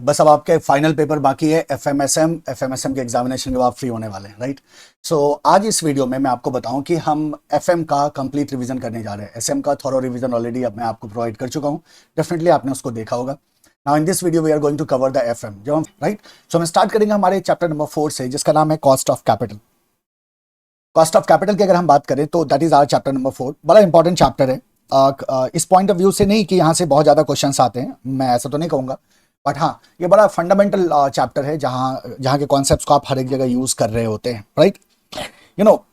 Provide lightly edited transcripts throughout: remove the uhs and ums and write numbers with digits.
बस अब आपके फाइनल पेपर बाकी है। एफएमएसएम के एग्जामिनेशन के बाद फ्री होने वाले हैं, राइट। सो आज इस वीडियो में मैं आपको बताऊं कि हम एफएम का कंप्लीट रिवीजन करने जा रहे हैं। एसएम का थॉरो रिवीजन ऑलरेडी अब मैं आपको प्रोवाइड कर चुका हूं, डेफिनेटली आपने उसको देखा होगा। Now in this video we are going to cover the FM, जो हम राइट। सो हम स्टार्ट करेंगे हमारे चैप्टर नंबर 4 से, जिसका नाम है cost of capital. Cost of capital की अगर हम बात करें तो that is our chapter number 4। बड़ा इंपॉर्टेंट चैप्टर है। इस पॉइंट ऑफ व्यू से नहीं कि यहाँ से बहुत ज़्यादा क्वेश्चंस आते हैं, मैं ऐसा तो नहीं कहूँगा, बट हाँ ये बड़ा फंडामेंटल चैप्टर है जहाँ जहाँ के कॉन्सेप्ट्स को आप हर एक जगह यूज कर रहे होते हैं, राइट। यू नो,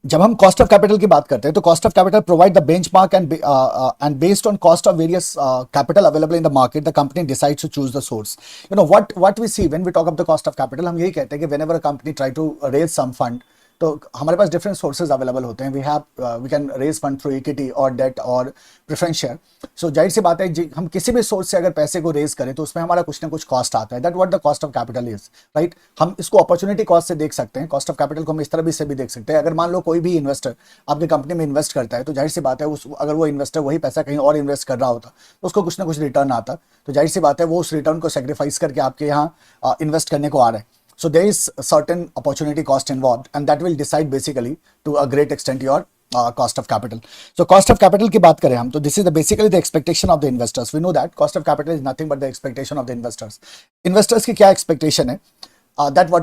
जब हम कॉस्ट ऑफ कैपिटल की बात करते हैं तो cost of capital provide the benchmark and based on cost of various capital available in the market the company decides to choose the source. You know what we see when we talk of the cost of capital, हम यही कहते हैं कि whenever a company try to raise some fund, तो हमारे पास different sources available होते हैं। We can raise fund through equity और डेट और प्रेफरेंस शेयर। सो जाहिर सी बात है, हम किसी भी सोर्स से अगर पैसे को रेज करें तो उसमें हमारा कुछ ना कुछ कॉस्ट आता है। That what the cost of capital is, right. हम इसको अपॉर्चुनिटी कॉस्ट से देख सकते हैं, कॉस्ट ऑफ कैपिटल को हम इस तरह भी से भी देख सकते हैं। अगर मान लो कोई भी इन्वेस्टर आपकी कंपनी में इन्वेस्ट करता है तो जाहिर सी बात है अगर वो इन्वेस्टर वही पैसा कहीं और इन्वेस्ट कर रहा होता तो उसको कुछ ना कुछ रिटर्न आता, तो जाहिर सी बात है वो उस रिटर्न को सेक्रीफाइस करके आपके यहाँ इन्वेस्ट करने को आ रहे हैं। So there is a certain opportunity cost involved, and that will decide basically to a great extent your cost of capital. So cost of capital की बात करें हम तो this is basically the expectation of the investors. We know that cost of capital is nothing but the expectation of the investors. Investors की क्या expectation है? That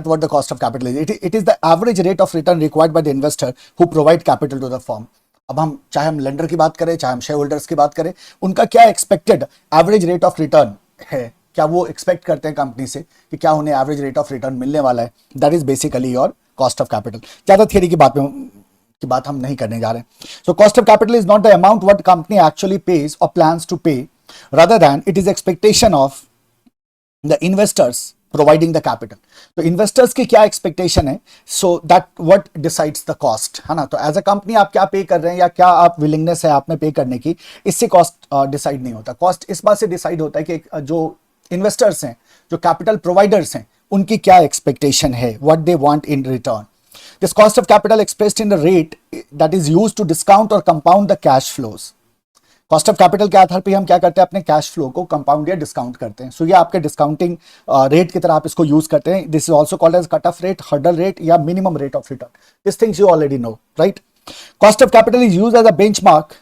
what the cost of capital is. It is the average rate of return required by the investor who provide capital to the firm. अब हम चाहे हम lender की बात करें, चाहे हम शेयर होल्डर्स की बात करें, उनका क्या expected average rate of return है, क्या वो एक्सपेक्ट करते हैं कंपनी से कि क्या उन्हें एवरेज रेट ऑफ रिटर्न मिलने वाला है। That is basically your cost of capital. ज्यादा थियरी की बात हम नहीं करने जा रहे हैं। सो cost of capital is not the amount what company actually page और प्लान्स टू पे, rather than it is expectation of the investors providing the capital. तो इन्वेस्टर्स की क्या एक्सपेक्टेशन है, so that what decides the cost, है ना। तो as a company आप क्या पे कर रहे हैं या क्या आप विलिंगनेस है आप में पे करने की, इससे कॉस्ट डिसाइड नहीं होता। कॉस्ट इस बात से डिसाइड होता है कि जो इन्वेस्टर्स हैं, जो कैपिटल प्रोवाइडर्स हैं, उनकी क्या एक्सपेक्टेशन है, what they want in return. This cost of capital expressed in the rate that is used to discount और compound the cash flows. Cost of capital के आधार पे हम क्या करते हैं, अपने कैश फ्लो को कंपाउंड या डिस्काउंट करते हैं। सो ये आपके डिस्काउंटिंग रेट की तरह आप इसको यूज करते हैं। This is also called as cut off rate, hurdle rate या minimum rate of return. This things you already know, right. Cost of capital is used as a benchmark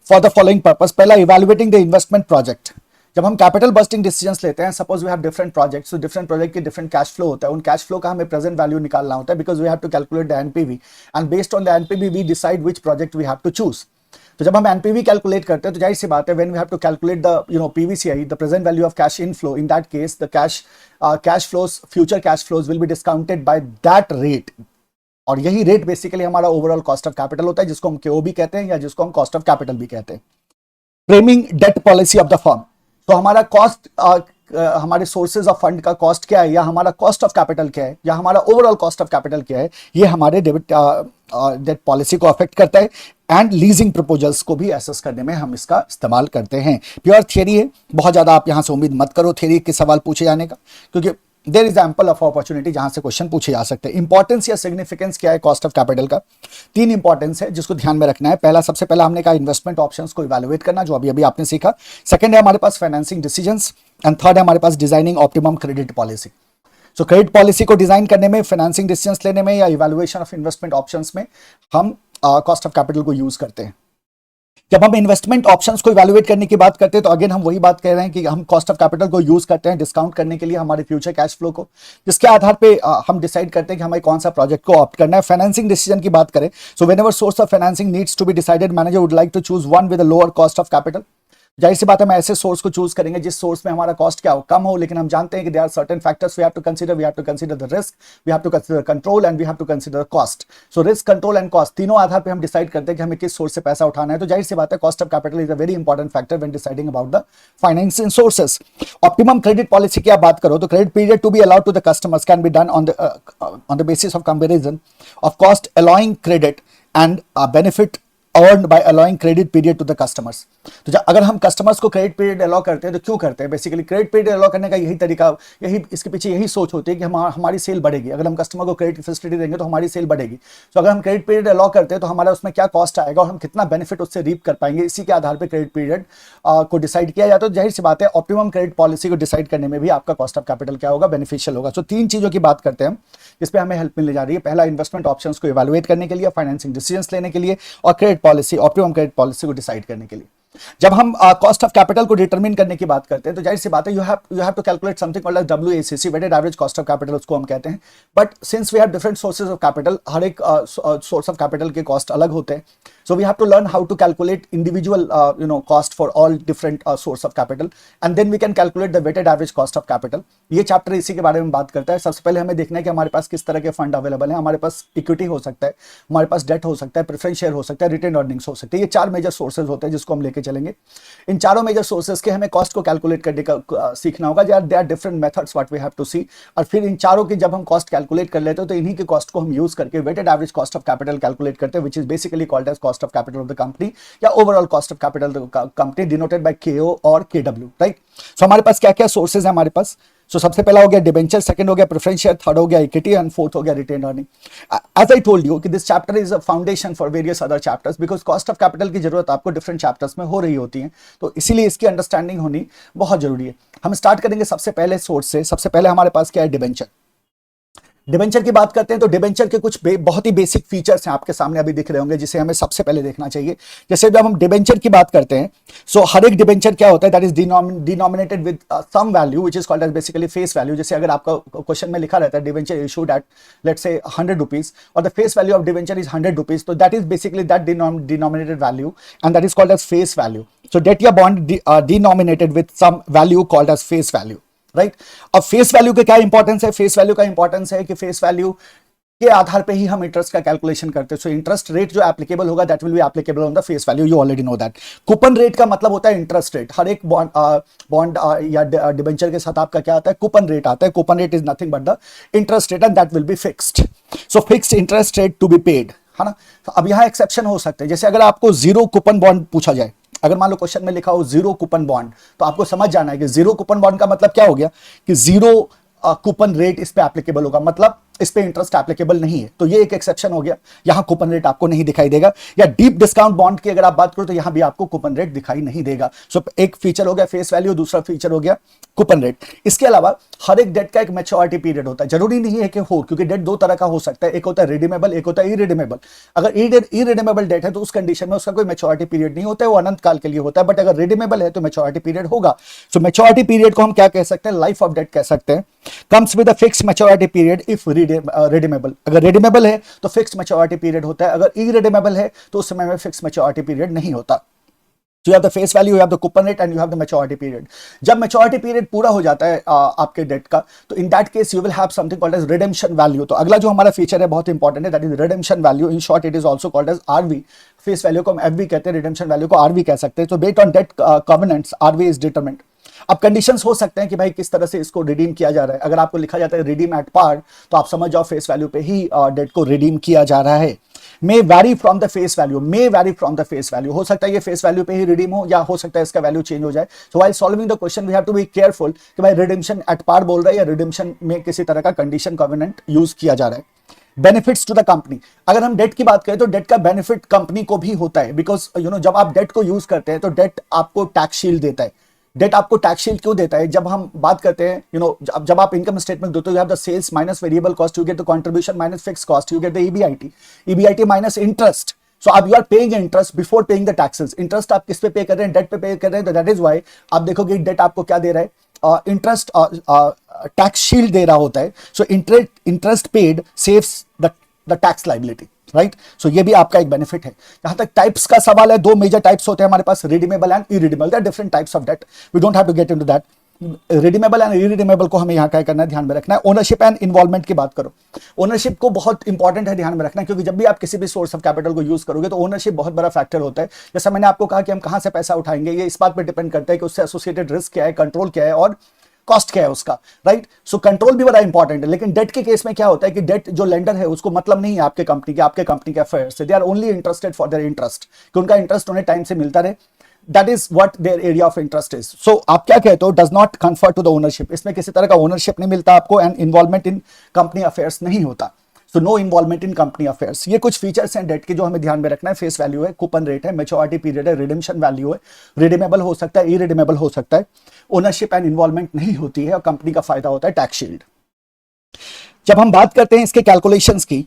for the following purpose. पहला, evaluating the investment project. जब हम capital budgeting decisions लेते हैं, suppose we have different projects, तो different project की different cash flow होता है, उन कैश फ्लो का हमें प्रेजेंट वैल्यू निकालना होता है, because we have to calculate the NPV and based on the NPV we decide which project we have to choose. तो जब हम एनपीवी कैलकुलेट करते हैं तो जाहिर सी बात है, when we have to calculate the PVCI, the present value of cash inflow, in that case the cash flows, future cash flows will be discounted by that rate, और यही रेट बेसिकली हमारा ओवरऑल कॉस्ट ऑफ कैपिटल होता है, जिसको हम केओ भी कहते हैं या जिसको हम कॉस्ट ऑफ कैपिटल भी कहते हैं। Framing debt policy of the firm. तो हमारा कॉस्ट, हमारे सोर्सेज ऑफ फंड का कॉस्ट क्या है, या हमारा कॉस्ट ऑफ कैपिटल क्या है, या हमारा ओवरऑल कॉस्ट ऑफ कैपिटल क्या है, ये हमारे डेट पॉलिसी को अफेक्ट करता है। एंड लीजिंग प्रपोजल्स को भी एसेस करने में हम इसका इस्तेमाल करते हैं। प्योर थियरी है, बहुत ज्यादा आप यहां से उम्मीद मत करो थियरी के सवाल पूछे जाने का, क्योंकि there is ample of opportunity जहां से क्वेश्चन पूछे जा सकते हैं। इंपॉर्टेंस या सिग्निफिकेंस क्या है कॉस्ट ऑफ कैपिटल का, 3 इंपॉर्टेंस है जिसको ध्यान में रखना है। पहला, सबसे पहला हमने कहा इन्वेस्टमेंट ऑप्शंस को इवैल्यूएट करना, जो अभी आपने सीखा। सेकंड है हमारे पास फाइनेंसिंग डिसीजंस, एंड थर्ड है हमारे पास designing optimum credit policy. So credit policy को डिजाइन करने में, फाइनेंसिंग डिसीजंस लेने में या इवैल्यूएशन ऑफ इन्वेस्टमेंट ऑप्शंस में हम कॉस्ट ऑफ कैपिटल को यूज करते हैं। जब हम इन्वेस्टमेंट ऑप्शंस को इवैल्यूएट करने की बात करते हैं तो अगेन हम वही बात कह रहे हैं कि हम कॉस्ट ऑफ कैपिटल को यूज करते हैं डिस्काउंट करने के लिए हमारे फ्यूचर कैश फ्लो को, जिसके आधार पे हम डिसाइड करते हैं कि हमें कौन सा प्रोजेक्ट को ऑप्ट करना है। फाइनेंसिंग डिसीजन की बात करें, so whenever source of financing needs to be decided, manager would like to choose one with a lower cost of capital. जाहिर सी बात है, हम ऐसे सोर्स को चूज करेंगे जिस सोर्स में हमारा कॉस्ट क्या हो, कम हो, लेकिन हम जानते हैं कि there are certain factors we have to consider. We have to consider the risk, we have to consider control and we have to consider cost. So risk, control and cost, तीनों आधार पे हम डिसाइड करते हैं कि हमें किस source से पैसा उठाना है। तो जाहिर सी बात है, cost of capital is a very important factor when deciding about the financing sources. Optimum credit policy की आप बात करो तो credit period to be allowed to the customers can be done on the basis of comparison of cost, allowing credit and benefit earn by allowing credit period to the customers. तो अगर हम customers को credit period allow करते हैं तो क्यों करते हैं? बेसिकली क्रेडिट पीरियड अलाउ करने का यही तरीका, यही इसके पीछे यही सोच होती है कि हमारी सेल बढ़ेगी। अगर हम कस्टमर को क्रेडिट फैसिलिटी देंगे तो हमारी सेल बढ़ेगी। तो अगर हम क्रेडिट पीरियड अलाउ करते हैं तो हमारा उसमें क्या कॉस्ट आएगा और हम कितना बेनिफिट उससे रीप कर पाएंगे, इसी के आधार पर क्रेडिट पीरियड को डिसाइड किया जाता है। तो जाहिर सी बात है ऑप्टिमम क्रेडिट पॉलिसी को डिसाइड करने में भी आपका कॉस्ट ऑफ कैपिटल क्या होगा, बेनिफिशियल होगा। तो 3 चीजों की बात करते हैं हम जिस पे हमें हेल्प मिलने जा रही है। पहला, इन्वेस्टमेंट ऑप्शंस को इवैल्यूएट करने के लिए, फाइनेंसिंग डिसीजंस लेने के लिए, और credit policy, optimum credit policy को डिसाइड करने के लिए। जब हम कॉस्ट ऑफ कैपिटल को डिटरमिन करने की बात करते हैं तो जाहिर सी बात है you have to calculate something called as WACC, weighted average cost of capital, उसको हम कहते हैं। But since we have different sources of capital, हर एक सोर्स ऑफ कैपिटल के कॉस्ट अलग होते हैं। So we have to learn how to calculate individual cost for all different source of capital, and then we can calculate the weighted average cost of capital. ये chapter इसी के बारे में बात करता है। सबसे पहले हमें देखना है कि हमारे पास किस तरह के फंड अवेलेबल हैं। हमारे पास इक्विटी हो सकता है, हमारे पास डेट हो सकता है, प्रेफरेंस शेयर हो सकता है, रिटेन अर्निंग्स हो सकते हैं। ये 4 मेजर सोर्सेज होते हैं जिसको हम लेके चलेंगे। इन चारों मेजर सोर्सेज के हमें कॉस्ट को कैलकुलेट करने का सीखना होगा। They are different methods what we have to see. और फिर इन चारों की जब हम कॉस्ट कैलकुलेट कर लेते हैं तो इन्हीं के कॉस्ट को हम यूज करके weighted average cost of capital calculate करते हैं, which is basically called as cost of capital of the company या overall cost of capital company, denoted by KO और KW, राइट। सो हमारे पास क्या क्या सोर्सेज है हमारे पास? सो सबसे पहला हो गया डिबेंचर, सेकंड हो गया प्रेफरेंस शेयर, थर्ड हो गया इक्विटी, एंड फोर्थ हो गया retained earning. As I told you कि this chapter is a foundation for various other chapters, because cost of capital की जरूरत आपको डिफरेंट चैप्टर्स में हो रही होती है, तो इसीलिए इसकी अंडरस्टैंडिंग होनी बहुत जरूरी है। हम स्टार्ट करेंगे सबसे पहले सोर्स से। सबसे पहले हमारे पास क्या है? डिबेंचर। डिबेंचर की बात करते हैं तो डिबेंचर के कुछ बहुत ही बेसिक फीचर्स हैं, आपके सामने अभी दिख रहे होंगे, जिसे हमें सबसे पहले देखना चाहिए। जैसे जब हम डिबेंचर की बात करते हैं, सो हर एक डिबेंचर क्या होता है? That is denominated with some value which is called as basically face value. जैसे अगर आपका क्वेश्चन में लिखा रहता है debenture issued at let's say 100 rupees और the face value of debenture is 100 rupees, तो that is basically that denominated value and that is called as face value. So debt या bond denominated with some value called as face value, right. अब face value का क्या importance है? Face value का importance है कि face value के आधार पे ही हम इंटरेस्ट का कैलकुलेशन करते हैं। सो इंटरेस्ट रेट जो एप्लीकेबल होगा that will be applicable on the face value, you already know that. Coupon rate का मतलब होता है इंटरेस्ट रेट। हर एक बॉन्ड या डिबेंचर के साथ आपका क्या आता है? कूपन रेट आता है। Coupon rate is nothing but the interest rate and that will be fixed. So fixed interest rate to be paid, है ना। तो अब यहाँ एक्सेप्शन हो सकते हैं। जैसे अगर आपको 0 कूपन बॉन्ड पूछा जाए, अगर मान लो क्वेश्चन में लिखा हो 0 कूपन बॉन्ड, तो आपको समझ जाना है कि 0 कूपन बॉन्ड का मतलब क्या हो गया कि 0 कूपन रेट इस पे एप्लीकेबल होगा, मतलब इस पे इंटरेस्ट एप्लीकेबल नहीं है। तो ये एक एक्सेप्शन हो गया, यहां कूपन रेट आपको नहीं दिखाई देगा। या डीप डिस्काउंट बॉन्ड की अगर आप बात करो तो यहां भी आपको कूपन रेट दिखाई नहीं देगा। सो एक फीचर हो गया फेस वैल्यू, दूसरा फीचर हो गया कूपन रेट। इसके अलावा हर एक डेट का एक मैच्योरिटी पीरियड होता है। जरूरी नहीं है कि हो, क्योंकि डेट 2 तरह का हो सकता है, एक होता है रिडीमेबल, एक होता है इरिडीमेबल। अगर इरिडीमेबल डेट है तो उस कंडीशन में उसका कोई मैच्योरिटी पीरियड नहीं होता है, वो अनंत काल के लिए होता है। बट अगर रिडीमेबल है तो मैच्योरिटी पीरियड होगा। सो मैच्योरिटी पीरियड को हम क्या कह सकते हैं? लाइफ ऑफ डेट कह सकते हैं। Comes with a fixed maturity period if redeemable. अगर रिडीमेबल है तो फिक्स्ड मैच्योरिटी पीरियड होता है, अगर इरिडीमेबल है तो उस समय में फिक्स्ड मैच्योरिटी पीरियड नहीं होता। So you have the face value, you have the coupon rate and you have the maturity period. जब maturity period पूरा हो जाता है आपके डेट का, तो in that case you will have something called as redemption value। तो अगला जो हमारा फीचर है बहुत इंपॉर्टेंट है, that is redemption value। In short it is also called as RV। Face value को हम FV कहते हैं, redemption value को RV कह सकते हैं। तो based on debt covenants RV is determined। अब कंडीशंस हो सकते हैं कि भाई किस तरह से इसको रिडीम किया जा रहा है। अगर आपको लिखा जाता है रिडीम एट पार, तो आप समझ जाओ फेस वैल्यू पे ही डेट को रिडीम किया जा रहा है। May vary from the face value, may vary from the face value, हो सकता है ये फेस वैल्यू पे ही रिडीम हो या हो सकता है इसका वैल्यू चेंज हो जाए। So while solving the question we have to be careful कि भाई रिडीम्शन एट पार बोल रहा है या रिडीम्शन में किसी तरह का कंडीशन कॉवेनेंट यूज किया जा रहा है। बेनिफिट्स टू द कंपनी, अगर हम डेट की बात करें तो डेट का बेनिफिट कंपनी को भी होता है, बिकॉज जब आप डेट को यूज करते हैं तो डेट आपको टैक्स शील्ड देता है। डेट आपको टैक्स शील्ड क्यों देता है? जब हम बात करते हैं जब आप इनकम स्टेटमेंट देते हो, you have the sales minus variable cost, you get the contribution minus fix cost, you get the EBIT minus interest. So अब you are paying interest before paying the taxes. Interest आप किस पे पे कर रहे हैं? डेट पे पे कर रहे हैं। तो दैट इज व्हाई आप देखोगे डेट आपको क्या दे रहा है? इंटरेस्ट टैक्स शील्ड दे रहा होता है। So interest paid saves the tax liability, right. So ये भी आपका एक बेनिफिट है। जहां तक टाइप्स का सवाल है, 2 मेजर टाइप्स होते हैं हमारे पास, redeemable and irredeemable. There are different types of debt, we don't have to get into that. Redeemable and irredeemable को हमें यहां क्या करना है, ध्यान में रखना है। ओनरशिप एंड इन्वॉल्वमेंट की बात करो, ओनरशिप को बहुत इंपॉर्टेंट है ध्यान में रखना, क्योंकि जब भी आप किसी भी सोर्स ऑफ कैपिटल को यूज करोगे तो ओनरशिप बहुत बड़ा फैक्टर होता है। जैसा मैंने आपको कहा कि हम कहां से पैसा उठाएंगे, ये इस बात पर डिपेंड करता है कि उससे एसोसिएटेड रिस्क क्या है, कंट्रोल क्या है और कॉस्ट क्या है उसका, राइट। सो कंट्रोल भी बड़ा इंपॉर्टेंट है। लेकिन डेट के केस में क्या होता है कि डेट जो लेंडर है उसको मतलब नहीं है आपके कंपनी के अफेयर से, they are only interested for their interest, कि उनका इंटरेस्ट उन्हें टाइम से मिलता रहे, that is what their area of interest is. So आप क्या कहते हो, does not confer to the ownership, इसमें किसी तरह का ओनरशिप नहीं मिलता आपको, and involvement in company affairs नहीं होता। So no involvement in company affairs. ये कुछ फीचर्स हैं डेट के जो हमें ध्यान में रखना है। फेस वैल्यू है, कूपन रेट है, मैच्योरिटी पीरियड है, रिडेम्पशन वैल्यू है, रिडीमेबल हो सकता है, इरिडीमेबल हो सकता है, ओनरशिप एंड इन्वॉल्वमेंट नहीं होती है, और कंपनी का फायदा होता है टैक्स शील्ड। जब हम बात करते हैं इसके कैलकुलेशंस की,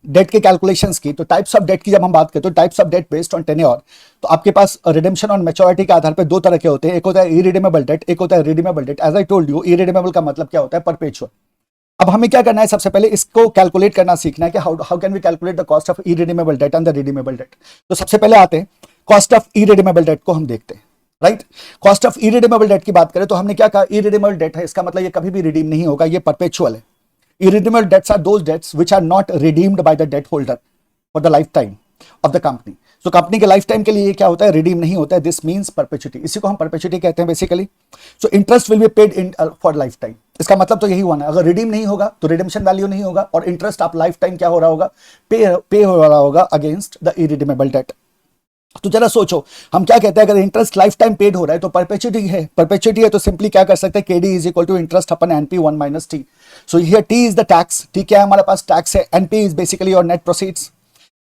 डेट के कैलकुलेशंस की, तो टाइप्स ऑफ डेट की जब हम बात करते हैं, types of debt based on tenure, तो आपके पास रिडेम्पशन और मैच्योरिटी के आधार पर दो तरह के होते हैं। एक होता है इरिडीमेबल डेट, एक होता है redeemable debt. As I told you, irredeemable का मतलब क्या होता है, परपेचुअल। अब हमें क्या करना है, सबसे पहले इसको कैलकुलेट करना सीखना है कि how can we calculate the cost of irredeemable debt and the redeemable debt. तो सबसे पहले आते हैं कॉस्ट ऑफ इरिडीमेबल डेट को हम देखते हैं, right. Cost of irredeemable debt की बात करें तो हमने क्या कहा, इरिडीमेबल डेट है, इसका मतलब ये कभी भी रिडीम नहीं होगा, ये परपेचुअल है। Irredeemable debts are those debts which are not redeemed by the debt holder for the lifetime of the company. So company के लाइफ टाइम के लिए क्या होता है, रिडीम नहीं होता है। दिस मीन्स परपेचुटी, इसी को हम परपेचुटी कहते हैं basically. So interest will be paid in for life time, इसका मतलब तो यही हुआ ना, अगर रिडीम नहीं होगा तो रिडेम्पशन वैल्यू नहीं होगा, और इंटरेस्ट आप लाइफ टाइम क्या हो रहा होगा, पे हो रहा होगा अगेंस्ट द इरिडीमेबल डेट। तो जरा सोचो, हम क्या कहते हैं, अगर इंटरेस्ट लाइफ टाइम पेड हो रहा है तो परपेचुटी है, परपेचुटी है तो सिंपली क्या कर सकते हैं, KD is equal to interest upon NP 1 minus T. So here T is the tax, T क्या है हमारे पास, टैक्स है। NP is basically your net proceeds,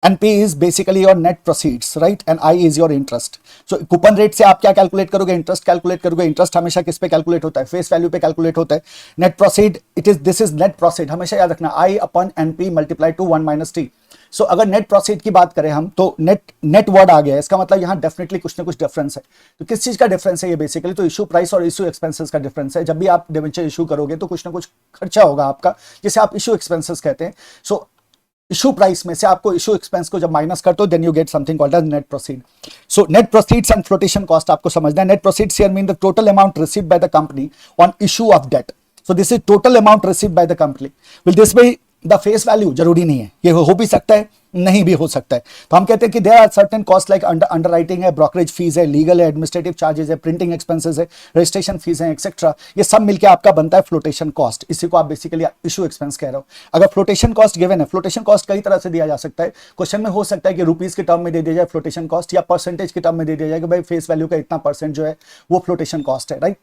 NP is basically your net proceeds, right, and I is your interest. So coupon rate से आप क्या calculate करोगे, interest calculate करोगे। इंटरेस्ट हमेशा किस पे कैलकुलेट होता है, फेस वैल्यू पे कैलकुलेट होता है। Net proceed, this is net proceed, हमेशा याद रखना, I upon NP multiply to 1 minus T. So अगर नेट प्रोसीड की बात करें हम, तो नेट वर्ड आ गया है, इसका मतलब यहां डेफिनेटली कुछ ना कुछ डिफरेंस है। तो किस चीज का डिफरेंस है ये, बेसिकली तो इशू प्राइस और इशू एक्सपेंसेस का डिफरेंस है। जब भी आप डिबेंचर इशू करोगे तो कुछ ना कुछ खर्चा होगा आपका, जिसे आप इशू एक्सपेंसेस कहते हैं। सो इशू प्राइस में से आपको इशू एक्सपेंस को जब माइनस करते हो, then you get something called as net proceed. So net proceeds and flotation cost आपको समझना है। Net proceeds here mean the total amount received by the company on issue of debt. So this is total amount received by the company. Will this be the face value, जरूरी नहीं है, ये हो भी सकता है, नहीं भी हो सकता है। तो हम कहते हैं कि there are certain cost like underwriting है, ब्रोकरेज फीस है, लीगल है, एडमिनिस्ट्रेटिव चार्जेस है, प्रिंटिंग एक्सपेंसेस है, रजिस्ट्रेशन फीस है, एक्सेट्रा। ये सब मिलकर आपका बनता है फ्लोटेशन कॉस्ट। इसी को आप बेसिकली इशू एक्सपेंस कह रहे हो। अगर फ्लोटेशन कॉस्ट गिवन है, फ्लोटेशन कॉस्ट कई तरह से दिया जा सकता है। क्वेश्चन में हो सकता है कि रुपीज के टर्म में दे दिया जाए फ्लोटेशन कॉस्ट, या परसेंटेज के टर्म में दे दिया जाए कि भाई फेस वैल्यू का इतना परसेंट जो है वो फ्लोटेशन कॉस्ट है, राइट।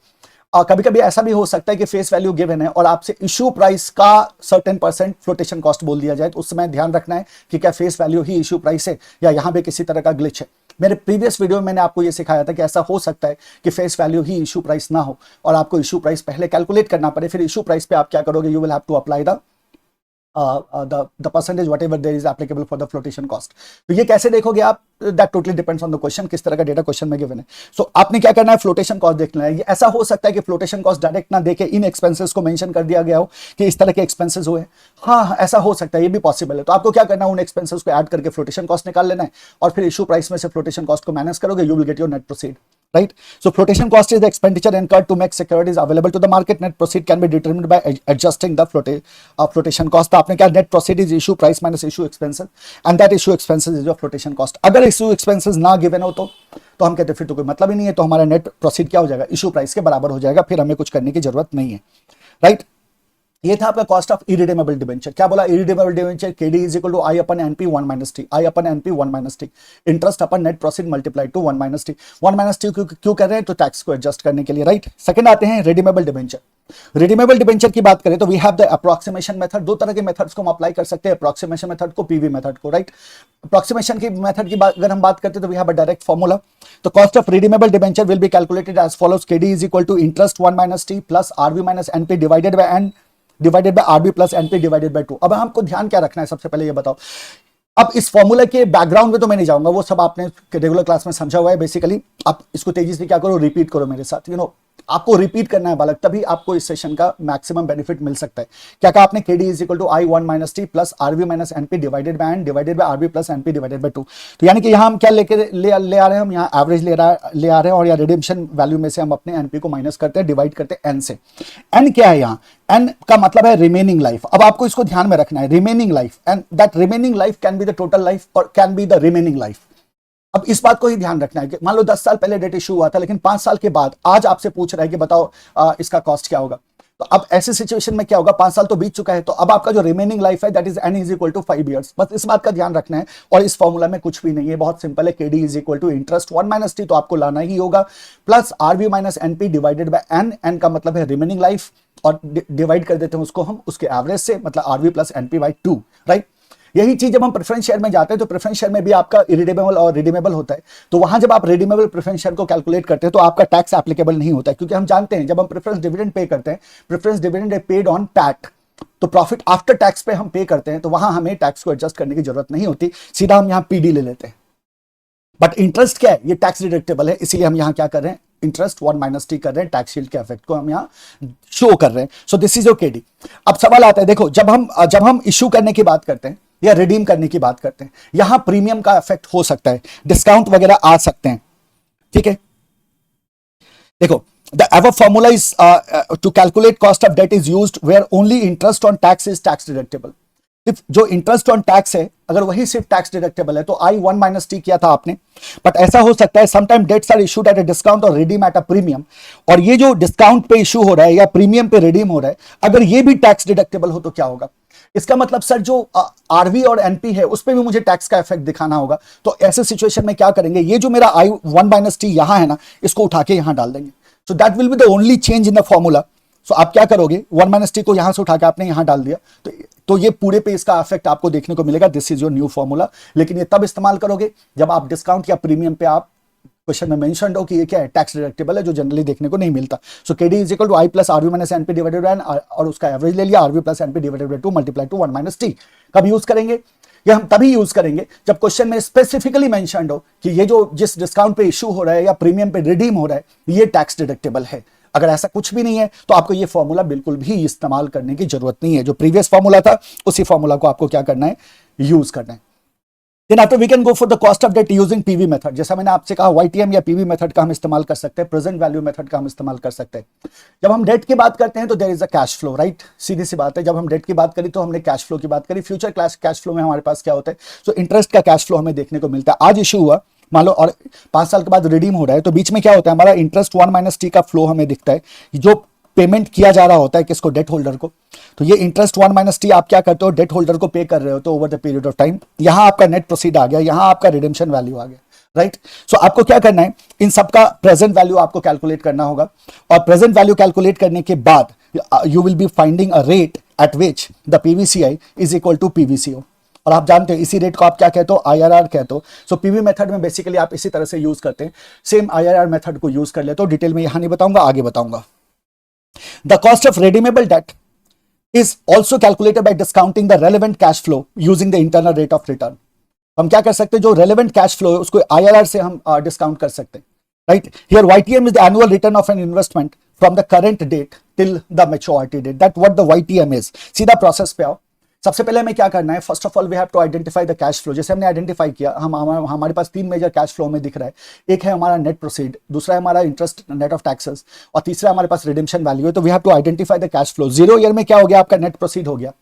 कभी कभी ऐसा भी हो सकता है कि फेस वैल्यू गिवन है और आपसे इशू प्राइस का सर्टेन परसेंट फ्लोटेशन कॉस्ट बोल दिया जाए, तो उस समय ध्यान रखना है कि क्या फेस वैल्यू ही इशू प्राइस है या यहां पे किसी तरह का ग्लिच है। मेरे प्रीवियस वीडियो में मैंने आपको ये सिखाया था कि ऐसा हो सकता है कि फेस वैल्यू ही इशू प्राइस ना हो और आपको इशू प्राइस पहले कैलकुलेट करना पड़े, फिर इशू प्राइस पे आप क्या करोगे, you will have to apply the percentage whatever there is applicable for the flotation cost। तो ये कैसे देखोगे आप, that totally depends on the question, किस तरह का डेटा क्वेश्चन में गिवन है। सो आपने क्या करना है, फ्लोटेशन कॉस्ट देखना है। ये ऐसा हो सकता है कि फ्लोटेशन कॉस्ट डायरेक्ट ना देके इन एक्सपेंसेस को मेंशन कर दिया गया हो कि इस तरह के एक्सपेंसेस हुए। हाँ, ऐसा हो सकता है, ये भी पॉसिबल है। तो आपको क्या करना है, उन एक्सपेंसेस को ऐड करके फ्लोटेशन कॉस्ट निकाल लेना है और फिर इशू प्राइस में से फ्लोटेशन कॉस्ट को माइनस करोगे, you will get your net proceed, right? So flotation cost is the expenditure incurred to make securities available to the market. Net proceed can be determined by adjusting the flotation cost। तो आपने क्या, net proceed is issue price minus issue expenses and that issue expenses is your flotation cost। अगर issue expenses ना given हो तो हम कहते हैं फिर तो कोई मतलब ही नहीं है, तो हमारा net proceed क्या हो जाएगा, issue price के बराबर हो जाएगा, फिर हमें कुछ करने की जरूरत नहीं है, right? ये था आपका कॉस्ट ऑफ इरिडीमेबल डिबेंचर। क्या बोला, irredeemable debenture KD is equal to I upon NP 1 minus T, I upon NP 1 minus T, interest upon net proceed multiply to 1 minus T. 1 minus T क्यों कर रहे हैं, तो टैक्स को adjust करने के लिए, राइट। सेकंड आते हैं रिडीमेबल डिबेंचर। रिडीमेबल डिबेंचर की बात करें तो we have the approximation method. दो तरह के मेथड्स को हम अप्लाई कर सकते हैं, अप्रोक्सीमेशन मेथड को, पीवी मेथड को, राइट। अप्रोक्सीमेशन की मेथड की अगर हम बात करते हैं तो we have a direct formula. तो cost of redeemable debenture will be calculated as follows, KD is equal to interest 1 minus T plus RB minus NP divided by N divided by RB plus NP divided by 2। अब हमको ध्यान क्या रखना है, सबसे पहले ये बताओ। अब इस फॉर्मूला के बैकग्राउंड में तो मैं नहीं जाऊंगा, वो सब आपने रेगुलर क्लास में समझा हुआ है। बेसिकली आप इसको तेजी से क्या करो, रिपीट करो मेरे साथ, आपको रिपीट करना है बालक, तभी आपको इस सेशन का मैक्सिमम बेनिफिट मिल सकता है। क्या कहा आपने, KD is equal to I 1 minus T plus RB minus NP divided by N divided by RB plus NP divided by 2। तो यानी कि यहाँ हम क्या ले आ रहे हैं, हम यहाँ एवरेज ले आ रहे हैं और या रिडेम्पशन वैल्यू में से हम अपने एनपी को माइनस करते हैं, डिवाइड करते हैं एन से। एन क्या है यहाँ, एन का मतलब है रिमेनिंग लाइफ। अब आपको इसको ध्यान में रखना है, remaining life, and that remaining life can be the total life और can be the remaining life. अब इस बात को ही ध्यान रखना है कि मान लो 10 साल पहले डेट इशू हुआ था, लेकिन 5 साल के बाद आज आपसे पूछ रहा है कि बताओ इसका कॉस्ट क्या होगा। तो अब ऐसे सिचुएशन में क्या होगा, 5 साल तो बीत चुका है, तो अब आपका जो रिमेनिंग लाइफ है that is n is equal to 5 years. बस इस बात का ध्यान रखना है। और इस फॉर्मूला में कुछ भी नहीं है, बहुत सिंपल है। KD is equal to interest 1 minus T, तो आपको लाना ही होगा, plus RV minus NP divided by n। n का मतलब है रिमेनिंग लाइफ, और डिवाइड कर देते हैं उसको हम उसके एवरेज से, मतलब RV plus NP by 2, right. यही चीज जब हम प्रेफरेंस शेयर में जाते हैं तो प्रेफरेंस शेयर में भी आपका इरिडीमेबल और रिडीमेबल होता है। तो वहां जब आप रिडीमेबल प्रेफरेंस शेयर को कैलकुलेट करते हैं तो आपका टैक्स एप्लीकेबल नहीं होता है, क्योंकि हम जानते हैं जब हम प्रेफरेंस डिविडेंड पे करते हैं, प्रेफरेंस डिविडेंड है पेड ऑन पैट, तो प्रॉफिट आफ्टर टैक्स पे हम पे करते हैं, तो वहां हमें टैक्स को एडजस्ट करने की जरूरत नहीं होती, सीधा हम यहाँ PD ले लेते हैं। बट इंटरेस्ट क्या है, ये टैक्स डिडक्टेबल है, इसीलिए हम यहाँ क्या कर रहे हैं, इंटरेस्ट 1 माइनस टी कर रहे हैं, टैक्स शील्ड के इफेक्ट को हम यहाँ शो कर रहे हैं। सो दिस इज योर KD। अब सवाल आता है, देखो जब हम इश्यू करने की बात करते हैं या रिडीम करने की बात करते हैं, यहां प्रीमियम का इफेक्ट हो सकता है, डिस्काउंट वगैरह आ सकते हैं, ठीक है। देखो the ever formula is to calculate cost of debt is used where only interest on tax is tax deductible. जो इंटरेस्ट ऑन टैक्स है अगर वही सिर्फ टैक्स डिडक्टेबल है तो I 1 माइनस टी किया था आपने, बट ऐसा हो सकता है sometime debts are issued at a discount और रिडीम एट अ प्रीमियम, और ये जो डिस्काउंट पे इशू हो रहा है या प्रीमियम पे रिडीम हो रहा है, अगर ये भी टैक्स डिडक्टेबल हो तो क्या होगा। इसका मतलब सर जो RV और NP है उस पर भी मुझे टैक्स का इफेक्ट दिखाना होगा। तो ऐसे सिचुएशन में क्या करेंगे, ये जो मेरा I 1 माइनस टी यहां है ना, इसको उठा के यहां डाल देंगे। So that will be the only change in the formula. So आप क्या करोगे, 1 माइनस टी को यहां से उठा के आपने यहां डाल दिया, तो ये पूरे पे इसका इफेक्ट आपको देखने को मिलेगा। This is your new formula. लेकिन ये तब इस्तेमाल करोगे जब आप डिस्काउंट या प्रीमियम पे आप क्वेश्चन में मेंशन हो कि ये क्या है, टैक्स डिडक्टेबल है, जो जनरली देखने को नहीं मिलता। So KD is equal to I plus RV minus NP divided by, और उसका एवरेज ले लिया, RV plus NP divided by 2 multiply to 1 minus T. कब यूज करेंगे, ये हम तभी यूज करेंगे जब क्वेश्चन में स्पेसिफिकली मेंशन्ड हो कि ये जो जिस डिस्काउंट पे इशू हो रहा है या प्रीमियम पे रिडीम हो रहा है ये टैक्स डिडक्टेबल है। अगर ऐसा कुछ भी नहीं है तो आपको ये फॉर्मूला बिल्कुल भी इस्तेमाल करने की जरूरत नहीं है। जो प्रीवियस फॉर्मूला था उसी फॉर्मूला को आपको क्या करना है, यूज करना है। Then after we can go for the cost of debt using PV method. जैसा मैंने आपसे कहा YTM या PV मेथड का हम इस्तेमाल कर सकते हैं, प्रेजेंट वैल्यू मेथड का हम इस्तेमाल कर सकते हैं। जब हम डेट की बात करते हैं तो there is a cash flow, right. सीधी सी बात है, जब हम डेट की बात करी तो हमने कैश फ्लो की बात करी। फ्यूचर कैश फ्लो में हमारे पास क्या होता है, तो इंटरेस्ट का कैश फ्लो हमें देखने को मिलता है। आज इशू हुआ मान लो और 5 साल के बाद रिडीम हो रहा है, तो बीच में क्या होता है, हमारा इंटरेस्ट 1 माइनस टी का फ्लो हमें दिखता है, जो पेमेंट किया जा रहा होता है किसको, डेट होल्डर को। तो ये इंटरेस्ट 1 माइनस टी आप क्या करते हो, डेट होल्डर को पे कर रहे हो तो over the period of time. यहां आपका नेट प्रोसीड आ गया, यहां आपका रिडेम्पशन वैल्यू आ गया, राइट। सो आपको क्या करना है, इन सबका प्रेजेंट वैल्यू आपको कैलकुलेट करना होगा, और प्रेजेंट वैल्यू कैलकुलेट करने के बाद you will be finding a rate at which the PVCI is equal to PVCO। और आप जानते हैं इसी रेट को आप क्या कहते हो, IRR कहते हो। सो PV मेथड में बेसिकली आप इसी तरह से यूज करते हैं, सेम IRR मेथड को यूज कर लेते हो। डिटेल में यहां नहीं बताऊंगा, आगे बताऊंगा। The cost of redeemable debt is also calculated by discounting the relevant cash flow using the internal rate of return। हम क्या कर सकते हैं, जो relevant cash flow है उसको IRR से हम डिस्काउंट कर सकते हैं, right। Here YTM is the annual return of an investment from the current date till the maturity date। That what the YTM is। सीधा प्रोसेस पे आओ। सबसे पहले हमें क्या करना है, first of all we have to identify the cash flow. जैसे हमने आइडेंटिफाई किया, हमारे पास 3 मेजर कैश फ्लो में दिख रहा है। एक है हमारा नेट प्रोसीड, दूसरा है हमारा इंटरेस्ट नेट ऑफ टैक्सेस, और तीसरा हमारे पास रिडेम्पशन वैल्यू है। तो we have to identify the cash flow. 0 year में क्या हो गया, आपका नेट प्रोसीड हो गया,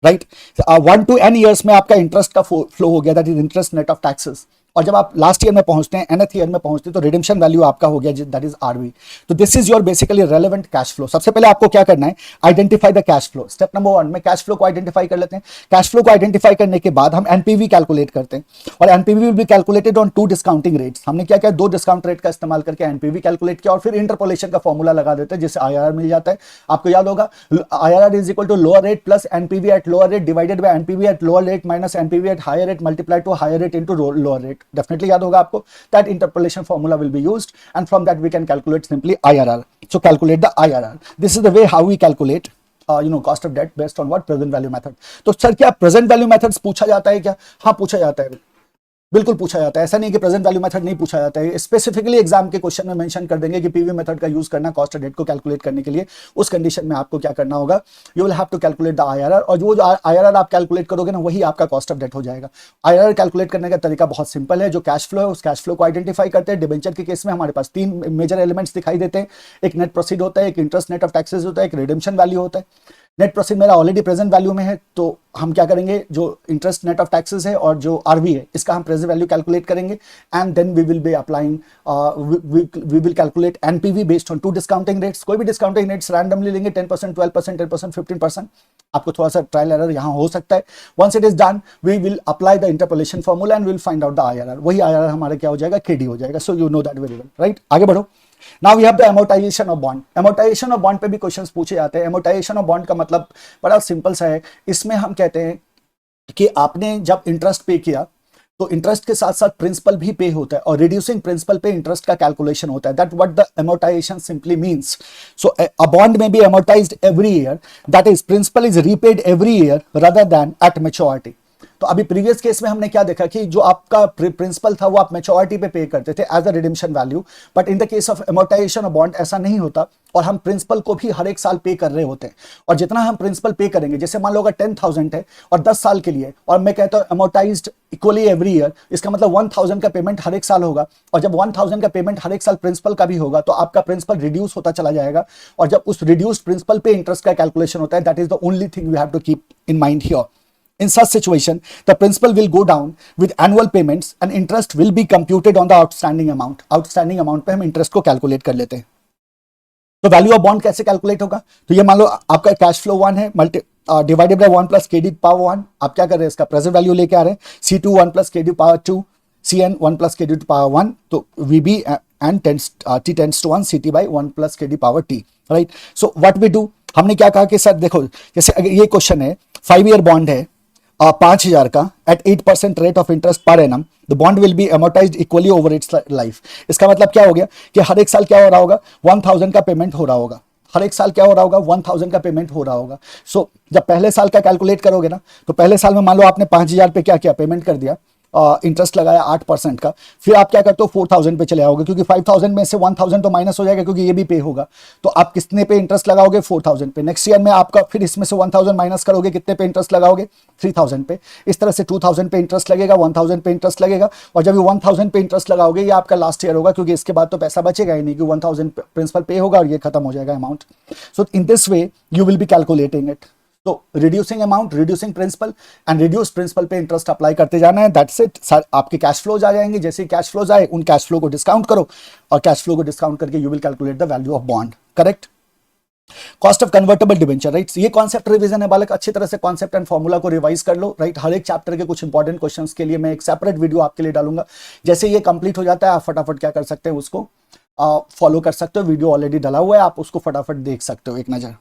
राइट। 1 to n ईयर्स में आपका इंटरेस्ट का फ्लो हो गया, that is interest net of taxes. और जब आप लास्ट ईयर में पहुंचते हैं, nth ईयर में पहुंचते हैं, तो रिडेम्पशन वैल्यू आपका हो गया, दैट इज RV। तो this is your basically relevant cash flow. सबसे पहले आपको क्या करना है, identify the cash flow. Step number 1 में कैश फ्लो को आइडेंटिफाई कर लेते हैं। कैश फ्लो को आइडेंटिफाई करने के बाद हम NPV कैलकुलेट करते हैं, और NPV will be calculated on 2 discounting rates. हमने क्या किया, 2 डिस्काउंट रेट का इस्तेमाल करके NPV कैलकुलेट किया, और फिर इंटरपोलेशन का फॉर्मूला लगा देते हैं जिससे IRR मिल जाता है। आपको याद होगा IRR is equal to lower rate plus NPV at lower rate divided by NPV at lower rate minus NPV at higher rate multiply to higher rate into lower rate. Definitely याद होगा आपको। That interpolation formula will be used, and from that we can calculate simply IRR। So calculate the IRR। This is the way how we calculate cost of debt based on what, present value method। तो sir क्या present value methods पूछा जाता है क्या? हाँ पूछा जाता है, बिल्कुल पूछा जाता है। ऐसा नहीं कि प्रेजेंट वैल्यू मेथड नहीं पूछा जाता है, स्पेसिफिकली एग्जाम के क्वेश्चन में मेंशन कर देंगे कि PV मेथड का यूज करना कॉस्ट ऑफ डेट को कैलकुलेट करने के लिए। उस कंडीशन में आपको क्या करना होगा, you will have to calculate the IRR, और जो IRR आप कैलकुलेट करोगे ना वही आपका कॉस्ट ऑफ डेट हो जाएगा। IRR कैलकुलेट करने का तरीका बहुत सिंपल है। जो कैश फ्लो है उस कैश फ्लो को आइडेंटिफाई करते हैं। डिबेंचर के केस में हमारे पास 3 मेजर एलिमेंट्स दिखाई देते हैं, एक नेट प्रोसीड होता है, एक इंटरेस्ट नेट ऑफ टैक्सेस होता है, एक रिडेम्पशन वैल्यू होता है। नेट प्रोसीड मेरा ऑलरेडी प्रेजेंट वैल्यू में है, तो हम क्या करेंगे, जो इंटरेस्ट नेट ऑफ टैक्सेस है और जो आरवी है इसका हम प्रेजेंट वैल्यू कैलकुलेट करेंगे, and then we will be applying, we will calculate NPV based on 2 discounting rates. कोई भी डिस्काउंटिंग रेट्स रैंडमली लेंगे, 10%, 12%, 10%, 15%, आपको थोड़ा सा ट्रायल एरर यहाँ हो सकता है। Once it is done we will apply the interpolation formula and will find out the IRR. वही आईआरआर हमारा क्या हो जाएगा, केडी हो जाएगा। So you know that very well, right. आगे बढ़ो। Now we have the amortization of bond. amortization of bond पे भी क्वेश्चंस पूछे जाते हैं। amortization ऑफ बॉन्ड का मतलब बड़ा सिंपल सा है। इसमें हम कहते हैं कि आपने जब इंटरेस्ट पे किया तो इंटरेस्ट के साथ साथ प्रिंसिपल भी पे होता है, और रिड्यूसिंग प्रिंसिपल पे इंटरेस्ट का कैलकुलेशन होता है। That what the amortization simply means. So a bond may be amortized every year, that is principal is repaid every year rather than at maturity. तो अभी प्रीवियस केस में हमने क्या देखा कि जो आपका प्रिंसिपल था वो आप मैच्योरिटी पे करते थे as a redemption value, but in the case of amortization of bond ऐसा नहीं होता, और हम प्रिंसिपल को भी हर एक साल पे कर रहे होते हैं। और जितना हम प्रिंसिपल पे करेंगे, जैसे मान लो अगर 10,000 है और 10 साल के लिए, और मैं कहता हूं amortized इक्वली एवरी ईयर, इसका मतलब 1,000 का पेमेंट हर एक साल होगा, और जब 1,000 का पेमेंट हर एक साल प्रिंसिपल का भी होगा तो आपका प्रिंसिपल रिड्यूस होता चला जाएगा, और जब उस रिड्यूस्ड प्रिंसिपल पे इंटरेस्ट का कैलकुलेशन होता है, that is the only thing we have to keep in mind here. In such situation, the principal will go down with annual payments and interest will be computed on the outstanding amount. Outstanding amount पे हम interest को calculate कर लेते हैं। तो value of bond कैसे calculate होगा, तो ये मान लो आपका कैश फ्लो 1 है, divided bye 1 plus KD power 1। आप क्या कर रहे हैं, इसका प्रेजेंट वैल्यू लेके आ रहे हैं, C2 1 plus KD power 2, CN 1 plus KD power 1, तो VB and T tends to 1, CT by 1 plus KD power T, right. So what we do, हमने क्या कहा कि सर देखो, जैसे अगर ये क्वेश्चन है 5 ईयर बॉन्ड है 5,000 का at 8% rate of interest per annum, the bond will be amortized equally over its life. इसका मतलब क्या हो गया कि हर एक साल क्या हो रहा होगा, 1,000 का पेमेंट हो रहा होगा, हर एक साल क्या हो रहा होगा, 1,000 का पेमेंट हो रहा होगा। सो जब पहले साल का कैलकुलेट करोगे ना, तो पहले साल में मान लो आपने 5,000 पे क्या किया, पेमेंट कर दिया, इंटरेस्ट लगाया 8% का, फिर आप क्या करते हो 4,000 पे चले आओगे, क्योंकि 5,000 में से 1,000 तो माइनस हो जाएगा क्योंकि ये भी पे होगा, तो आप कितने पे इंटरेस्ट लगाओगे, 4,000 पे। नेक्स्ट ईयर में आपका फिर इसमें से 1,000 माइनस करोगे, कितने पे इंटरेस्ट लगाओगे, 3,000 पे। इस तरह से 2,000 पे इंटरेस्ट लगेगा, 1,000 पे इंटरेस्ट लगेगा, और जब ये 1,000 पे इंटरेस्ट लगाओगे, ये आपका लास्ट ईयर होगा, क्योंकि इसके बाद तो पैसा बचेगा ही नहीं, कि 1,000 प्रिंसिपल पे होगा और ये खत्म हो जाएगा amount. So in this way you will be calculating it. तो reducing amount, reducing principal and reduce principal पे इंटरेस्ट अप्लाई करते जाना है, दैट्स इट। आपके कैश फ्लोज आ जाएंगे, जैसे कैश फ्लोज आए उन कैश फ्लो को डिस्काउंट करो, और कैश फ्लो को डिस्काउंट करके you will calculate the value of bond, correct. Cost of convertible debenture, right. ये कॉन्सेप्ट रिवीजन है बालक, अच्छी तरह से कॉन्सेप्ट एंड फॉर्मूला को रिवाइज कर लो, राइट। हर एक चैप्टर के कुछ इंपॉर्टेंट क्वेश्चंस के लिए मैं एक सेपरेट वीडियो आपके लिए डालूंगा। जैसे ये कंप्लीट हो जाता है, आप फटाफट क्या कर सकते हैं, उसको फॉलो कर सकते हो। वीडियो ऑलरेडी डाला हुआ है, आप उसको फटाफट देख सकते हो एक नजर।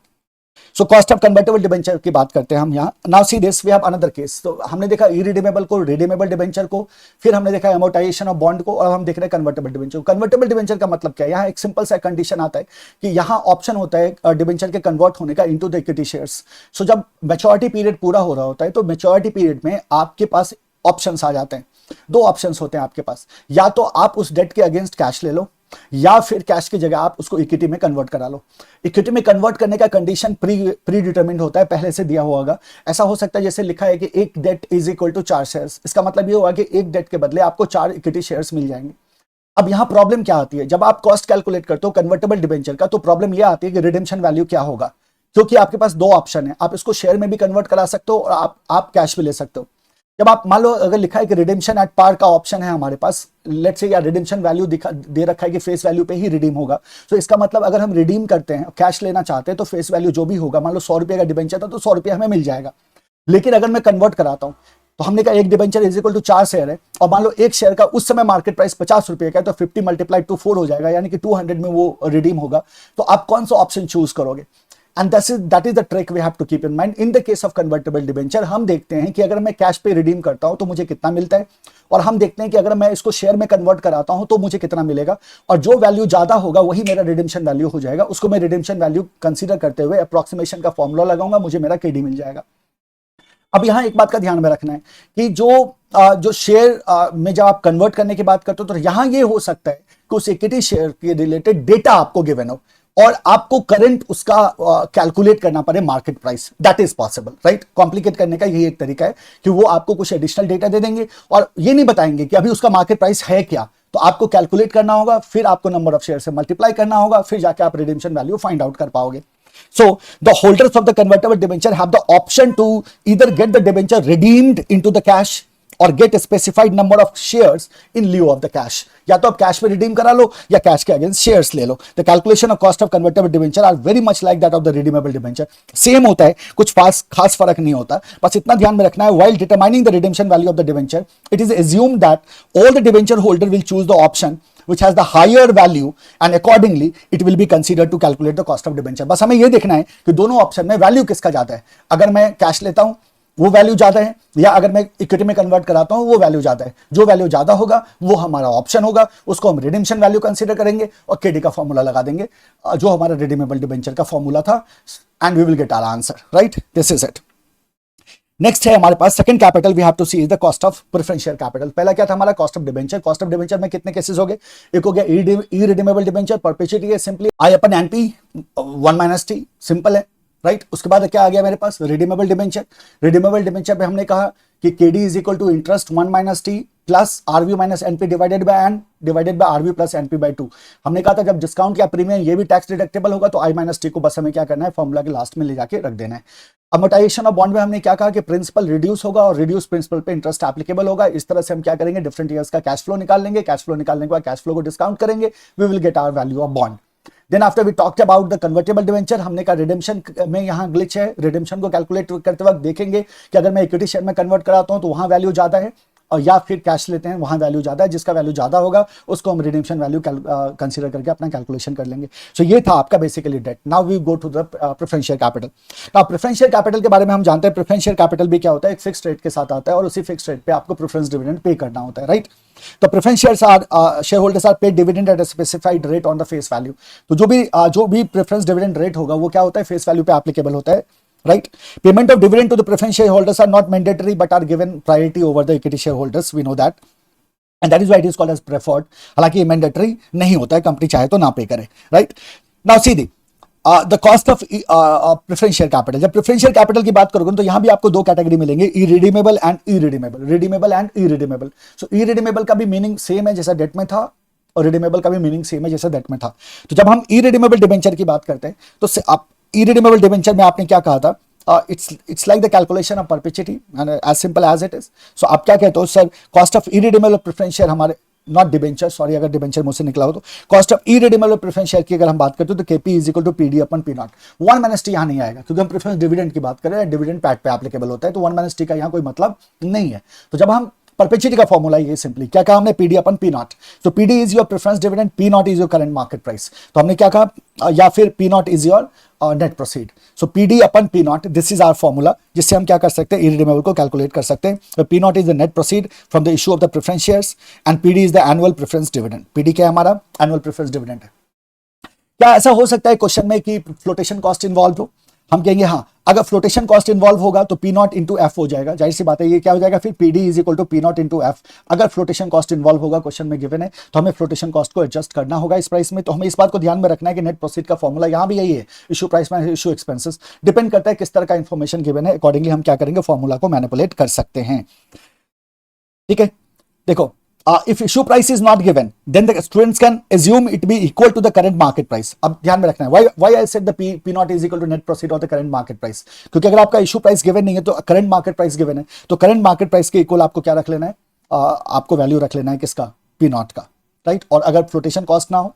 So cost of convertible debenture की बात करते हैं हम यहाँ। Now see this, we have another case. तो हमने देखा इरिडीमेबल को, रिडीमेबल डिबेंचर को, फिर हमने देखा amortization ऑफ बॉन्ड को, और हम देख रहे हैं कन्वर्टेबल डिबेंचर। कन्वर्टेबल डिबेंचर का मतलब क्या है, यहाँ एक सिंपल सा कंडीशन आता है कि यहाँ ऑप्शन होता है डिबेंचर के कन्वर्ट होने का इनटू द इक्विटी शेयर्स। सो जब मैच्योरिटी पीरियड पूरा हो रहा होता है, तो मैच्योरिटी पीरियड में आपके पास ऑप्शंस आ जाते हैं। 2 ऑप्शंस होते हैं आपके पास, या तो आप उस डेट के अगेंस्ट कैश ले लो, या फिर कैश की जगह आप उसको इक्विटी में कन्वर्ट करा लो। इक्विटी में कन्वर्ट करने का कंडीशन प्री डिटरमिन्ड होता है, पहले से दिया हुआ होगा। ऐसा हो सकता है जैसे लिखा है कि एक debt is equal to 4 shares. इसका मतलब ये होगा कि एक डेट के बदले आपको 4 इक्विटी शेयर्स मिल जाएंगे। अब यहां प्रॉब्लम क्या आती है, जब आप कॉस्ट कैलकुलेट करते हो कन्वर्टेबल डिबेंचर का, तो प्रॉब्लम यह आती है कि रिडेम्पशन वैल्यू क्या होगा, क्योंकि आपके पास 2 ऑप्शन है, आप इसको शेयर में भी कन्वर्ट करा सकते हो और आप कैश भी ले सकते हो। जब आप मान लो अगर लिखा है कि रिडेम्पशन एट पार का ऑप्शन है हमारे पास, लेट्स से, या रिडेम्पशन वैल्यू दे रखा है कि फेस वैल्यू पे ही रिडीम होगा, तो इसका मतलब अगर हम रिडीम करते हैं, कैश लेना चाहते हैं, तो फेस वैल्यू जो भी होगा, मान लो 100 रुपये का डिबेंचर था तो 100 रुपये हमें मिल जाएगा। लेकिन अगर मैं कन्वर्ट कराता हूं, तो हमने कहा एक debenture is equal to 4 share है, और मान लो एक शेयर का उस समय मार्केट प्राइस 50 रुपये का है, तो 50 मल्टीप्लाइड टू 4 हो जाएगा, यानी कि 200 में वो रिडीम होगा। तो आप कौन सा ऑप्शन चूज करोगे, and that is the trick we have to keep in mind in the case of convertible debenture। हम देखते हैं कि अगर मैं कैश पे रिडीम करता हूं तो मुझे कितना मिलता है, और हम देखते हैं कि अगर मैं इसको शेयर में कन्वर्ट कराता हूं तो मुझे कितना मिलेगा, और जो वैल्यू ज्यादा होगा वही मेरा रिडेम्पशन वैल्यू हो जाएगा। उसको मैं रिडेम्पशन वैल्यू कंसीडर करते हुए अप्रोक्सीमेशन का फॉर्मूला लगाऊंगा, मुझे मेरा केडी मिल जाएगा। अब यहां एक बात का ध्यान में रखना है कि जो शेयर में जब आप कन्वर्ट करने की बात करते हो, तो यहां ये हो सकता है कि उस इक्विटी शेयर के रिलेटेड डेटा आपको गिवन हो, और आपको करंट उसका कैलकुलेट करना पड़े market price, that is possible, right. Complicate करने का यही एक तरीका है कि वो आपको कुछ एडिशनल डेटा दे देंगे और ये नहीं बताएंगे कि अभी उसका मार्केट प्राइस है क्या, तो आपको कैलकुलेट करना होगा, फिर आपको नंबर ऑफ शेयर से मल्टीप्लाई करना होगा, फिर जाके आप रिडीम्पशन वैल्यू फाइंड आउट कर पाओगे। So the holders of the convertible debenture have the option to either get the debenture redeemed into the cash or get a specified number of shares in lieu of the cash. या तो आप cash में redeem करा लो या cash के against shares ले लो। The calculation of cost of convertible debenture are very much like that of the redeemable debenture. Same होता है, कुछ खास फर्क नहीं होता, बस इतना ध्यान में रखना है while determining the redemption value of the debenture, it is assumed that all the debenture holder will choose the option which has the higher value and accordingly it will be considered to calculate the cost of debenture. बस हमें ये देखना है कि दोनों option में value किसका ज्यादा है। अगर मैं कैश लेता हूं वो वैल्यू ज्यादा है, या अगर मैं इक्विटी में कन्वर्ट कराता हूं वो वैल्यू ज्यादा है। जो वैल्यू ज्यादा होगा वो हमारा ऑप्शन होगा, उसको हम रिडीम्पशन वैल्यू कंसीडर करेंगे और केडी का फॉर्मूला लगा देंगे जो हमारा रिडीमेबल डिबेंचर का फॉर्मूला था, and we will get our answer, right. This is it. Next है हमारे पास second capital we have to see is the cost of preference share capital. पहला क्या था हमारा cost of debenture. Cost of debenture में कितने केसेस हो गए, एक हो गया ई रिडीमेबल डिबेंचर, परपेचुइटी है simply I upon NP 1 minus T, simple है, राइट। उसके बाद क्या आ गया मेरे पास रिडीमेबल डिबेंचर। रिडीमेबल डिबेंचर पे हमने कहा कि KD is equal to interest 1 minus T plus RV minus NP divided by N divided by RV plus NP by 2। हमने कहा था जब डिस्काउंट या प्रीमियम ये भी टैक्स डिडक्टेबल होगा तो आई माइनस टी को बस हमें क्या करना है, फॉर्मूला के लास्ट में ले जाके रख देना है। अमोर्टाइजेशन ऑफ बॉन्ड में हमने क्या कहा कि प्रिंसिपल रिड्यूस होगा और रिड्यूस प्रिंसिपल पे इंटरेस्ट एप्लीकेबल होगा। इस तरह से हम क्या करेंगे, डिफरेंट ईयर्स का कैश फ्लो निकाल लेंगे, कैश फ्लो निकालने के बाद कैश फ्लो को डिस्काउंट करेंगे, we will get our value of bond. Then after we talked about the convertible debenture, हमने कहा रिडेम्पशन में यहाँ ग्लिच है, रिडेम्पशन को कैलकुलेट करते वक्त देखेंगे कि अगर मैं इक्विटी शेयर में कन्वर्ट कराता हूँ तो वहाँ वैल्यू ज्यादा है, और या फिर कैश लेते हैं वहां वैल्यू ज्यादा है, जिसका वैल्यू ज्यादा होगा उसको हम रिडीम्पशन वैल्यू कंसीडर करके अपना कैलकुलेशन कर लेंगे। सो ये था आपका basically debt. Now we go to the preference share capital. Now preference share capital के बारे में हम जानते हैं, प्रेफरेंस शेयर कैपिटल भी क्या होता है, एक फिक्स्ड रेट के साथ आता है और उसी फिक्स्ड रेट पे आपको प्रेफरेंस डिविडेंड पे करना होता है, राइट। तो preference shares are shareholders are paid dividend at a specified rate on the face value. तो जो भी प्रेफरेंस डिविडेंड रेट होगा वो क्या होता है, फेस वैल्यू पे एप्लीकेबल होता है, right? Payment of dividend to the preference shareholders are not mandatory but are given priority over the equity shareholders, we know that, and that is why it is called as preferred. हालांकि ये mandatory नहीं होता है, company चाहे तो ना पे करे, right. Now see the cost of preference share capital. जब प्रेफरेंस शेयर कैपिटल की बात करोगे तो यहां भी आपको दो कैटेगरी मिलेंगे, irredeemable and irredeemable, redeemable and irredeemable. So irredeemable का भी मीनिंग सेम है जैसा डेट में था और रिडीमेबल का भी मीनिंग सेम है जैसा डेट में था। तो जब हम इरिडीमेबल डिबेंचर की बात करते हैं तो आप इरिडीमेबल डिबेंचर में आपने क्या कहा था, it's like the calculation of perpetuity and as simple as it is. So आप क्या कहते हो sir, cost of irredeemable preference share हमारे नॉट डिबेंचर, सॉरी अगर डिबेंचर मुझसे निकला हो तो cost of irredeemable preference share की अगर हम बात करते हो तो KP is equal to PD upon P not. 1 minus T यहाँ नहीं आएगा क्योंकि हम प्रेफरेंस डिविडेंड की बात कर रहे हैं, डिविडेंड पैट पे एप्लीकेबल होता है, तो 1 माइनस टी का यहाँ कोई मतलब नहीं है। तो जब हम परपेचुइटी का फॉर्मूला ये सिंपली क्या कहा हमने, पीडी अपन पी नॉट। तो PD is your preference dividend, P not is your current market price. तो हमने क्या कहा, या फिर P not is your net proceed. So PD upon P not, this is our formula जिससे हम क्या कर सकते हैं, इरिडीमेबल को कैलकुलेट कर सकते हैं। P not is the net proceed from the issue of the preference shares and PD is the annual preference dividend. PD क्या है हमारा, एनुअल प्रेफरेंस डिविडेंड है। क्या ऐसा हो सकता है क्वेश्चन में कि फ्लोटेशन कॉस्ट इन्वॉल्व हो, हम कहेंगे हाँ, अगर फ्लोटेशन कॉस्ट इन्वॉल्व होगा तो पी नॉट इंटू एफ हो जाएगा, जाहिर सी बात है, ये क्या हो जाएगा फिर PD is equal to P not into F. अगर फ्लोटेशन कॉस्ट इन्वॉल्व होगा क्वेश्चन में गिवन है तो हमें फ्लोटेशन कॉस्ट को एडजस्ट करना होगा इस प्राइस में। तो हमें इस बात को ध्यान में रखना है कि नेट प्रोसीड का फॉर्मूला यहाँ भी यही है, इशू प्राइस में इशू एक्सपेंसेस, डिपेंड करता है किस तरह का इंफॉर्मेशन गिवन है, अकॉर्डिंगली हम क्या करेंगे, फॉर्मूला को मैनिपुलेट कर सकते हैं, ठीक है। देखो, if issue price is not given, then the students can assume it be equal to the current market price. अब ध्यान में रखना है, why I said the P naught is equal to net proceed or the current market price, क्योंकि अगर आपका issue price given नहीं है तो current market price given है, तो current market price के equal आपको क्या रख लेना है, आपको value रख लेना है किसका, P naught का, राइट। और अगर फ्लोटेशन कॉस्ट ना हो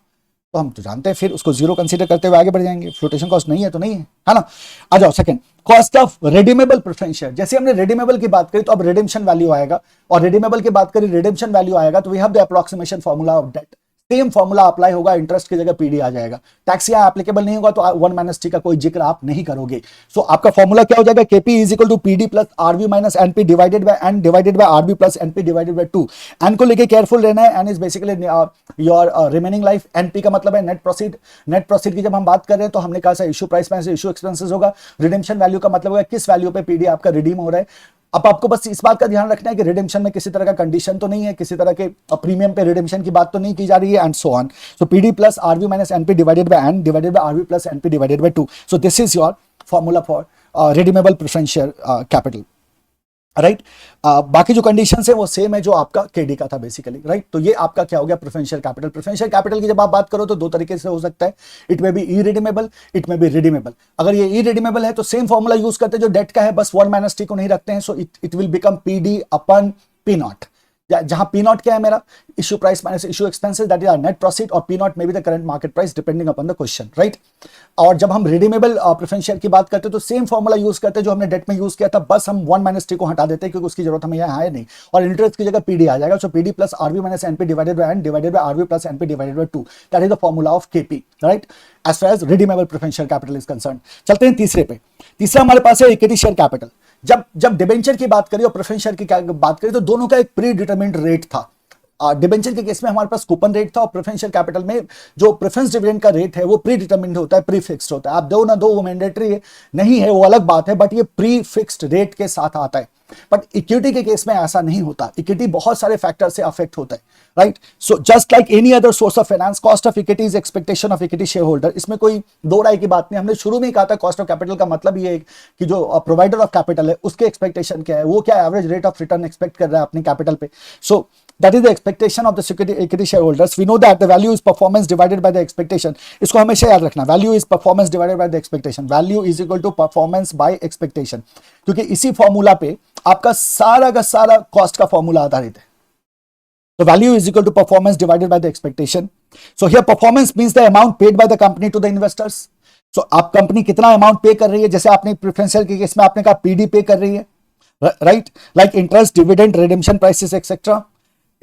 तो हम तो जानते हैं फिर उसको जीरो कंसीडर करते हुए आगे बढ़ जाएंगे, फ्लोटेशन कॉस्ट नहीं है तो नहीं है ना। आ जाओ second, cost of redeemable preference share. जैसे हमने रिडीमेबल की बात करी तो अब रिडेम्पशन वैल्यू आएगा, और रिडीमेबल की बात करी रिडेम्पशन वैल्यू आएगा, तो we have the approximation formula of debt, same formula apply होगा, इंटरेस्ट की जगह पीडी आ जाएगा, टैक्स यहाँ एप्लीकेबल नहीं होगा तो 1 माइनस टी का कोई जिक्र आप नहीं करोगे। सो आपका फॉर्मूला क्या हो जाएगा, KP is equal to PD plus RV minus NP divided by N divided by RB plus NP divided by 2। N को लेके केयरफुल रहना है, N is basically your remaining life, NP का मतलब है नेट प्रोसीड। नेट प्रोसीड की जब हम बात कर रहे हैं तो हमने कहा इशू प्राइस में इशू एक्सपेंसेस होगा, रिडेम्पशन वैल्यू का मतलब होगा किस वैल्यू पे पीडी आपका रिडीम हो रहा है। अब आपको बस इस बात का ध्यान रखना है कि रिडेम्पशन में किसी तरह का कंडीशन तो नहीं है, किसी तरह के प्रीमियम पे रिडेम्पशन की बात तो नहीं की जा रही है, and so on. So PD plus RV minus NP divided by N divided by RV plus NP divided by 2. So this is your formula for redeemable preferential capital, right. बाकी जो कंडीशंस है वो सेम है जो आपका KD का था basically, right. तो ये आपका क्या हो गया, प्रेफरेंशियल कैपिटल. प्रेफरेंशियल कैपिटल की जब आप बात करो तो दो तरीके से हो सकता है. इट में बी इरिडीमेबल, इट में बी रिडीमेबल. अगर ये इरिडीमेबल है तो सेम फॉर्मूला यूज करते हैं जो डेट का है, बस 1 माइनस टी को नहीं रखते हैं. So it will become PD upon P not, जहां पी नॉट क्या है मेरा, issue price minus issue expenses, that is our net profit, और P not may be the current market price depending upon the question, right. और जब हम redeemable preferential की बात करते हैं तो सेम फॉर्मूला यूज करते हैं जो हमने डेट में यूज किया था, बस हम 1 माइनस टी को हटा देते हैं क्योंकि उसकी जरूरत हमें यहाँ है नहीं, और इंटरेस्ट की जगह पीडी आ जाएगा. So PD plus RV minus NP divided by N divided by RV plus NP divided by 2, that is the formula of KP, right, as far as redeemable preferential capital is concern. चलते हैं तीसरे पे. तीसरा हमारे पास है equity share capital. जब debenture की बात करें और प्रेफरेंशियल की बात करें तो दोनों का एक प्री डिटरमिन्ड रेट था. डिबेंचर के केस में हमारे पास कूपन रेट था, और प्रेफरेंशियल कैपिटल में जो प्रेफरेंस डिविडेंड का रेट है वो प्री डिटरमिन्ड होता है, प्री फिक्स्ड होता है. आप दो ना दो, वो मैंडेटरी है नहीं है, वो अलग बात है, बट ये प्री फिक्स्ड रेट के साथ आता है. बट इक्विटी के केस में ऐसा नहीं होता. इक्विटी बहुत सारे फैक्टर से अफेक्ट होता है, right. So just like any other source of finance, cost of equity is expectation of equity share holder. इसमें कोई दो राय की बात नहीं. हमने शुरू में ही कहा था कॉस्ट ऑफ कैपिटल का मतलब ये है कि जो प्रोवाइडर ऑफ कैपिटल है उसके एक्सपेक्टेशन क्या है, वो क्या average rate of return expect कर रहा है अपने कैपिटल पे. सो that is the expectation of the equity shareholders. We know that the value is performance divided by the expectation. इसको हमेशा याद रखना, value is performance divided by the expectation. Value is equal to performance by expectation. क्योंकि इसी formula पे आपका सारा का सारा कॉस्ट का फॉर्मूला आधारित है. So value is equal to performance divided by the expectation. So here performance means the amount paid by the company to the investors. So आप कंपनी कितना अमाउंट पे कर रही है, जैसे आपने प्रेफरेंशियल के केस में आपने कहा पीडी पे कर रही है, right, like interest, dividend, redemption prices etcetera.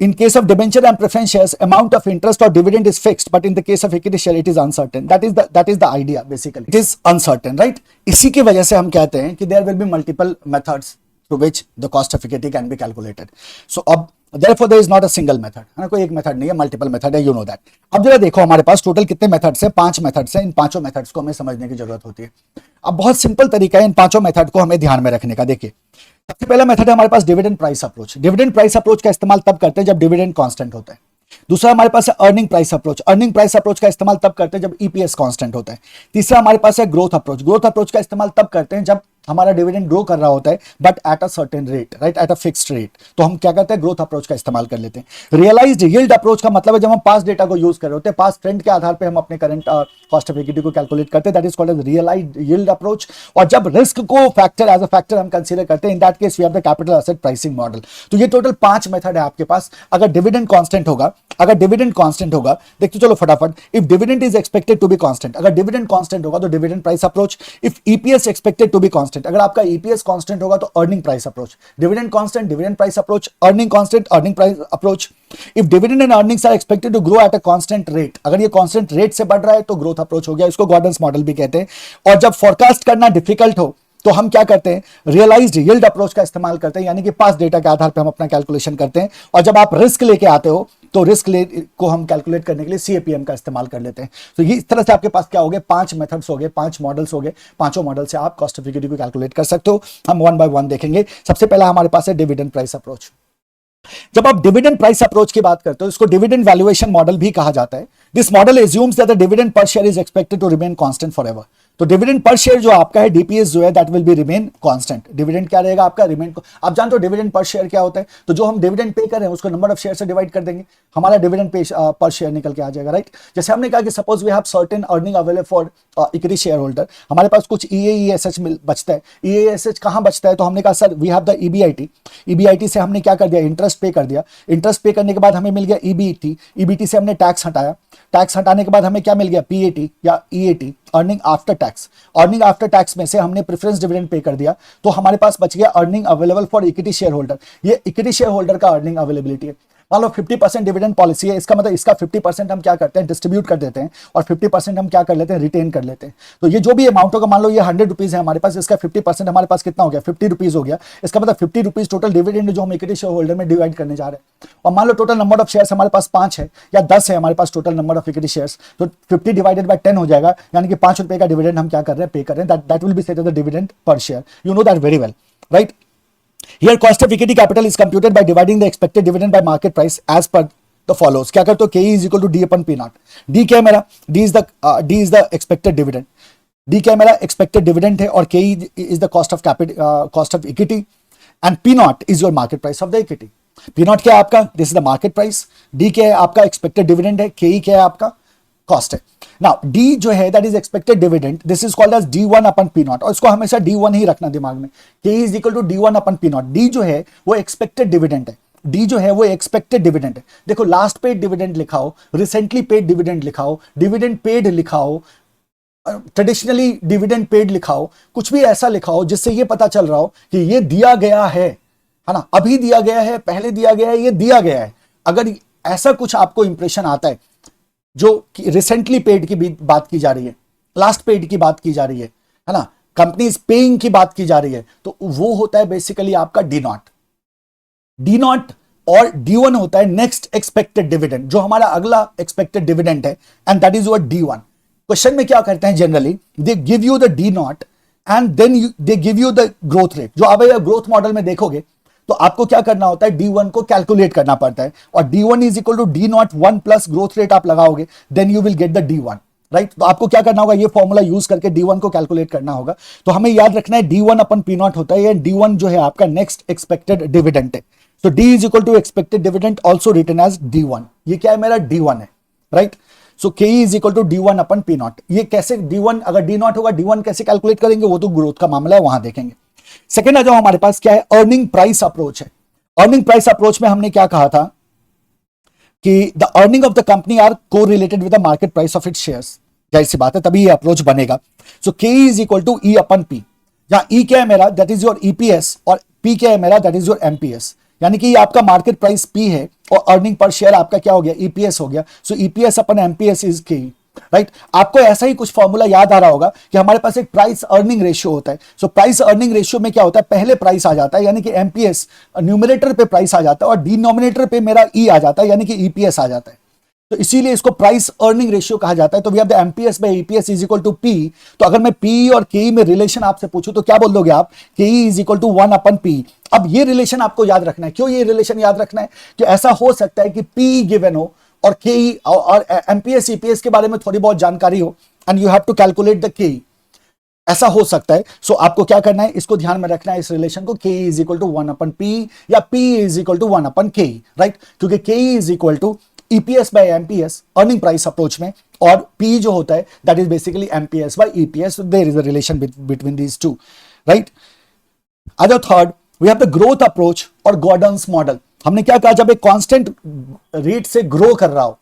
In case of debenture and preference shares, amount of interest or dividend is fixed, but in the case of equity share, it is uncertain. That is the idea basically. It is uncertain, right? इसी की वजह से हम कहते हैं कि there will be multiple methods through which the cost of equity can be calculated. So अब therefore there is not a single method. है ना, कोई एक मेथड नहीं है, मल्टीपल मेथड है, you know that. अब जरा देखो हमारे पास टोटल कितने मेथड्स हैं, 5 मेथड्स हैं. इन पांचों मेथड्स को हमें समझने की जरूरत होती है. अब बहुत सिंपल तरीका है इन पांचों मेथड को हमें ध्यान में रखने का. देखिए सबसे पहला मेथड है हमारे पास dividend price approach. Dividend price approach का इस्तेमाल तब करते हैं जब डिविडेंड कांस्टेंट होता है. दूसरा हमारे पास है earning price approach. Earning price approach का इस्तेमाल तब करते हैं जब ईपीएस कांस्टेंट होता है. तीसरा हमारे पास है ग्रोथ अप्रोच. ग्रोथ अप्रोच का इस्तेमाल तब करते हैं जब हमारा डिविडेंड ग्रो कर रहा होता है but at a certain rate, right, at a fixed rate. तो हम क्या करते हैं, ग्रोथ अप्रोच का इस्तेमाल कर लेते हैं. रियलाइज्ड यील्ड अप्रोच का मतलब है जब हम पास्ट डेटा को यूज कर रहे होते हैं, पास्ट ट्रेंड के आधार पे हम अपने करंट कॉस्ट ऑफ इक्विटी को कैलकुलेट करते हैं, that is called as realised yield approach. और जब रिस्क को फैक्टर एज अ फैक्टर हम कंसीडर करते हैं, in that case we have the capital asset pricing model. तो ये टोटल 5 मेथड है आपके पास. अगर डिविडेंड कांस्टेंट होगा, देखते चलो फटाफट. If dividend is expected to be constant, अगर डिविडेंड कांस्टेंट होगा तो dividend price approach. If EPS expected to be constant, अगर आपका ईपीएस कांस्टेंट होगा तो earning price approach. Dividend constant, dividend price approach. Earning constant, earning price approach. If dividend and earnings are expected to grow at a constant rate, अगर ये constant rate से बढ़ रहा है तो ग्रोथ अप्रोच हो गया, इसको गॉर्डन्स मॉडल भी कहते हैं. और जब फोरकास्ट करना डिफिकल्ट हो तो हम क्या करते हैं, रियलाइज्ड यील्ड अप्रोच का इस्तेमाल करते हैं, यानी कि पास्ट डेटा के आधार पर हम अपना कैलकुलेशन करते हैं. और जब आप रिस्क लेके आते हो तो रिस्क को हम कैलकुलेट करने के लिए सीएपीएम का इस्तेमाल कर लेते हैं. तो ये इस तरह से आपके पास क्या हो गए, 5 मेथड्स हो गए, 5 मॉडल्स हो गए. पांचों मॉडल से आप कॉस्ट ऑफ इक्विटी को कैलकुलेट कर सकते हो. हम वन बाय वन देखेंगे. सबसे पहला हमारे पास है डिविडेंड प्राइस अप्रोच. जब आप डिविडेंड प्राइस अप्रोच की बात करते हो, इसको डिविडेंड वैल्यूएशन मॉडल भी कहा जाता है. This model assumes that the dividend per share is expected to remain constant forever. तो डिविडेंड पर शेयर जो आपका है, डीपीएस जो है, that will be remain constant. Dividend क्या रहेगा आपका, रिमेन. आप जानते हो डिविडेंड पर शेयर क्या होता है, तो जो हम डिविडेंड पे कर रहे हैं उसको नंबर ऑफ शेयर से डिवाइड कर देंगे, हमारा डिविडेंड पर शेयर निकल के आ जाएगा, राइट. जैसे हमने कहा कि suppose we have certain earning available for equity share holder, हमारे पास कुछ ईएएसएच बचता है. ईएएसएच कहां बचता है, तो हमने कहा sir we have the EBIT. EBIT से हमने क्या कर दिया, इंटरेस्ट पे कर दिया. इंटरेस्ट पे करने के बाद हमें मिल गया ईबीटी. ईबीटी से हमने टैक्स हटाया. टैक्स हटाने के बाद हमें क्या मिल गया, पीएटी या EAT, earning after tax. Earning after tax में से हमने प्रेफरेंस डिविडेंड पे कर दिया, तो हमारे पास बच गया earning available for equity share holder. ये इक्विटी शेयर होल्डर का अर्निंग अवेलेबिलिटी है. मान लो 50% डिविडेंड पॉलिसी है, इसका मतलब इसका 50% हम क्या करते हैं, डिस्ट्रीब्यूट कर देते हैं, और 50% हम क्या कर लेते हैं, रिटेन कर लेते हैं. तो ये जो भी अमाउंट होगा, मान लो ये 100 रुपीज है हमारे पास, इसका 50% हमारे पास कितना हो गया, 50 रुपीज हो गया. इसका मतलब 50 रुपीज टोटल डिविडेंड जो हम इक्विटी शेयर होल्डर में डिवाइड करने जा रहे हैं. और मान लो टोटल नंबर ऑफ शेयर्स हमारे पास 5 है या 10 है हमारे पास total number of equity shares, तो 50 डिवाइडेड बाय 10 हो जाएगा, यानी कि 5 रुपए का डिविडेंड हम क्या कर रहे हैं, पे कर रहे हैं. That will be said as the dividend per share. You know that very well, right. Here cost of equity capital is computed by dividing the expected dividend by market price as per the follows. क्या करते हो, K is equal to D upon P nought. D क्या है मेरा, D is the expected dividend. D क्या है मेरा, expected dividend है, और K is the cost of capital, cost of equity, and P not is your market price of the equity. P not क्या है आपका, this is the market price. D क्या है आपका, एक्सपेक्टेड डिविडेंड है. के क्या है आपका, कॉस्ट है. नाउ डी जो है that is expected dividend, this is called as D one upon P nought, और इसको हमेशा डी वन ही रखना दिमाग में. K is equal to D one upon P nought. D जो है वो एक्सपेक्टेड डिविडेंड है. डी जो है वो एक्सपेक्टेड डिविडेंड है. देखो लास्ट पेड डिविडेंड लिखाओ, रिसेंटली पेड डिविडेंड लिखाओ, डिविडेंड पेड लिखाओ, ट्रेडिशनली डिविडेंड पेड लिखाओ, कुछ भी ऐसा लिखाओ जिससे ये पता चल रहा हो कि ये दिया गया है ना, अभी दिया गया है, पहले दिया गया है, ये दिया गया है. अगर ऐसा कुछ आपको इंप्रेशन आता है जो रिसेंटली पेड की बात की जा रही है, लास्ट पेड की बात की जा रही है ना, कंपनी इज पेइंग की बात की जा रही है, तो वो होता है बेसिकली आपका डी नॉट. डी नॉट और डी वन होता है नेक्स्ट एक्सपेक्टेड डिविडेंड, जो हमारा अगला एक्सपेक्टेड डिविडेंड है, and that is your D one. Question में क्या करते हैं generally, they give you the D nought and then they give you the growth rate. जो आप ग्रोथ मॉडल में देखोगे तो आपको क्या करना होता है, डी वन को कैलकुलेट करना पड़ता है, और D one is equal to D nought one plus growth rate आप लगाओगे, then you will get the D one. Right, तो आपको क्या करना होगा, ये फॉर्मूला यूज करके डी वन को कैलकुलेट करना होगा. तो हमें याद रखना है D one upon P nought होता है, डी वन जो है आपका नेक्स्ट एक्सपेक्टेड डिविडेंड है. तो D is equal to expected dividend also written as D one. ये क्या है मेरा, डी वन है. Right, so K is equal to D one upon P not. ये कैसे डी वन, अगर डी नॉट होगा डी वन कैसे कैलकुलेट करेंगे, वो तो ग्रोथ का मामला है, वहां देखेंगे. सेकेंड आ जाओ, हमारे पास क्या है, अर्निंग प्राइस अप्रोच है. अर्निंग प्राइस अप्रोच में हमने क्या कहा था कि the earning of the company are को related with the market price of its shares. जाहिर सी बात है, तभी ये अप्रोच बनेगा. So K is equal to E upon P, जहां ई क्या है मेरा, दैट इज योर ईपीएस, और पी क्या है मेरा, दैट इज योर एमपीएस. यानी कि ये आपका मार्केट प्राइस पी है और अर्निंग पर शेयर आपका क्या हो गया, ईपीएस हो गया. So EPS upon MPS is के. राइट, आपको ऐसा ही कुछ फॉर्मूला याद आ रहा होगा कि हमारे पास एक प्राइस अर्निंग रेशियो होता है. सो प्राइस अर्निंग रेशियो में क्या होता है, पहले प्राइस आ जाता है यानी कि एमपीएस, न्यूमरेटर पे प्राइस आ जाता है, और डिनोमिनेटर पे मेरा ई आ जाता है यानी कि ईपीएस आ जाता है. तो इसीलिए इसको प्राइस अर्निंग रेशियो कहा जाता है. तो we have the MPS by EPS is equal to P. तो अगर मैं पी और के में रिलेशन आपसे पूछूं तो क्या बोल दोगे आप, K is equal to one upon P. अब ये रिलेशन आपको याद रखना है. क्यों ये रिलेशन याद रखना है, कि ऐसा हो सकता है कि पी गिवन हो और के और एमपीएस ईपीएस के बारे में थोड़ी बहुत जानकारी हो, and you have to calculate the K. ऐसा हो सकता है. सो आपको क्या करना है, इसको ध्यान में रखना है, इस रिलेशन को, K is equal to one upon P या P is equal to one upon K. Right, क्योंकि K is equal to EPS by MPS earning price approach में, और पी जो होता है that is basically MPS by EPS. There is a relation between these two. Right, other third we have the growth approach और Gordon's model. हमने क्या कहा, जब एक कांस्टेंट रेट से ग्रो कर रहा हो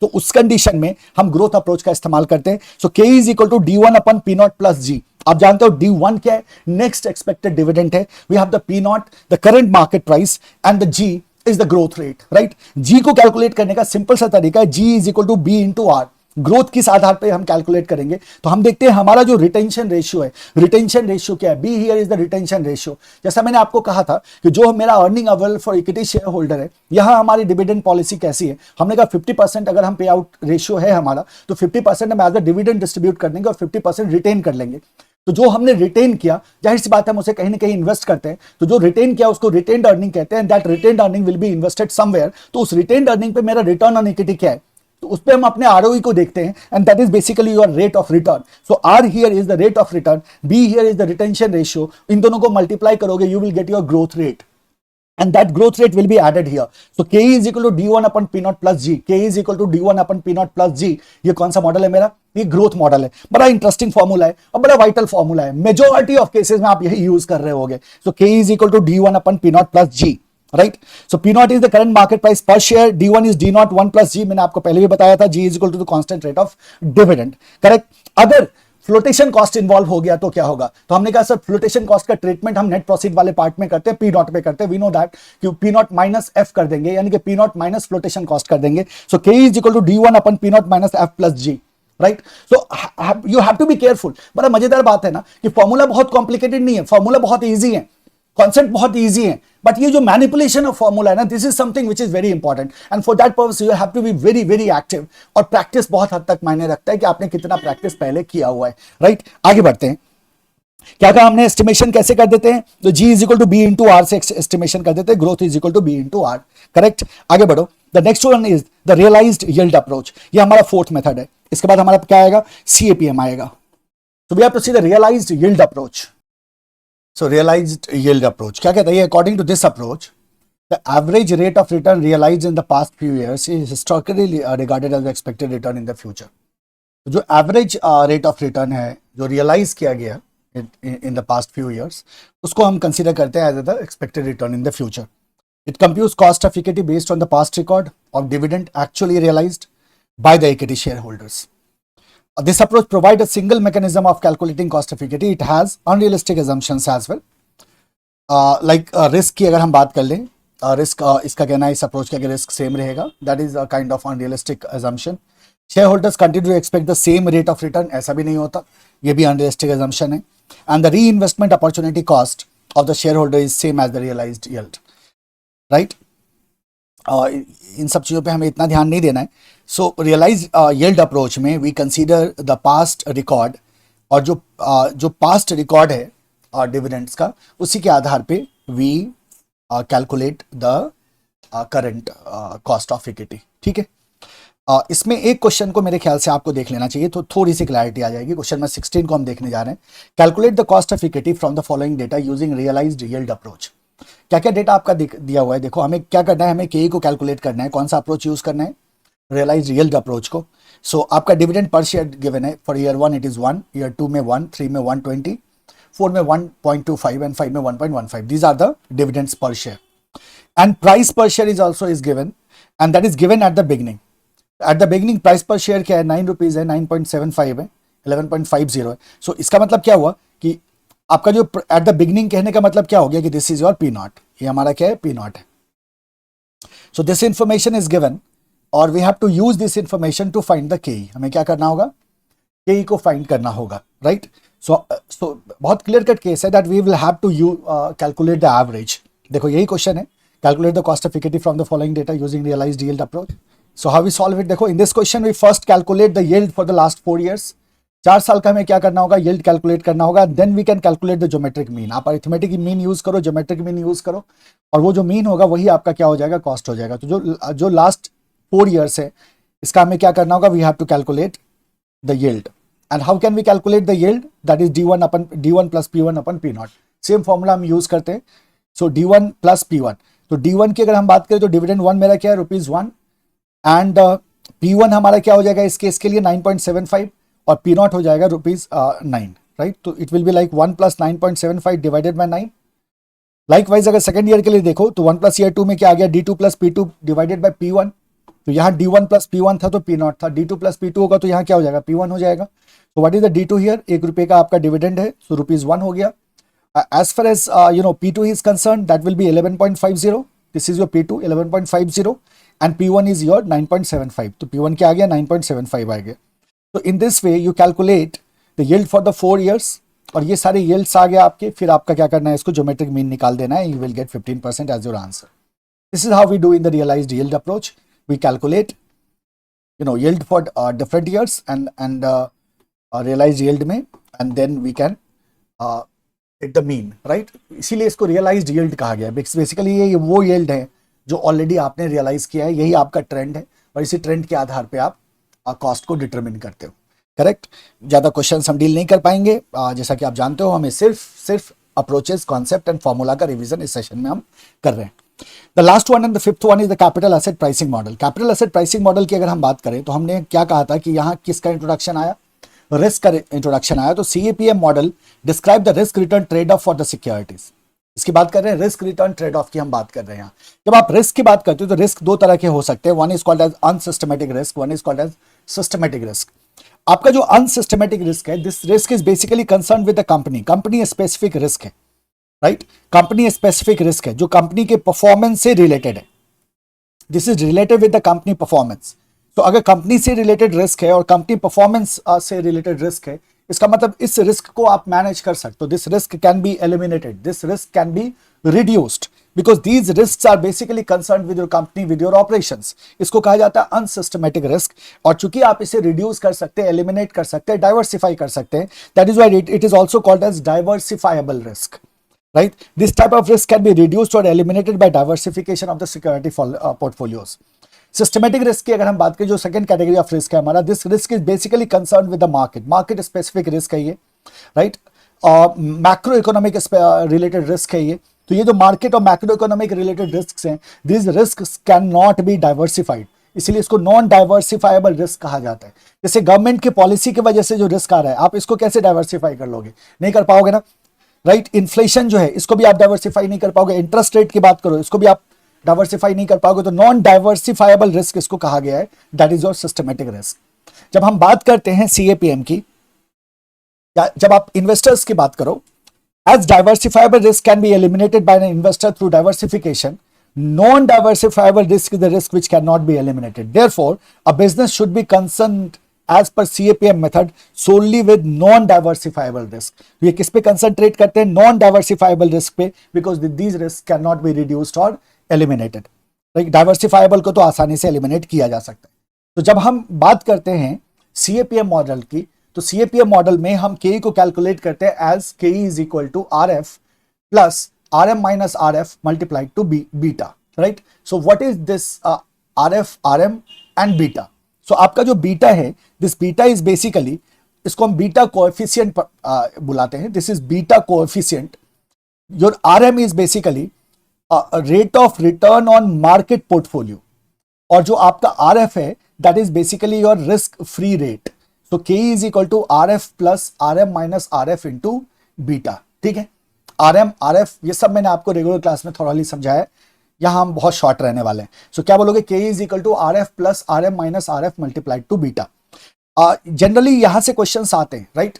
तो उस कंडीशन में हम ग्रोथ अप्रोच का इस्तेमाल करते हैं. So K is equal to D one upon P not plus G. आप जानते हो डी वन क्या है, नेक्स्ट एक्सपेक्टेड डिविडेंड है. We have the P not, the current market price, and the G is the growth rate. Right, G को calculate करने का simple सा तरीका है, G is equal to B into R. Growth किस आधार पे हम कैलकुलेट करेंगे, तो हम देखते हैं हमारा जो रिटेंशन रेशियो है, रिटेंशन रेशियो क्या है, B here is the retention ratio. जैसा मैंने आपको कहा था कि जो मेरा earning available for equity share holder है, यहां हमारी डिविडेंड पॉलिसी कैसी है, हमने कहा 50% अगर हम पे आउट रेशियो है हमारा, तो 50% हम एज अ डिविडेंड डिस्ट्रीब्यूट कर देंगे और 50% रिटेन कर लेंगे. तो जो हमने रिटेन किया, जाहिर सी बात है हम उसे कहीं ना कहीं इन्वेस्ट करते हैं, तो जो रिटेन किया उसको रिटेन्ड अर्निंग कहते हैं. That retained earning will be invested somewhere. तो उस रिटेन्ड अर्निंग पे मेरा रिटर्न ऑन इक्विटी क्या है, तो उस पे हम अपने आरओई को देखते हैं, and that is basically your rate of return. So R here is the rate of return, B here is the retention ratio. इन दोनों को मल्टीप्लाई करोगे, you will get your growth rate, and that growth rate will be added here. So K is equal to D1 upon P naught plus G. K is equal to D1 upon P naught plus G. ये कौन सा model है मेरा, ये growth model है. बड़ा interesting formula है और बड़ा वाइटल फॉर्मूला है. मेजॉरिटी ऑफ केसेस में आप यही यूज कर रहे होगे. So K is equal to D1 upon P naught plus G. Right? So P naught is the current market price per share. D1 is D naught 1 plus G. मैंने आपको पहले भी बताया था. G is equal to the constant rate of dividend. Correct? अगर flotation cost involve हो गया तो क्या होगा, तो हमने कहा सर फ्लोटेशन कॉस्ट का ट्रीटमेंट हम नेट प्रोसीड वाले पार्ट में करते हैं, पी नॉट पे करते हैं. वी नो दैट कि पी नॉट माइनस एफ कर देंगे, यानी कि P nought minus flotation cost कर देंगे. So K is equal to D1 upon P nought minus F plus G. Right, so you have to be careful. बड़ा मजेदार बात है ना कि फॉर्मूला बहुत कॉम्प्लिकेटेड नहीं है, फॉर्मूला बहुत ईजी है, कॉन्सेप्ट बहुत ईजी है, बट ये जो मैनिपुलेशन ऑफ फॉर्मूला है ना, this is something which is very important, and for that purpose you have to be very very active. और प्रैक्टिस बहुत हद तक मायने रखता है कि आपने कितना प्रैक्टिस पहले किया हुआ है. राइट, आगे बढ़ते हैं. क्या कहा हमने, एस्टिमेशन कैसे कर देते हैं, तो G is equal to B into R से एस्टिमेशन कर देते हैं, growth is equal to B into R. Correct, आगे बढ़ो। The next one is the realised yield approach, ये हमारा फोर्थ मेथड है। इसके बाद हमारा क्या आएगा, CAPM आएगा। तो we have to see the realised yield approach. So realised yield approach क्या कहता है, according to this approach the average rate of return realised in the past few years is historically regarded as the expected return in the future. जो average rate of return है जो realise किया गया in the past few years, उसको हम consider करते हैं as the expected return in the future. It computes cost of equity based on the past record of dividend actually realised by the equity share holders. This approach provide a single mechanism of calculating cost of equity. It has unrealistic assumptions as well. Like risk की अगर हम बात कर लें, risk इसका कहना है इस अप्रोच का कि रिस्क सेम रहेगा, that is a kind of unrealistic assumption। Share holders continue to expect the same rate of return, ऐसा भी नहीं होता, ये भी अनरियलिस्टिक assumption है। And the reinvestment opportunity cost of the shareholder is same as the realized yield, right? इन सब चीज़ों पे हमें इतना ध्यान नहीं देना है। सो रियलाइज यील्ड अप्रोच में we consider the past record, और जो पास्ट रिकॉर्ड है डिविडेंड्स का, उसी के आधार पे we calculate the current cost of equity. ठीक है, इसमें एक क्वेश्चन को मेरे ख्याल से आपको देख लेना चाहिए तो थोड़ी सी क्लैरिटी आ जाएगी। क्वेश्चन नंबर 16 को हम देखने जा रहे हैं। Calculate the cost of equity from the following data using realised yield approach. क्या क्या डेटा आपका दिया हुआ है, देखो हमें क्या करना है, हमें के को कैलकुलेट करना है। कौन सा अप्रोच यूज करना है, रियलाइज्ड यील्ड अप्रोच को। सो आपका डिविडेंड पर शेयर गिवन है, for year 1 it is 1, year 2 में 1, 3 में 120, 4 में 1.25 एंड 5 में 1.15। दीज आर द डिविडेंड्स पर शेयर एंड प्राइस पर share is also is given and that is given at the beginning. At the beginning price पर share क्या है, 9 रुपीज है, 9.75 है, 11.50 है। सो इसका मतलब क्या हुआ कि आपका जो एट द बिगनिंग कहने का मतलब क्या हो गया कि this is your P not, ये हमारा क्या है, पी नॉट है। So this information is given और we have to use this information to find the K. हमें क्या करना होगा, के को फाइंड करना होगा, राइट। सो बहुत क्लियर कट केस है that we will have to you calculate the average. देखो यही क्वेश्चन है, calculate the cost of equity from the following data using realised yield approach. So how we solve it, देखो in this question we first calculate the yield for the last 4 years। 4 साल का हमें क्या करना होगा, yield calculate करना होगा। then we can calculate the geometric mean। आप अरिथमेटिक मीन यूज करो, geometric mean यूज करो, और वो जो मीन होगा वही आपका क्या हो जाएगा, कॉस्ट हो जाएगा। तो जो लास्ट 4 years है इसका हमें क्या करना होगा, we have to calculate the yield। and how can we calculate the yield, that is d1 plus p1 upon p not. Same formula हम यूज करते हैं। सो d1 प्लस p1, तो d1 की अगर हम बात करें तो डिविडेंड 1 मेरा क्या है, ₹1 एंड P1 हमारा क्या हो जाएगा इस केस के लिए 9.75 और P नॉट हो जाएगा ₹9, राइट। तो it will be like 1 plus 9.75 divided by 9। Likewise अगर सेकंड ईयर के लिए देखो तो 1 प्लस ईयर 2 में क्या आ गया, D2 plus P2 divided by P1। तो यहाँ D1 प्लस P1 था तो P नॉट था, D2 प्लस P2 होगा तो यहाँ क्या हो जाएगा, P1 हो जाएगा। तो what is the D2 here, ₹1 का आपका डिविडेंड है, सो ₹1 हो गया। As far as P2 is concern that will be 11.50। This is your P2 11.50 and P1 is your 9.75। तो P1 क्या आ गया, 9.75 आ गया। तो इन this way you calculate the yield for the 4 years, और ये सारे यील्ड्स आ गया आपके। फिर आपका क्या करना है, इसको ज्योमेट्रिक मीन निकाल देना है, you will get 15% as your answer. This is how we do in the realised yield approach. We calculate yield for different years and realized yield में, and then we can get the mean, right। इसीलिए इसको realised yield कहा गया। Basically ये वो yield है जो already आपने रियलाइज किया है, यही आपका ट्रेंड है, और इसी ट्रेंड के आधार पे आप कॉस्ट को डिटरमिन करते हो, करेक्ट। ज़्यादा क्वेश्चंस हम डील नहीं कर पाएंगे, जैसा कि आप जानते हो हमें सिर्फ अप्रोचेस, कॉन्सेप्ट एंड फॉर्मूला का रिवीजन इस सेशन में हम कर रहे हैं। The last one and the fifth one is the capital asset pricing model. Capital asset pricing model की अगर हम बात करें तो हमने क्या कहा था कि यहाँ किसका इंट्रोडक्शन आया, रिस्क का इंट्रोडक्शन आया। तो CAPM model describe the risk return trade off for the securities. इसकी बात कर रहे हैं, रिस्क रिटर्न ट्रेड ऑफ की हम बात कर रहे हैं। जब आप रिस्क की बात करते हो तो रिस्क दो तरह के हो सकते हैं, one is called as unsystematic risk, one is called as systematic risk. आपका जो अनसिस्टमेटिक रिस्क है, this risk is basically concern with the company specific risk है, राइट। कंपनी स्पेसिफिक रिस्क है जो कंपनी के परफॉर्मेंस से रिलेटेड है। This is related with the company performance. तो अगर कंपनी से रिलेटेड रिस्क है और कंपनी परफॉर्मेंस से रिलेटेड रिस्क है, इसका मतलब इस रिस्क को आप मैनेज कर सकते हो। This risk can be eliminated, this risk can be reduced. Because these risk are basically concern with your company, with your operations. इसको कहा जाता है अनसिस्टमेटिक रिस्क, और चूंकि आप इसे रिड्यूस कर सकते हैं, एलिमिनेट कर सकते हैं, डाइवर्सिफाई कर सकते हैं, that is why it is also called as diversifiable risk, right? This type of risk can be reduced or eliminated by diversification of the security portfolios. Systematic risk की अगर हम बात करें, जो सेकंड कैटेगरी ऑफ रिस्क है हमारा, this risk is basically concern with the market, market specific risk है ये, right? Macro economic related risk है ये। तो ये जो मार्केट और मैक्रो इकोनॉमिक रिलेटेड रिस्क हैं, this risk can not B diversified, इसीलिए इसको नॉन डाइवर्सिफाइबल रिस्क कहा जाता है। जैसे गवर्नमेंट की पॉलिसी की वजह से जो रिस्क आ रहा है, आप इसको कैसे डाइवर्सिफाई कर लोगे? नहीं कर पाओगे ना, राइट? इन्फ्लेशन जो है, इसको भी आप डाइवर्सिफाई नहीं कर पाओगे। इंटरेस्ट रेट की बात करो, इसको भी आप डाइवर्सिफाई नहीं कर पाओगे। तो नॉन डाइवर्सिफाइबल रिस्क इसको कहा गया है, that is your systematic risk. जब हम बात करते हैं CAPM की, या जब आप इन्वेस्टर्स की बात करो, as diversifiable risk can be eliminated by an investor through diversification, non diversifiable risk is the risk which can not be eliminated. Therefore a business should be concerned as per CAPM method solely with non-diversifiable risk। ये किस पे concentrate करते हैं? non-diversifiable risk पे, because these risks cannot be reduced or eliminated। right? diversifiable को तो आसानी से eliminate किया जा सकता है। तो जब हम बात करते हैं CAPM मॉडल की, तो CAPM मॉडल में हम KE को कैलकुलेट करते हैं as KE is equal to RF plus RM minus RF multiplied to beta, right? So what is this RF, RM and beta? So आपका जो बीटा है, दिस बीटा इज बेसिकली, इसको हम बीटा कोएफिशिएंट बुलाते हैं, this is beta coefficient. Your RM is basically rate of return on market portfolio, और जो आपका RF है, that is basically your risk free rate. So KE is equal to RF plus RM minus RF into beta, ठीक है? RM, RF ये सब मैंने आपको रेगुलर क्लास में थोड़ा समझाया, यहां हम बहुत शॉर्ट रहने वाले हैं। सो क्या बोलोगे? KE is equal to RF plus RM minus RF multiplied to beta. Generally यहां से क्वेश्चंस आते हैं, राइट?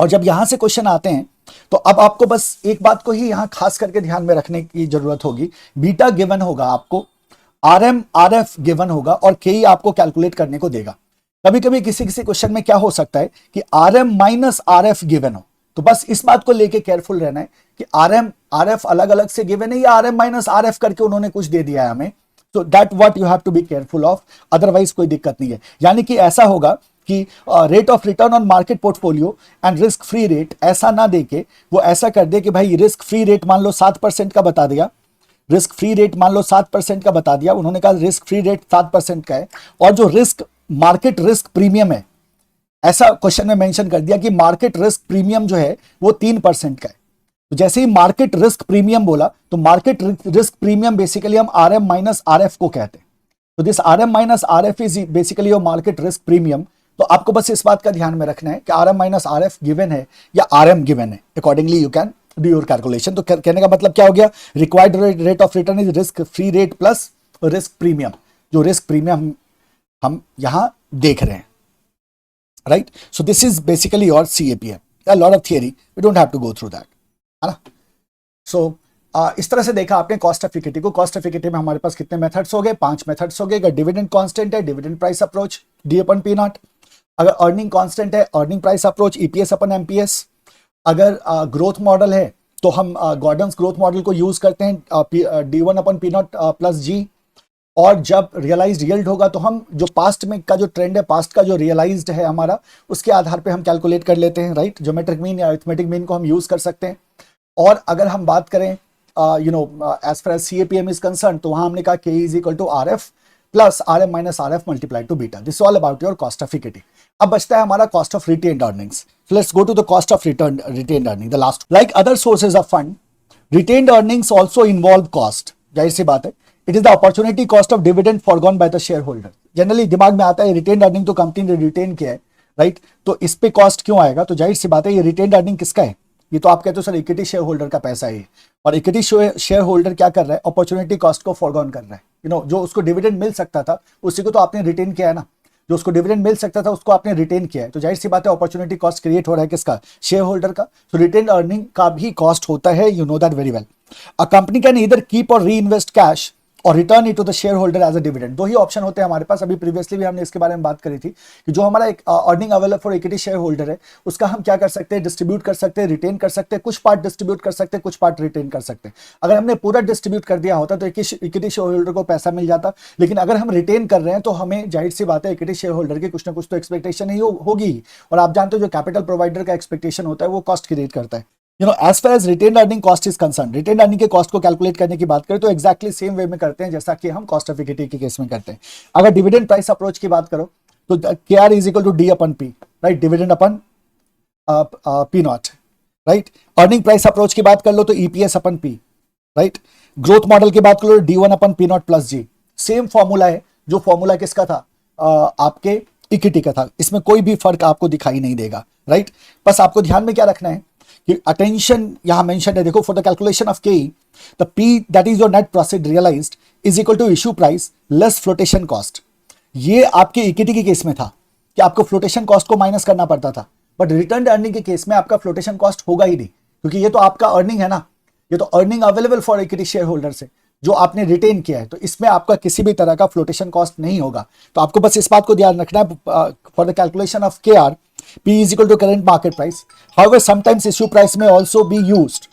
और जब यहां से क्वेश्चन आते हैं, तो अब आपको बस एक बात को ही यहां खास करके ध्यान में रखने की जरूरत होगी। बीटा गिवन होगा आपको, RM, RF गिवन होगा, और KE आपको कैलकुलेट करने को देगा। कभी कभी किसी किसी क्वेश्चन में क्या हो सकता है कि RM माइनस RF गिवन हो, तो बस इस बात को लेके केयरफुल रहना है कि RM, RF अलग अलग से गिवन है या RM माइनस RF करके उन्होंने कुछ दे दिया है हमें। So that what you have to be careful of, otherwise कोई दिक्कत नहीं है। यानी कि ऐसा होगा कि rate of return on market portfolio and risk free rate ऐसा ना दे के वो ऐसा कर दे कि भाई रिस्क फ्री रेट मान लो 7% का बता दिया, रिस्क फ्री रेट मान लो 7% का बता दिया, उन्होंने कहा रिस्क फ्री रेट 7% का है, और जो रिस्क मार्केट रिस्क प्रीमियम है, ऐसा क्वेश्चन में मेंशन कर दिया कि मार्केट रिस्क प्रीमियम जो है वो 3% का है। तो जैसे ही मार्केट रिस्क प्रीमियम बोला, तो मार्केट रिस्क प्रीमियम बेसिकली हम RM माइनस RF को कहते हैं। तो this RM minus RF is basically your market risk premium. तो आपको बस इस बात का ध्यान में रखना है कि RM माइनस RF गिवन है या RM गिवन है, accordingly you can do your calculation. तो कहने का मतलब क्या हो गया? Required rate of return is risk free rate plus risk premium, जो रिस्क प्रीमियम हम यहां देख रहे हैं, right? So this is basically your CAPM, a lot of theory, we don't have to go through that, है ना? सो इस तरह से देखा आपने कॉस्ट ऑफ इक्विटी को। कॉस्ट ऑफ इक्विटी में हमारे पास कितने मेथड्स हो गए? 5 मेथड्स हो गए। अगर डिविडेंड कांस्टेंट है, dividend price approach, D upon P not. अगर अर्निंग कांस्टेंट है, अर्निंग प्राइस अप्रोच, EPS अपन MPS। अगर ग्रोथ मॉडल है, तो हम गॉर्डन्स ग्रोथ मॉडल को यूज करते हैं, D1 upon P not plus G। और जब रियलाइज्ड यील्ड होगा, तो हम जो पास्ट में का जो ट्रेंड है, पास्ट का जो रियलाइज्ड है हमारा, उसके आधार पे हम कैलकुलेट कर लेते हैं, राइट? ज्योमेट्रिक मीन या अरिथमेटिक मीन को हम यूज कर सकते हैं। और अगर हम बात करें as far as CAPM is concern, तो वहां हमने कहा KE is equal to RF plus RM minus RF multiplied to beta. This all about your cost of equity. अब बचता है हमारा cost of retained earnings. Let's go to the cost of retained earning, the last. Like other sources of fund, retained earnings also involve cost. जाहिर सी बात है, it is the opportunity cost of dividend foregone by the share holder. Generally दिमाग में आता है retained earning तो company ने रिटेन किया है, राइट? तो इस पे कॉस्ट क्यों आएगा? तो जाहिर सी बात है, ये रिटेन्ड अर्निंग किसका है? ये तो आप कहते हो सर इक्विटी शेयर होल्डर का पैसा है, और इक्विटी शेयर होल्डर क्या कर रहा है? अपॉर्चुनिटी कॉस्ट को फॉरगॉन कर रहा है। जो उसको डिविडेंड मिल सकता था, उसी को तो आपने रिटेन किया है ना। जो उसको डिविडेंड मिल सकता था, उसको आपने रिटेन किया है। तो जाहिर सी बात है, अपॉर्चुनिटी कॉस्ट क्रिएट हो रहा है किसका? शेयर होल्डर का। तो रिटेन अर्निंग का भी कॉस्ट होता है, you know that very well. A company can either keep or reinvest cash or return it to the shareholder as a dividend. दो ही ऑप्शन होते हैं हमारे पास। अभी प्रीवियसली भी हमने इसके बारे में बात करी थी कि जो हमारा एक earning available for equity share holder है उसका हम क्या कर सकते हैं, डिस्ट्रीब्यूट कर सकते हैं, रिटेन कर सकते हैं, कुछ पार्ट डिस्ट्रीब्यूट कर सकते हैं, कुछ पार्ट रिटेन कर सकते हैं। अगर हमने पूरा डिस्ट्रीब्यूट कर दिया होता तो इक्विटी शेयर होल्डर को पैसा मिल जाता, लेकिन अगर हम रिटेन कर रहे हैं तो हमें जाहिर सी बात है इक्विटी शेयर होल्डर की कुछ ना कुछ तो एक्सपेक्टेशन ही होगी। और आप जानते हो जो कैपिटल प्रोवाइडर का एक्सपेक्टेशन होता है वो कॉस्ट क्रिएट करता है। As far as retain earning cost is concern, retain earning के कॉस्ट को कैलकुलेट करने की बात करें तो एक्जैक्टली सेम वे में करते हैं जैसा कि हम कॉस्ट ऑफ इक्विटी के केस में करते हैं। अगर डिविडेंड प्राइस अप्रोच की बात करो तो K R is equal to D upon P, right, dividend upon P nought, right. Earning price approach की बात कर लो तो EPS upon P, right. Growth model की बात करो D one upon P not plus G. Same formula है जो फॉर्मूला किसका था, आपके इक्विटी का था। इसमें कोई भी फर्क आपको दिखाई नहीं देगा, राइट। बस आपको ध्यान में क्या रखना है कि अटेंशन यहां मेंशन है, देखो, for the calculation of K the P that is your net profit realised is equal to issue price less flotation cost. ये आपके इक्विटी के केस में था कि आपको फ्लोटेशन कॉस्ट को माइनस करना पड़ता था, बट रिटर्न अर्निंग के केस में आपका फ्लोटेशन कॉस्ट होगा ही नहीं, क्योंकि ये तो आपका अर्निंग है ना, ये तो earning available for equity share holder से जो आपने रिटेन किया है, तो इसमें आपका किसी भी तरह का फ्लोटेशन कॉस्ट नहीं होगा। तो आपको बस इस बात को ध्यान रखना है फॉर द कैलकुलेशन ऑफ के are P is equal to current market price. However, sometimes issue price may also be used.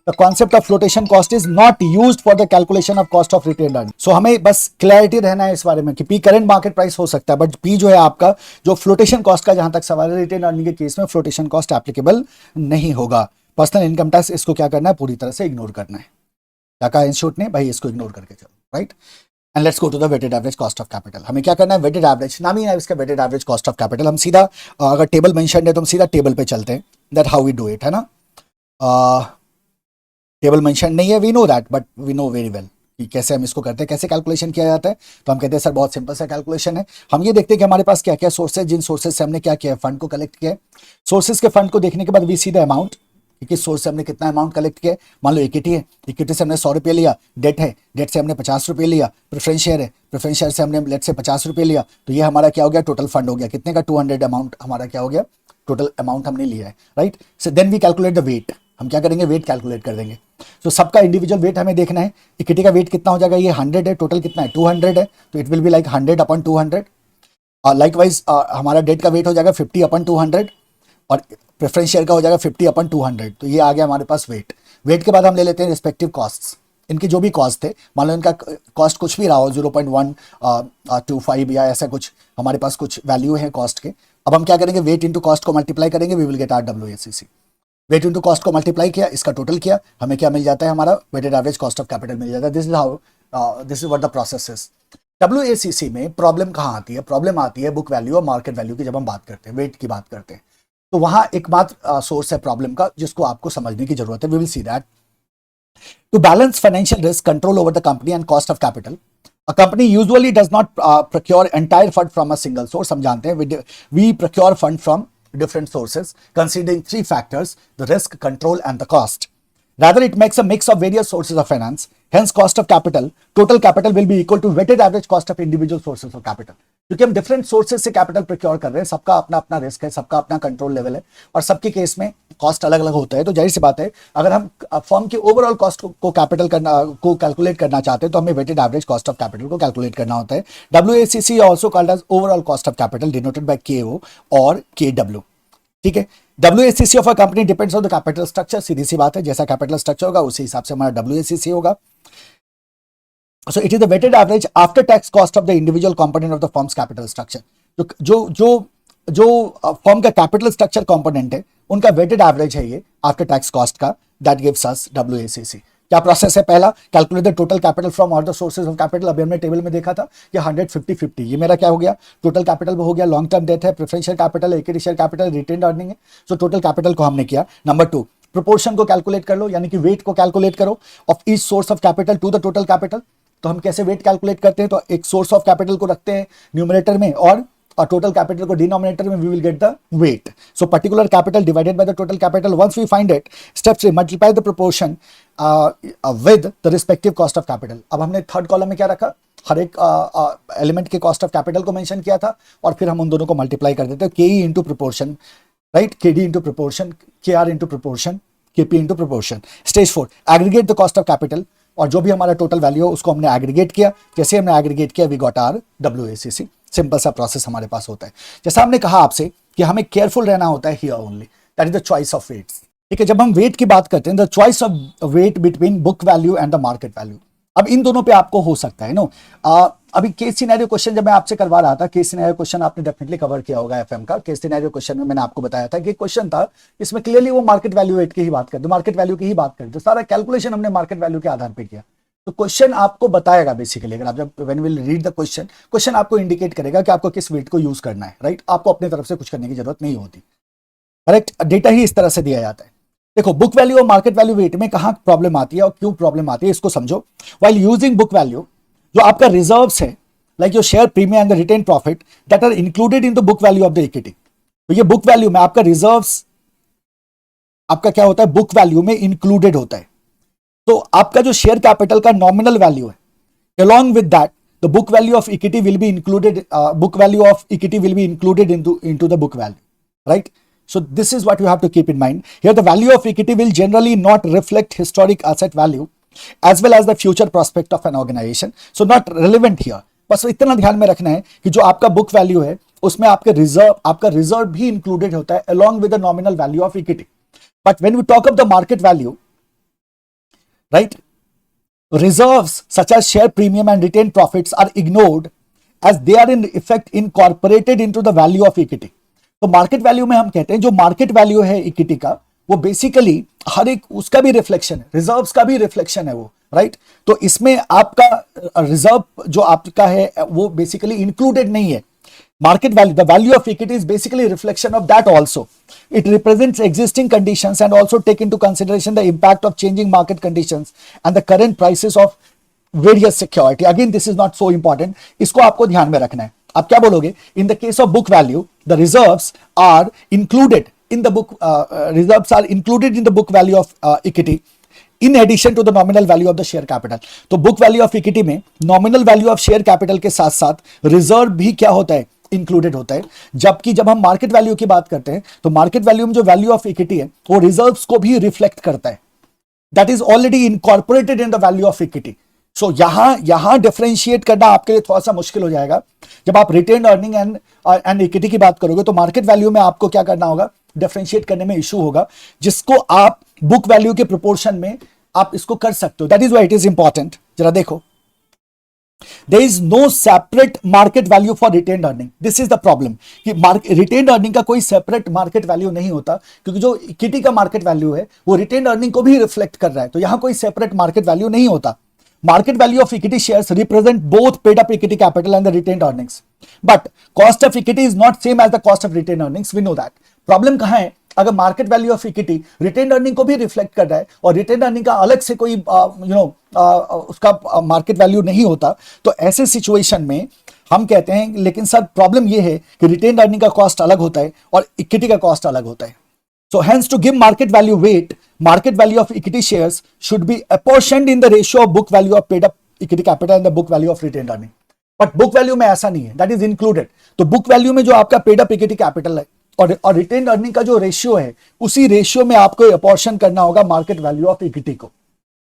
The concept of flotation cost is not used for the calculation of cost of retained earnings. So हमें बस clarity रहना है इस बारे में कि P current market price हो सकता है, बट P जो है आपका जो फ्लोटेशन कॉस्ट का जहां तक सवाल है, रिटेन अर्निंग के केस में फ्लोटेशन कॉस्ट एप्लीकेबल नहीं होगा। पर्सनल इनकम टैक्स इसको क्या करना है, पूरी तरह से इग्नोर करना है। क्या कहा इंस्टीट्यूट ने, भाई इसको इग्नोर करके चलो, right. And let's go to the weighted average cost of capital. हमें क्या करना है, वेटेड एवरेज, नाम ही है इसका weighted average cost of capital. हम सीधा अगर टेबल मेंशन है तो हम सीधा टेबल पे चलते हैं, that how we do it, है ना। टेबल मेंशन नहीं है, we know that, but we know very well कि कैसे हम इसको करते हैं, कैसे कैलकुलेशन किया जाता है। तो हम कहते हैं सर बहुत सिंपल सा कैलकुलेशन है। हम ये देखते हैं कि हमारे पास क्या क्या सोर्सेज, जिन सोर्सेज से हमने क्या किया, फंड को कलेक्ट किया। सोर्सेज के फंड को देखने के बाद वी सी द अमाउंट, किस सोर्स से हमने कितना अमाउंट कलेक्ट किया। मान लो इक्विटी है, इक्विटी से हमने 100 रुपये लिया। डेट है, डेट से हमने 50 रुपये लिया। प्रेफरेंस शेयर है, प्रेफरेंस शेयर से हमने लेट से 50 रुपये लिया। तो ये हमारा क्या हो गया, टोटल फंड हो गया कितने का, 200 अमाउंट हमारा क्या हो गया, टोटल अमाउंट हमने लिया है, right. So then we calculate the weight, हम क्या करेंगे, वेट कैलकुलेट कर देंगे। तो सबका इंडिविजुअल वेट हमें देखना है। इक्विटी का वेट कितना हो जाएगा, ये 100 है, टोटल कितना है 200 है, तो it will be like 100 upon 200। Likewise हमारा डेट का वेट हो जाएगा 50 अपन 200 और प्रेफरेंस शेयर का हो जाएगा 50 अपन 200। तो ये आ गया हमारे पास वेट। वेट के बाद हम ले लेते हैं रिस्पेक्टिव कॉस्ट्स, इनके जो भी कॉस्ट थे। मान लो इनका कॉस्ट कुछ भी रहा हो, 0.125 या ऐसा कुछ हमारे पास कुछ वैल्यू है कॉस्ट के। अब हम क्या करेंगे, वेट इंटू कॉस्ट को मल्टीप्लाई करेंगे, we will get RWACC। Weight into cost को मल्टीप्लाई किया, इसका टोटल किया, हमें क्या मिल जाता है, हमारा weighted average cost of capital मिल जाता है। This is what the process is. WACC में प्रॉब्लम कहाँ आती है, प्रॉब्लम आती है बुक वैल्यू और मार्केट वैल्यू की। जब हम बात करते हैं, वेट की बात करते हैं, तो वहां एकमात्र सोर्स है प्रॉब्लम का जिसको आपको समझने की जरूरत है। We will see that to balance financial risk, control over the company and cost of capital, a company usually does not procure entire fund from a single source. हम जानते हैं we procure fund from different sources considering three factors: the risk, control and the cost. Rather, it makes a mix of various sources of finance. Hence, cost of capital, total capital will be equal to weighted average cost of individual sources of capital. क्योंकि हम different sources से capital procure कर रहे हैं, सबका अपना अपना risk है, सबका अपना कंट्रोल लेवल है और सबके केस में कॉस्ट अलग अलग होता है। तो जाहिर सी बात है, अगर हम फर्म की ओवरऑल कॉस्ट को कैपिटल करना को कैलकुलेट करना चाहते हैं तो हमें weighted average cost of capital को कैलकुलेट करना होता है। WACC also called as overall cost of capital, denoted by KO और KW। ठीक है। WACC of a company depends on the capital structure. सीधी सी बात है, जैसा कैपिटल स्ट्रक्चर होगा उसी हिसाब से हमारा WACC होगा। So it is the weighted average after tax cost of the individual component of the firm's capital structure. जो फर्म का कैपिटल स्ट्रक्चर कंपोनेंट है उनका वेटेड एवरेज है ये आफ्टर टैक्स कॉस्ट का, दैट गिव्स अस WACC। क्या process है, पहला calculate the total capital from all the sources of capital. अभी हमने टेबल में देखा था कि 100-50-50, ये मेरा क्या हो गया, टोटल कैपिटल हो गया। लॉन्ग टर्म डेट है, प्रेफरेंशियल कैपिटल है, equity share capital, retained earning है। सो टोटल कैपिटल को हमने किया। नंबर 2, प्रोपोर्शन को कैलकुलेट कर लो, यानी कि वेट को कैलकुलेट करो of each source of capital to the total capital. तो हम कैसे वेट कैलकुलेट करते हैं, तो एक सोर्स ऑफ कैपिटल को रखते हैं न्यूमरेटर में और टोटल कैपिटल को डिनोमिनेटर में, we will get the weight. So particular capital divided by the total capital. Once we find it, step 3, multiply the proportion with the respective cost of capital. अब हमने third column में क्या रखा, हर एक element के cost of capital को mention किया था और फिर हम उन दोनों को मल्टीप्लाई कर देते हैं। KE into proportion, right, KD into proportion, KR into proportion, KP into proportion. Stage 4, aggregate the cost of capital और जो भी हमारा टोटल वैल्यू है उसको हमने एग्रीगेट किया। जैसे हमने एग्रीगेट किया we got our WACC। Simple सा प्रोसेस हमारे पास होता है। जैसा हमने कहा आपसे कि हमें केयरफुल रहना होता है here only, that is the choice of weights. ठीक है, जब हम वेट की बात करते हैं the choice of weight between book value and the market value. अब इन दोनों पे आपको हो सकता है नो, अभी केस सिनेरियो क्वेश्चन जब मैं आपसे करवा रहा था, केस सिनेरियो क्वेश्चन आपने डेफिनेटली कवर किया होगा एफएम का। केस सिनेरियो क्वेश्चन में मैंने आपको बताया था कि क्वेश्चन था इसमें क्लियरली वो मार्केट वैल्यू वेट की ही बात करते, मार्केट वैल्यू की ही बात करते, सारा कैलकुलेशन हमने मार्केट वैल्यू के आधार पर किया। तो क्वेश्चन आपको बताएगा बेसिकली, अगर आप जब when will read the question, question आपको इंडिकेट करेगा कि आपको किस वेट को यूज करना है, राइट। आपको अपनी तरफ से कुछ करने की जरूरत नहीं होती, करेक्ट। डेटा ही इस तरह से दिया जाता है। देखो बुक वैल्यू और मार्केट वैल्यू वेट में कहां प्रॉब्लम आती है और क्यों प्रॉब्लम आती है इसको समझो। व्हाइल यूजिंग बुक वैल्यू, जो आपका रिजर्व्स है like your share premium and the retain profit that are included in the book value of the equity. तो ये बुक वैल्यू में आपका रिजर्व्स आपका क्या होता है, बुक वैल्यू में इंक्लूडेड होता है। तो आपका जो शेयर कैपिटल का नॉमिनल वैल्यू है, along with that the book value of equity will be included, book value of equity will be included into the book value, right? So this is what you have to keep in mind. Here the value of equity will generally not reflect historic asset value as well as the future prospect of an organization, so not relevant here. बस इतना ध्यान में रखना है कि जो आपका book value है उसमें आपका रिजर्व भी इंक्लूडेड होता है along with the nominal value of equity. But when we talk of the market value, right, reserves such as share premium and retained profits are ignored as they are in effect incorporated into the value of equity. तो market value में हम कहते हैं जो market value है equity का वो basically हर एक उसका भी रिफ्लेक्शन है, रिजर्व्स का भी रिफ्लेक्शन है वो, राइट। तो इसमें आपका रिजर्व जो आपका है वो बेसिकली इंक्लूडेड नहीं है। Market value, the value of equity is basically a reflection of that also. It represents existing conditions and also take into consideration the impact of changing market conditions and the current prices of various security. Again, this is not so important. इसको आपको ध्यान में रखना है। आप क्या बोलोगे? In the case of book value, the reserves are included in the book. Reserves are included in the book value of equity. In addition to the nominal value of the share capital. तो book value of equity में nominal value of share capital के साथ साथ reserve भी क्या होता है, included होता है। जबकि जब हम मार्केट वैल्यू की बात करते हैं तो मार्केट वैल्यू में जो वैल्यू ऑफ इक्विटी है वो रिजर्व्स को भी रिफ्लेक्ट करता है, that is already incorporated in the value of equity. So यहां डिफरेंशिएट करना आपके लिए थोड़ा सा मुश्किल हो जाएगा। जब आप रिटेन अर्निंग एंड इक्विटी की बात करोगे तो मार्केट वैल्यू में आपको क्या करना होगा, डिफरेंशिएट करने में इशू होगा, जिसको आप बुक वैल्यू के प्रोपोर्शन में आप इसको कर सकते हो। That is why it is important. जरा देखो, there is no separate market value for retained earning. This is the problem कि retained earning का कोई separate market value नहीं होता, क्योंकि जो इक्विटी का market value है वो retained earning को भी reflect कर रहा है। तो यहां कोई separate market value नहीं होता। Market value of equity shares represent both paid up equity capital and the retained earnings, but cost of equity is not same as the cost of retained earnings. We know that. Problem कहां है, अगर market value of equity retain earning को भी reflect कर रहा है और retain earning का अलग से कोई उसका मार्केट वैल्यू नहीं होता, तो ऐसे सिचुएशन में हम कहते हैं लेकिन सर प्रॉब्लम ये है कि रिटेन अर्निंग का कॉस्ट अलग होता है और इक्विटी का कॉस्ट अलग होता है। So hence to give market value weight, market value of equity shares should be apportioned in the ratio of book value of paid up equity capital and the book value of retain earning. But book value में ऐसा नहीं है, that is included. तो book value में जो आपका paid up equity capital है और रिटेन अर्निंग का जो रेशियो है उसी रेशियो में आपको अपॉर्शन करना होगा मार्केट वैल्यू ऑफ इक्विटी को।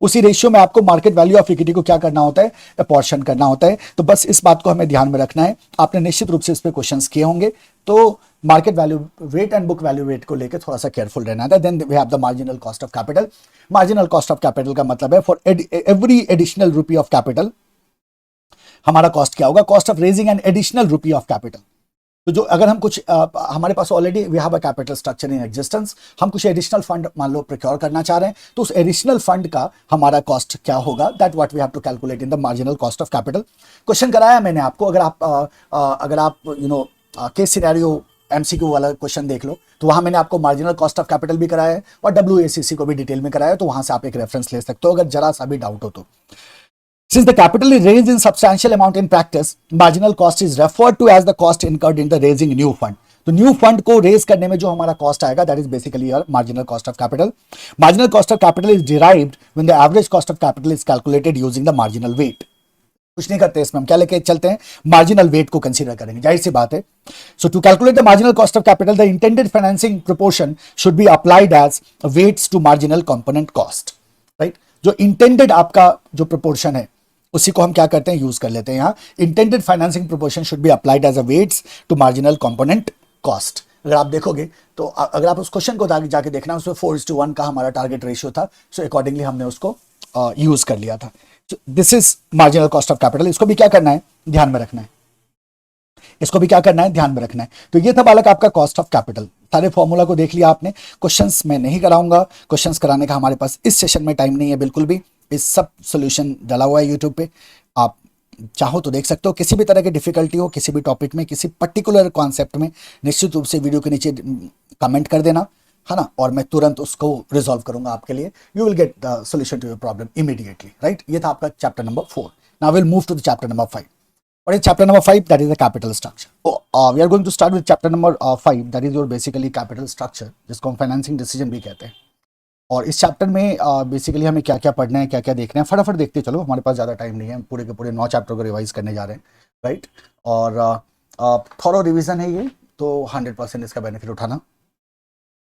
उसी रेशियो में आपको मार्केट वैल्यू ऑफ इक्विटी को क्या करना होता है, अपॉर्शन करना होता है। तो बस इस बात को हमें ध्यान में रखना है। आपने निश्चित रूप से इस पे क्वेश्चंस किए होंगे, तो market value weight and book value weight को लेकर थोड़ा सा केयरफुल रहना था। Then we have the marginal cost of capital. Marginal cost of capital का मतलब है for every additional rupee of capital हमारा कॉस्ट क्या होगा, cost of raising an additional rupee of capital. तो जो अगर हम कुछ हमारे पास already we have a capital structure in existence, हम कुछ एडिशनल फंड मान लो प्रोक्योर करना चाह रहे हैं, तो उस एडिशनल फंड का हमारा कॉस्ट क्या होगा, that what we have to calculate in the marginal cost of capital. Question कराया मैंने आपको, अगर आप केस सिनेरियो MCQ वाला क्वेश्चन देख लो तो वहां मैंने आपको मार्जिनल कॉस्ट ऑफ कैपिटल भी कराया है और WACC को भी डिटेल में कराया है, तो वहां से आप एक रेफरेंस ले सकते हो अगर जरा सा भी डाउट हो तो। Since the capital is raised in substantial amount in practice, marginal cost is referred to as the cost incurred in the raising new fund. तो न्यू फंड को रेज करने में जो हमारा कॉस्ट आएगा that is basically your marginal cost of capital. Marginal cost of capital is derived when the average cost of capital is calculated using the marginal weight. कुछ नहीं करते इसमें, हम क्या लेके चलते हैं, मार्जिनल वेट को कंसीडर करेंगे, जाहिर सी बात है। So to calculate the marginal cost of capital the intended financing proportion should be applied as weights to marginal component cost, right. जो इंटेंडेड आपका जो प्रोपोर्शन है उसी को हम क्या करते हैं, यूज कर लेते हैं। यहाँ intended financing proportion should be applied as a weights to marginal component cost. अगर आप देखोगे तो अगर आप उस क्वेश्चन को जाके देखना, उसमें 4:1 का हमारा टारगेट रेशियो था, सो अकॉर्डिंगली हमने उसको यूज कर लिया था। This is marginal cost of capital. इसको भी क्या करना है, ध्यान में रखना है, इसको भी क्या करना है, ध्यान में रखना है। तो ये था बालक आपका कॉस्ट ऑफ कैपिटल। सारे फॉर्मूला को देख लिया आपने। क्वेश्चंस मैं नहीं कराऊंगा, क्वेश्चंस कराने का हमारे पास इस सेशन में टाइम नहीं है बिल्कुल भी। इस सब सोल्यूशन डाला हुआ है यूट्यूब पे, आप चाहो तो देख सकते हो। किसी भी तरह की डिफिकल्टी हो किसी भी टॉपिक में, किसी पर्टिकुलर कॉन्सेप्ट में, निश्चित रूप से वीडियो के नीचे कमेंट कर देना, है ना, और मैं तुरंत उसको रिजॉल्व करूंगा आपके लिए। You will get the solution to your problem immediately, right. ये था आपका chapter number 4। Now will move to the chapter number 5। What is chapter number 5? That is the capital structure. So, we are going to start with chapter number 5. That is your basically capital structure, जिसको हम financing decision भी कहते हैं। और इस chapter में basically हमें क्या क्या पढ़ना है, क्या क्या देखना है, फटाफट देखते चलो, हमारे पास ज़्यादा टाइम नहीं है। पूरे के पूरे 9 चैप्टर को रिवाइज करने जा रहे हैं, राइट। और थॉरो रिविजन है ये, तो 100% इसका बेनिफिट उठाना।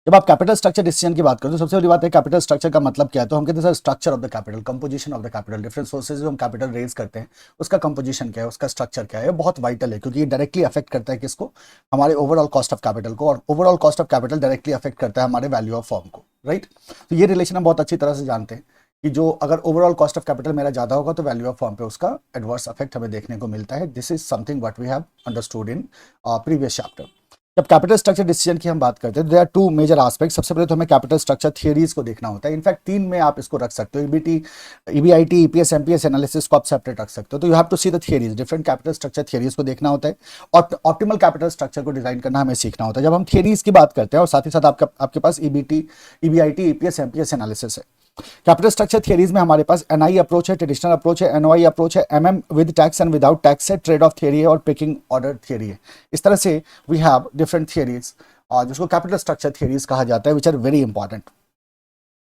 जब आप कैपिटल स्ट्रक्चर डिसीजन की बात करो तो सबसे बड़ी बात है कैपिटल स्ट्रक्चर का मतलब क्या है। तो हम कहते हैं sir structure of the capital, composition of the capital, different sources जो हम कैपिटल रेज करते हैं उसका कंपोजिशन क्या है, उसका स्ट्रक्चर क्या है, बहुत वाइटल है क्योंकि ये डायरेक्टली अफेक्ट करता है किसको, हमारे ओवरऑल कॉस्ट ऑफ कैपिटल को, और overall cost of capital directly affect करता है हमारे वैल्यू ऑफ फर्म को, राइट। तो ये रिलेशन हम बहुत अच्छी तरह से जानते हैं कि जो अगर ओवरऑल कॉस्ट ऑफ कैपिटल मेरा ज्यादा होगा तो वैल्यू ऑफ फर्म पे उसका एडवर्स इफेक्ट हमें देखने को मिलता है। This is something what we have understood in previous chapter. जब कैपिटल स्ट्रक्चर डिसीजन की हम बात करते हैं, देयर आर 2 मेजर एस्पेक्ट। सबसे पहले तो हमें कैपिटल स्ट्रक्चर थियरीज को देखना होता है। इनफैक्ट 3 में आप इसको रख सकते हो, EBT, EBIT, EPS, MPS analysis को आप सेपरेट रख सकते हो। तो you have to see the theories, different capital structure theories को देखना होता है और ऑप्टिमल कैपिटल स्ट्रक्चर को डिजाइन करना हमें सीखना होता है। जब हम थियरीज की बात करते हैं और साथ ही साथ आपके पास EBT, EBIT, EPS, MPS analysis है। कैपिटल स्ट्रक्चर थियरीज में हमारे पास एनआई अप्रोच है, ट्रेडिशनल अप्रोच है, एनओआई अप्रोच है, MM with tax and without tax है, ट्रेड ऑफ थियरी है और पिकिंग ऑर्डर थियरी है। इस तरह से वी हैव डिफरेंट थियरीज जिसको कैपिटल स्ट्रक्चर थियरीज कहा जाता है, विच आर वेरी इंपॉर्टेंट।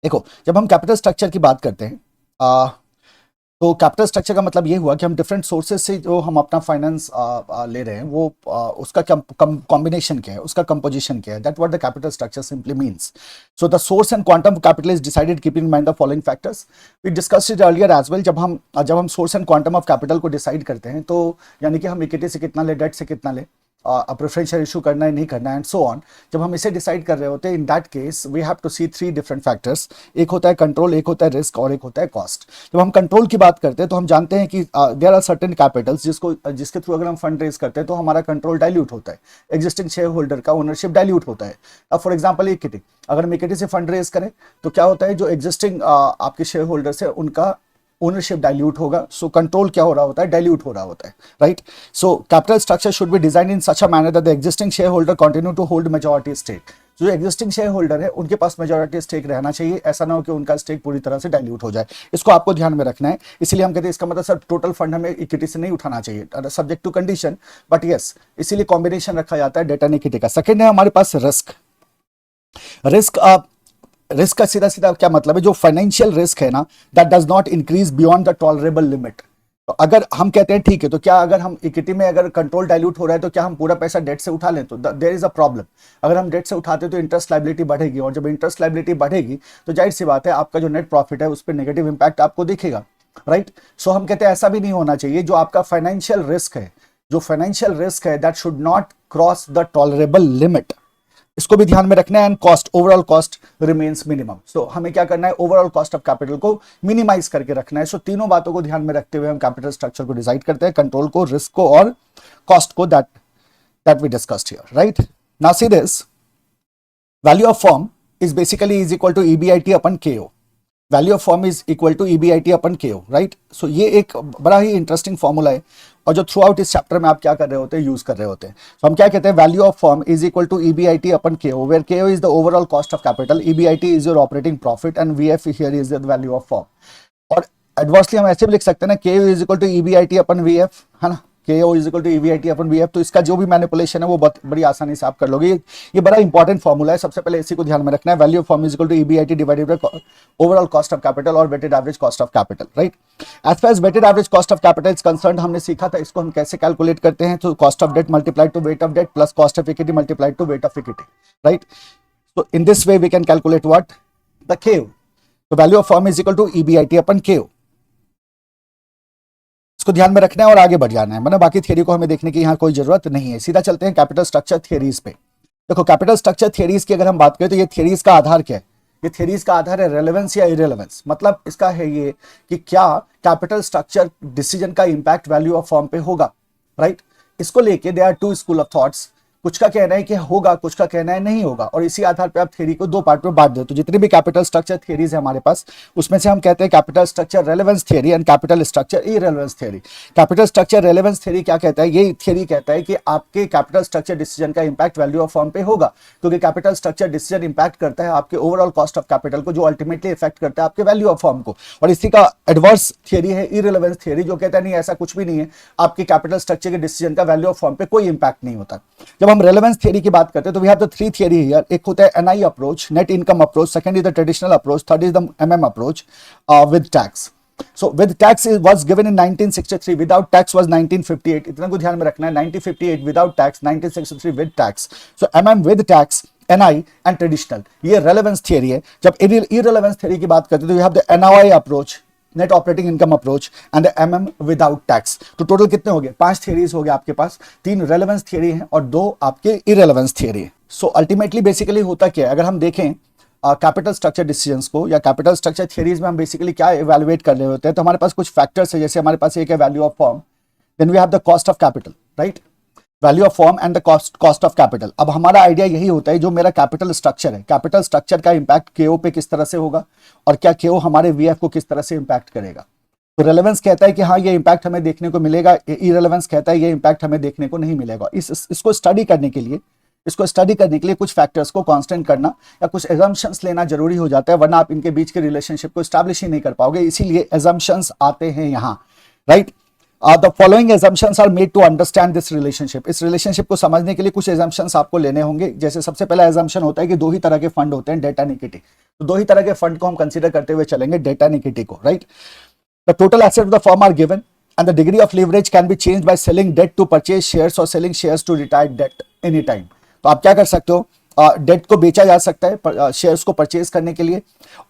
देखो, जब हम कैपिटल स्ट्रक्चर की बात करते हैं तो कैपिटल स्ट्रक्चर का मतलब ये हुआ कि हम डिफरेंट सोर्सेज से जो हम अपना फाइनेंस ले रहे हैं वो उसका कॉम्बिनेशन क्या है, उसका कंपोजिशन क्या है, that what the capital structure simply means. So the source and quantum of capital is decided keeping in mind the following factors. We discussed it earlier as well. जब हम source and quantum of capital को decide करते हैं तो यानी कि हम equity से कितना ले, डेट से कितना ले, प्रेफरेंशियल इशू करना है नहीं करना है एंड सो ऑन। जब हम इसे डिसाइड कर रहे होते हैं, in that case we have to see 3 different factors. एक होता है कंट्रोल, एक होता है रिस्क और एक होता है कॉस्ट। जब हम कंट्रोल की बात करते हैं तो हम जानते हैं कि देयर आर सर्टेन कैपिटल्स जिसके थ्रू अगर हम फंड रेज करते हैं तो हमारा कंट्रोल डाइल्यूट होता है, एग्जिस्टिंग शेयर होल्डर का ओनरशिप डाइल्यूट होता है। अब फॉर एग्जाम्पल इक्विटी, अगर हम इक्विटी से फंड रेज करें तो क्या होता है, जो एग्जिस्टिंग आपके शेयर होल्डर्स है उनका ओनरशिप डाइल्यूट होगा। सो कंट्रोल क्या हो रहा होता है, डाइल्यूट हो रहा होता है, right. So capital structure should be design in such a manner that the existing shareholder continue to hold majority stake. जो एग्जिस्टिंग शेयर होल्डर है उनके पास मेजॉरिटी स्टेक रहना चाहिए, ऐसा ना हो कि उनका स्टेक पूरी तरह से डाइल्यूट हो जाए। इसको आपको ध्यान में रखना है। इसीलिए हम कहते हैं इसका मतलब सर टोटल फंड हमें इक्विटी से नहीं उठाना चाहिए, subject to condition, but yes, इसीलिए कॉम्बिनेशन रखा जाता है डेट एंड इक्विटी का। सेकेंड है हमारे पास रिस्क का सीधा सीधा क्या मतलब है, जो फाइनेंशियल रिस्क है ना, that does not increase beyond the tolerable limit. तो अगर हम कहते हैं ठीक है, तो क्या अगर हम इक्विटी में अगर कंट्रोल डाइल्यूट हो रहा है तो क्या हम पूरा पैसा डेट से उठा लें, तो देयर इज अ प्रॉब्लम। अगर हम डेट से उठाते हैं तो इंटरेस्ट लायबिलिटी बढ़ेगी, और जब इंटरेस्ट लायबिलिटी बढ़ेगी तो जाहिर सी बात है आपका जो नेट प्रॉफिट है उस पर नेगेटिव इंपैक्ट आपको दिखेगा, राइट। सो हम कहते हैं ऐसा भी नहीं होना चाहिए। जो आपका फाइनेंशियल रिस्क है that should not cross the tolerable limit, इसको भी ध्यान में रखना है। And cost, overall cost remains minimum. So हमें क्या करना है, ओवरऑल कॉस्ट ऑफ कैपिटल को मिनिमाइज करके रखना है। सो तीनों बातों को ध्यान में रखते हुए हम कैपिटल स्ट्रक्चर को डिसाइड करते हैं, कंट्रोल को, रिस्क को और कॉस्ट को, that we discussed here, right. Now see this, value of firm is basically is equal to EBIT upon KO. Value of firm is equal to EBIT upon KO, right. So ये एक बड़ा ही interesting formula है और जो through out इस chapter में आप क्या कर रहे होते हैं, यूज कर रहे होते हैं। तो हम क्या कहते हैं, value of firm is equal to EBIT upon KO, where KO is the overall cost of capital, EBIT is your operating profit and VF here is the value of firm. और एडवर्सली हम ऐसे भी लिख सकते हैं ना, KO is equal to EBIT upon VF, है ना, KO is equal to EBIT upon VF। तो इसका जो भी मैनिपुलेशन है वो बहुत बड़ी आसानी से आप कर लोगे। ये बड़ा इंपॉर्टेंट फॉर्मूला है, सबसे पहले इसी को ध्यान में रखना है। Value of firm is equal to EBIT divided by overall cost of capital और weighted average cost of capital, right. As far as weighted average cost of capital is concern, हमने सीखा था इसको हम कैसे कैलकुलेट करते हैं। तो cost of debt multiplied to weight of debt plus cost of equity multiplied to weight of equity, right. So in this way we can calculate what? The KO. तो value of firm is equal to EBIT upon KO। इसको ध्यान में रखना है और आगे बढ़ जाना है, मतलब बाकी थियरी को हमें देखने की यहाँ कोई जरूरत नहीं है। सीधा चलते हैं कैपिटल स्ट्रक्चर थियरीज पे। देखो कैपिटल स्ट्रक्चर थियरीज की अगर हम बात करें तो ये थियरीज का आधार क्या है? ये थियरीज का आधार है रेलेवेंस या इरेलेवेंस। मतलब इसका है ये कि क्या कैपिटल स्ट्रक्चर डिसीजन का इंपैक्ट वैल्यू ऑफ फर्म पे होगा, राइट? इसको लेके there are two school of thoughts. कुछ का कहना है कि होगा, कुछ का कहना है नहीं होगा, और इसी आधार पे आप थ्योरी को दो पार्ट में बांट दो। तो जितने भी कैपिटल स्ट्रक्चर थ्योरीज है हमारे पास, उसमें से हम कहते हैं capital structure relevance theory and capital structure irrelevance theory. Capital structure relevance theory क्या कहता है? ये थ्योरी कहता है कि आपके कैपिटल स्ट्रक्चर डिसीजन का इंपैक्ट वैल्यू ऑफ फर्म पे होगा, क्योंकि कैपिटल स्ट्रक्चर डिसीजन इंपैक्ट करता है आपके ओवरऑल कॉस्ट ऑफ कैपिटल को, जो अल्टीमेटली इफेक्ट करता है आपके वैल्यू ऑफ फर्म को। और इसी का एडवर्स थ्योरी है इरेलेवेंस थ्योरी, जो कहता है नहीं ऐसा कुछ भी नहीं है, आपके कैपिटल स्ट्रक्चर के डिसीजन का वैल्यू ऑफ फर्म पे कोई इंपैक्ट नहीं होता। जब हम रेलेवेंस थ्योरी की बात करते हैं तो we have the three theory here. एक होता है NI approach, net income approach, second is the traditional approach, third is the MM approach with tax. So with tax was given in 1963, without tax was 1958. इतना को ध्यान में रखना है, 1958 without tax, 1963 with tax. So MM with tax, NI and traditional, ये relevance theory है। जब irrelevance theory की बात करते हैं तो we have the NOI approach, net operating income approach and MM without tax. तो टोटल कितने हो गए? 5 थियरीज हो गए आपके पास, 3 रेलेवेंस थियरी हैं और 2 आपके इरेलेवेंस थियरी है। सो अल्टीमेटली बेसिकली होता क्या है, अगर हम देखें कैपिटल स्ट्रक्चर डिसीजंस को या कैपिटल स्ट्रक्चर थियरीज में हम बेसिकली क्या इवैल्यूएट कर रहे होते हैं, तो हमारे पास कुछ फैक्टर्स है। जैसे हमारे पास एक है value of firm, then we have the cost of capital, right? Value of firm and the cost of capital. अब हमारा आइडिया यही होता है, जो मेरा कैपिटल स्ट्रक्चर है, कैपिटल स्ट्रक्चर का इंपैक्ट KO पे किस तरह से होगा और क्या KO हमारे VF को किस तरह से इंपैक्ट करेगा। तो रेलेवेंस कहता है कि हाँ ये इंपैक्ट हमें देखने को मिलेगा, इरेलेवेंस कहता है ये इंपैक्ट हमें देखने को नहीं मिलेगा। इसको स्टडी करने के लिए कुछ फैक्टर्स को कांस्टेंट करना या कुछ एजम्पशंस लेना जरूरी हो जाता है, वरना आप इनके बीच के रिलेशनशिप को एस्टैब्लिश ही नहीं कर पाओगे। इसीलिए एजम्पशंस आते हैं यहाँ, right? The following assumptions are made to understand this relationship. इस रिलेशनशिप को समझने के लिए कुछ assumptions आपको लेने होंगे। जैसे सबसे पहला assumption होता है कि 2 ही तरह के फंड होते हैं, डेट एंड इक्विटी। तो 2 ही तरह के फंड को हम कंसीडर करते हुए चलेंगे, डेट एंड इक्विटी को, right? The total assets of the firm are given and the degree of leverage can be changed by selling debt to purchase shares or selling shares to retire debt anytime. तो आप क्या कर सकते हो? Date को बेचा जा सकता है शेयर्स को परचेज करने के लिए,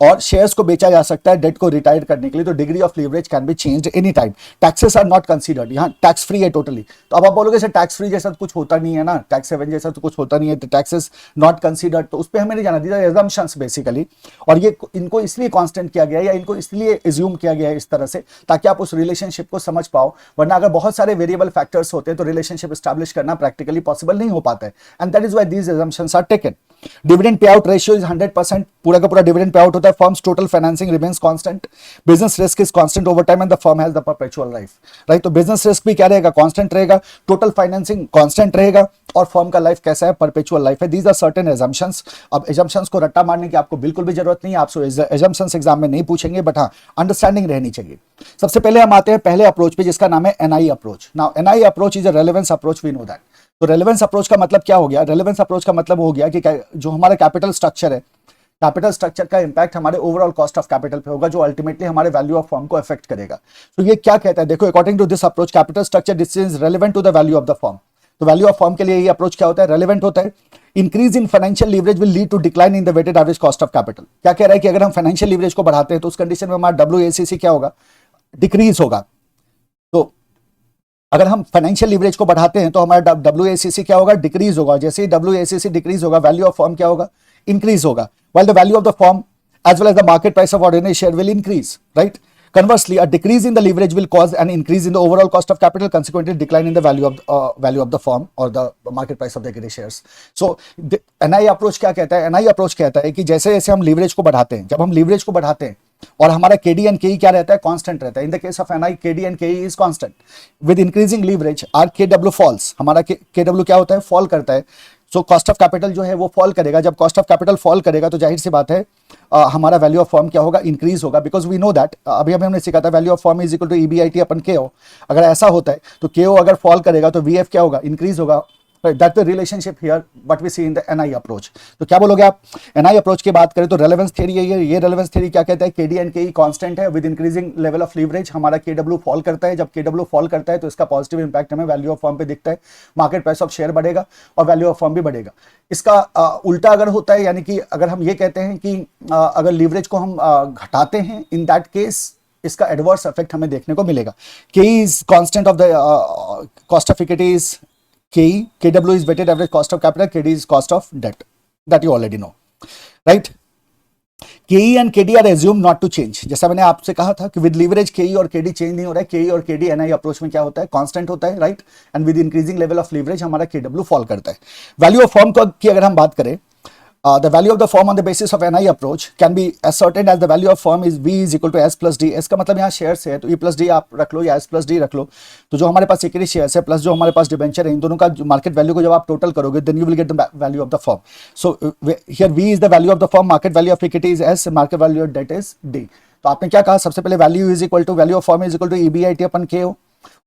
और शेयर्स को बेचा जा सकता है डेट को रिटायर करने के लिए। तो degree of leverage can be changed any time. Taxes are not considered, यहाँ टैक्स फ्री है टोटली। तो अब आप बोलोगे सर टैक्स फ्री जैसा तो कुछ होता नहीं है ना, टैक्स हेवन जैसा तो कुछ होता नहीं है, तो टैक्सेस नॉट कंसीडर्ड, तो उस पर हमें नहीं जाना। दीज आर एजम्पशंस बेसिकली, और ये इनको इसलिए कॉन्स्टेंट किया गया है या इनको इसलिए एज्यूम किया गया है इस तरह से, ताकि आप उस रिलेशनशिप को समझ पाओ। वरना अगर बहुत सारे वेरिएबल फैक्टर्स होते हैं तो रिलेशनशिप एस्टैब्लिश करना प्रैक्टिकली पॉसिबल नहीं हो पाता है। And that is why these assumptions are taken. Dividend payout ratio is 100%, पूरा का पूरा डिविडेंड पे आउट होता है। Firms total financing remains constant, business risk is constant over time and the firm has the perpetual life, right? तो business risk भी क्या रहेगा? Constant रहेगा, टोटल फाइनेंसिंग कांस्टेंट रहेगा, और फर्म का लाइफ कैसा है? परपेचुअल लाइफ है। These are certain assumptions. अब एजम्पशंस को रट्टा मारने की आपको बिल्कुल भी जरूरत नहीं है, आपसे एजम्पशंस एग्जाम में नहीं पूछेंगे, बट हाँ अंडरस्टैंडिंग रहनी चाहिए। सबसे पहले हम आते हैं पहले अप्रोच पे, जिसका नाम है NI approach. Now NI approach is a relevance approach, we know that. तो रेलेवेंस अप्रोच का मतलब क्या हो गया? रेलेवेंस अप्रोच का मतलब हो गया कि जो हमारा कैपिटल स्ट्रक्चर है, कैपिटल स्ट्रक्चर का इंपैक्ट हमारे ओवरऑल कॉस्ट ऑफ कैपिटल पे होगा, जो अल्टीमेटली हमारे वैल्यू ऑफ फर्म को अफेक्ट करेगा। तो ये क्या कहता है? देखो, according to this approach capital structure decision is relevant to the value of the firm. तो वैल्यू ऑफ फर्म के लिए ये अप्रोच क्या होता है? रेलेवेंट होता है। Increase in financial leverage will lead to decline in the weighted average cost of capital. क्या कह रहा है कि अगर हम फाइनेंशियल लीवरेज को बढ़ाते हैं तो उस कंडीशन में हमारा WACC क्या होगा? डिक्रीज होगा। तो अगर हम फाइनेंशियल लीवरेज को बढ़ाते हैं तो हमारा WACC क्या होगा? डिक्रीज होगा। जैसे ही WACC डिक्रीज होगा, वैल्यू ऑफ फर्म क्या होगा? इंक्रीज होगा। While the value of the firm as well as the market price of ordinary share will increase, right? Conversely, a decrease in the leverage will cause an increase in the overall cost of capital, consequently decline in the value of the firm or the market price of the equity shares. So NI approach क्या कहता है? NI approach कहता है कि जैसे जैसे हम leverage को बढ़ाते हैं, जब हम leverage को बढ़ाते हैं और हमारा KD and KE क्या रहता है? कांस्टेंट रहता है। In the case of NI, KD and KE is constant. With increasing leverage our KW falls, हमारा KW क्या होता है? फॉल करता है। सो कॉस्ट ऑफ कैपिटल जो है वो फॉल करेगा। जब कॉस्ट ऑफ कैपिटल फॉल करेगा तो जाहिर सी बात है हमारा वैल्यू ऑफ फर्म क्या होगा? इंक्रीज होगा। बिकॉज वी नो दैट, अभी हमने सीखा था value of firm is equal to EBIT upon KO। अगर ऐसा होता है तो KO अगर फॉल करेगा तो VF क्या होगा? इंक्रीज होगा, that the relationship here what we see in the NI approach. तो क्या बोलोगे आप? एनआई अप्रोच की बात करें तो रेलेवेंस थ्योरी यही है। ये रेलेवेंस थ्योरी क्या कहता है? केडी एंड केई कांस्टेंट है, with increasing level of leverage हमारा केडब्ल्यू फॉल करता है। जब केडब्ल्यू फॉल करता है तो इसका पॉजिटिव इंपैक्ट हमें वैल्यू ऑफ फर्म पे दिखता है, मार्केट प्राइस ऑफ शेयर बढ़ेगा और वैल्यू ऑफ फर्म भी बढ़ेगा। इसका उल्टा अगर होता है, यानी कि अगर हम ये कहते हैं कि अगर लीवरेज को हम घटाते हैं, इन दैट केस इसका एडवर्स इफेक्ट हमें देखने को मिलेगा। K is constant of the cost of equity is K, KW is weighted average cost of capital, KD is cost of debt, that you already know, right. KE and KD are assume not to change. जैसा मैंने आपसे कहा था कि with leverage केई और KD change नहीं हो रहा है। केई और केडी एनआई अप्रोच में क्या होता है? कांस्टेंट होता है, right. And with increasing level of leverage हमारा केडब्ल्यू फॉल करता है। वैल्यू ऑफ फर्म की अगर हम बात करें, the value of the firm on the basis of NI approach can be ascertained as the value of firm is V is equal to S plus D। इसका मतलब यहाँ शेयर है तो E plus D आप रख लो या S plus D रख लो। तो जो हमारे पास इक्विटी शेयर है प्लस जो हमारे पास डिबेंचर है, इन दोनों का मार्केट वैल्यू को जब आप टोटल करोगे then you will get the value of the firm. So here V is the value of the firm, market value of equity is S, market value of debt is D। तो आपने क्या कहा? सबसे पहले value is equal to value of firm is equal to EBIT upon KO,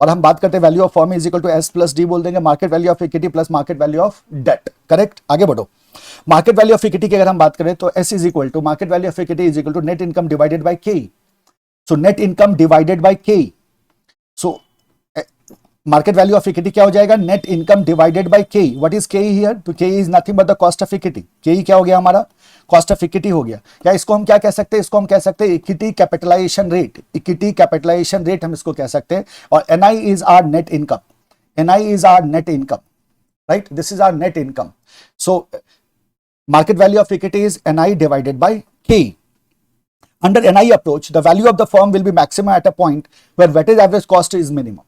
और हम बात करते हैं value of firm is equal to S plus D बोल देंगे, market value of equity plus market value of debt, correct. आगे बढ़ो। Market value of equity की अगर हम बात करें तो S is equal to market value of equity is equal to net income divided by K। So net income divided by K, so market value of equity क्या हो जाएगा? Net income divided by K। What is K here? तो K is nothing but the cost of equity. K क्या हो गया? हमारा cost of equity हो गया। या इसको हम क्या कह सकते हैं? इसको हम कह सकते हैं equity capitalization rate. Equity capitalization rate हम इसको कह सकते हैं। और NI is our net income. NI is our net income, right. This is our net income. So market value of equity is NI divided by K. Under NI approach, the value of the firm will be maximum at a point where weighted average cost is minimum.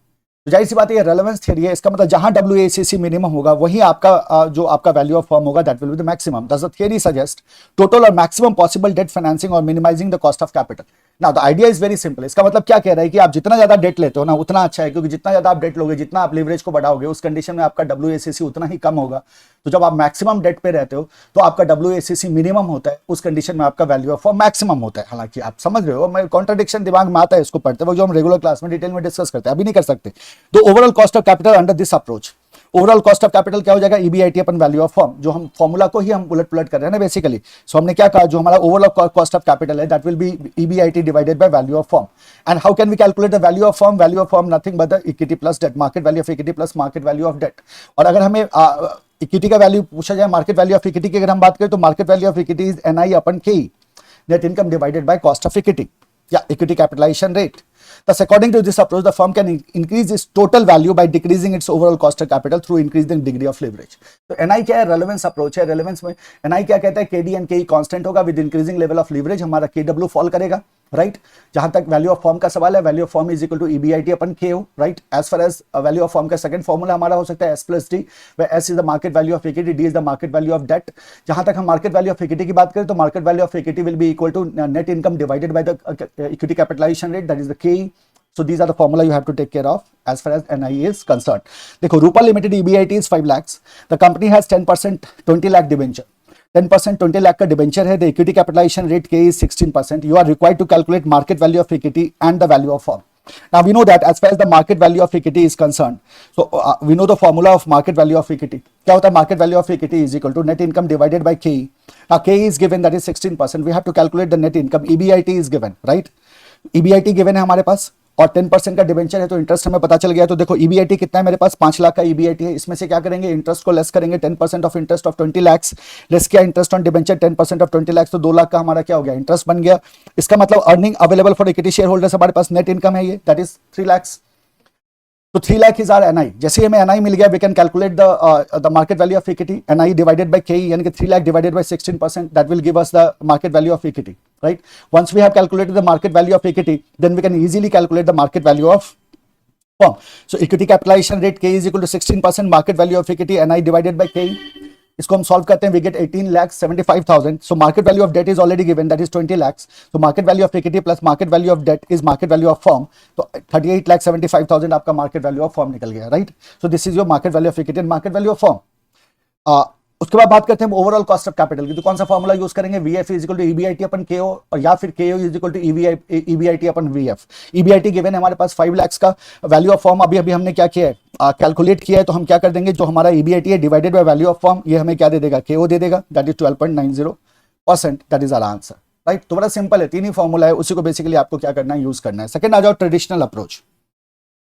तो जाहिर सी बात है ये relevance theory है। इसका मतलब जहां WACC मिनिमम होगा वही आपका जो आपका वैल्यू ऑफ फर्म होगा that will be the maximum. Thus the theory suggests total और maximum possible debt financing और minimizing the cost of capital. Now the idea is very simple। इसका मतलब क्या कह रहा है कि आप जितना ज्यादा डेट लेते हो ना उतना अच्छा है, क्योंकि जितना ज्यादा आप डेट लोगे, जितना आप लीवरेज को बढ़ाओगे, उस कंडीशन में आपका WACC उतना ही कम होगा। तो जब आप मैक्सिमम डेट पे रहते हो तो आपका WACC मिनिमम होता है, उस कंडीशन में आपका वैल्यू ऑफ फर्म मैक्सिमम होता है। हालांकि आप समझ रहे हो, मैं कॉन्ट्रडिक्शन दिमाग में आता है इसको पढ़ते वक्त, जो हम रेगुलर क्लास में डिटेल में डिस्कस करते हैं, अभी नहीं कर सकते। तो overall cost of capital under this approach, overall cost of capital क्या हो जाएगा? EBIT upon value of firm, जो हम फॉर्मूला को ही हम उलट पुलट कर रहे हैं ना बेसिकली। सो हमने क्या कहा? जो हमारा ओवरऑल कॉस्ट ऑफ कैपिटल है that will be EBIT divided by value of firm. And how can we calculate the value of firm? Value of firm nothing but the equity plus debt, market value of equity plus market value of debt. और अगर हमें equity का value पूछा जाए, market value of equity की अगर हम बात करें तो market value of equity is NI upon K, net income divided by cost of equity या equity capitalization rate. Thus, according to this approach, the firm can increase its total value by decreasing its overall cost of capital through increasing degree of leverage. तो NI क्या है? Relevance approach है। Relevance में NI क्या कहता है? KD and KE constant होगा, with increasing level of leverage हमारा KW फॉल करेगा, राइट। जहां तक वैल्यू ऑफ फर्म का सवाल है, value of firm is equal to EBIT upon KO, right. As far as value of firm का second formula हमारा हो सकता है S plus D, where S is the market value of equity, D is the market value of debt. जहां तक हम market value of equity की बात करें तो market value of equity will be equal to net income divided by the equity capitalization rate, that is the KE। So these are the formula you have to take care of as far as NI is concerned. देखो Rupa Limited EBIT is 5 lakhs. The company has 10% 20 lakh debenture. 10% 20 lakh का debenture है. The equity capitalization rate K is 16%. You are required to calculate market value of equity and the value of firm. Now we know that as far as the market value of equity is concerned, so we know the formula of market value of equity. क्या होता है? Market value of equity is equal to net income divided by K. Now K is given, that is 16%. We have to calculate the net income. EBIT is given, right? EBIT given है हमारे पास और 10% का debenture है तो interest हमें पता चल गया। तो देखो EBIT कितना है मेरे पास? 5 लाख का EBIT है। इसमें से क्या करेंगे? इंटरेस्ट को लेस करेंगे। 10% of interest of 20 lakhs less किया interest on debenture 10% of 20 lakhs, तो 2 लाख का हमारा क्या हो गया? इंटरेस्ट बन गया। इसका मतलब earning available for equity share holders हमारे पास नेट इनकम है ये, दैट इज 3 lakhs। तो 3 लाख इज आर NI। जैसे हमें NI मिल गया, we can calculate the market value of equity, NI divided by KE, यानी कि 3 lakh divided by 16%, that will give us the market value of equity, right? Once we have calculated the market value of equity, then we can easily calculate the market value of firm. So equity capitalization rate K is equal to 16%, market value of equity NI divided by KE. इसको हम solve करते हैं, we get 18,75,000. So market value of debt is already given, that is 20 lakhs. So market value of equity plus market value of debt is market value of firm. तो 38,75,000 आपका market value of firm निकल गया, right? So this is your market value of equity and market value of firm. उसके बाद बात करते हैं overall cost of capital की। तो कौन सा फॉर्मूला यूज करेंगे, VF is equal to EBIT upon KO, और या फिर KO is equal to EBIT upon VF. EBIT given है हमारे पास 5 लाख का वैल्यू ऑफ फॉर्म, अभी अभी हमने क्या किया है, कैलकुलेट किया है। तो हम क्या कर देंगे, जो हमारा ईबीआईटी है divided by value of firm, ये हमें क्या दे देगा, केओ दे देगा, that is 12.90%, that is our answer, right. तो बड़ा सिंपल है, 3 ही फॉर्मूला है, उसी को बेसिकली आपको क्या करना है, यूज करना है। सेकंड आ जाओ ट्रेडिशनल अप्रोच।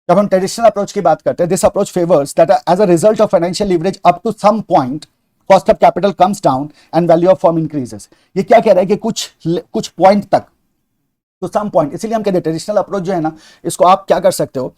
जब हम ट्रेडिशनल अप्रोच की बात करते हैं, this approach favours that as a result of financial leverage up to some point cost of capital comes down and value of firm increases. ये क्या कह रहा है कि कुछ पॉइंट तक, तो सम पॉइंट, इसीलिए हम कहते हैं ट्रेडिशनल अप्रोच जो है ना, इसको आप क्या कर सकते हो,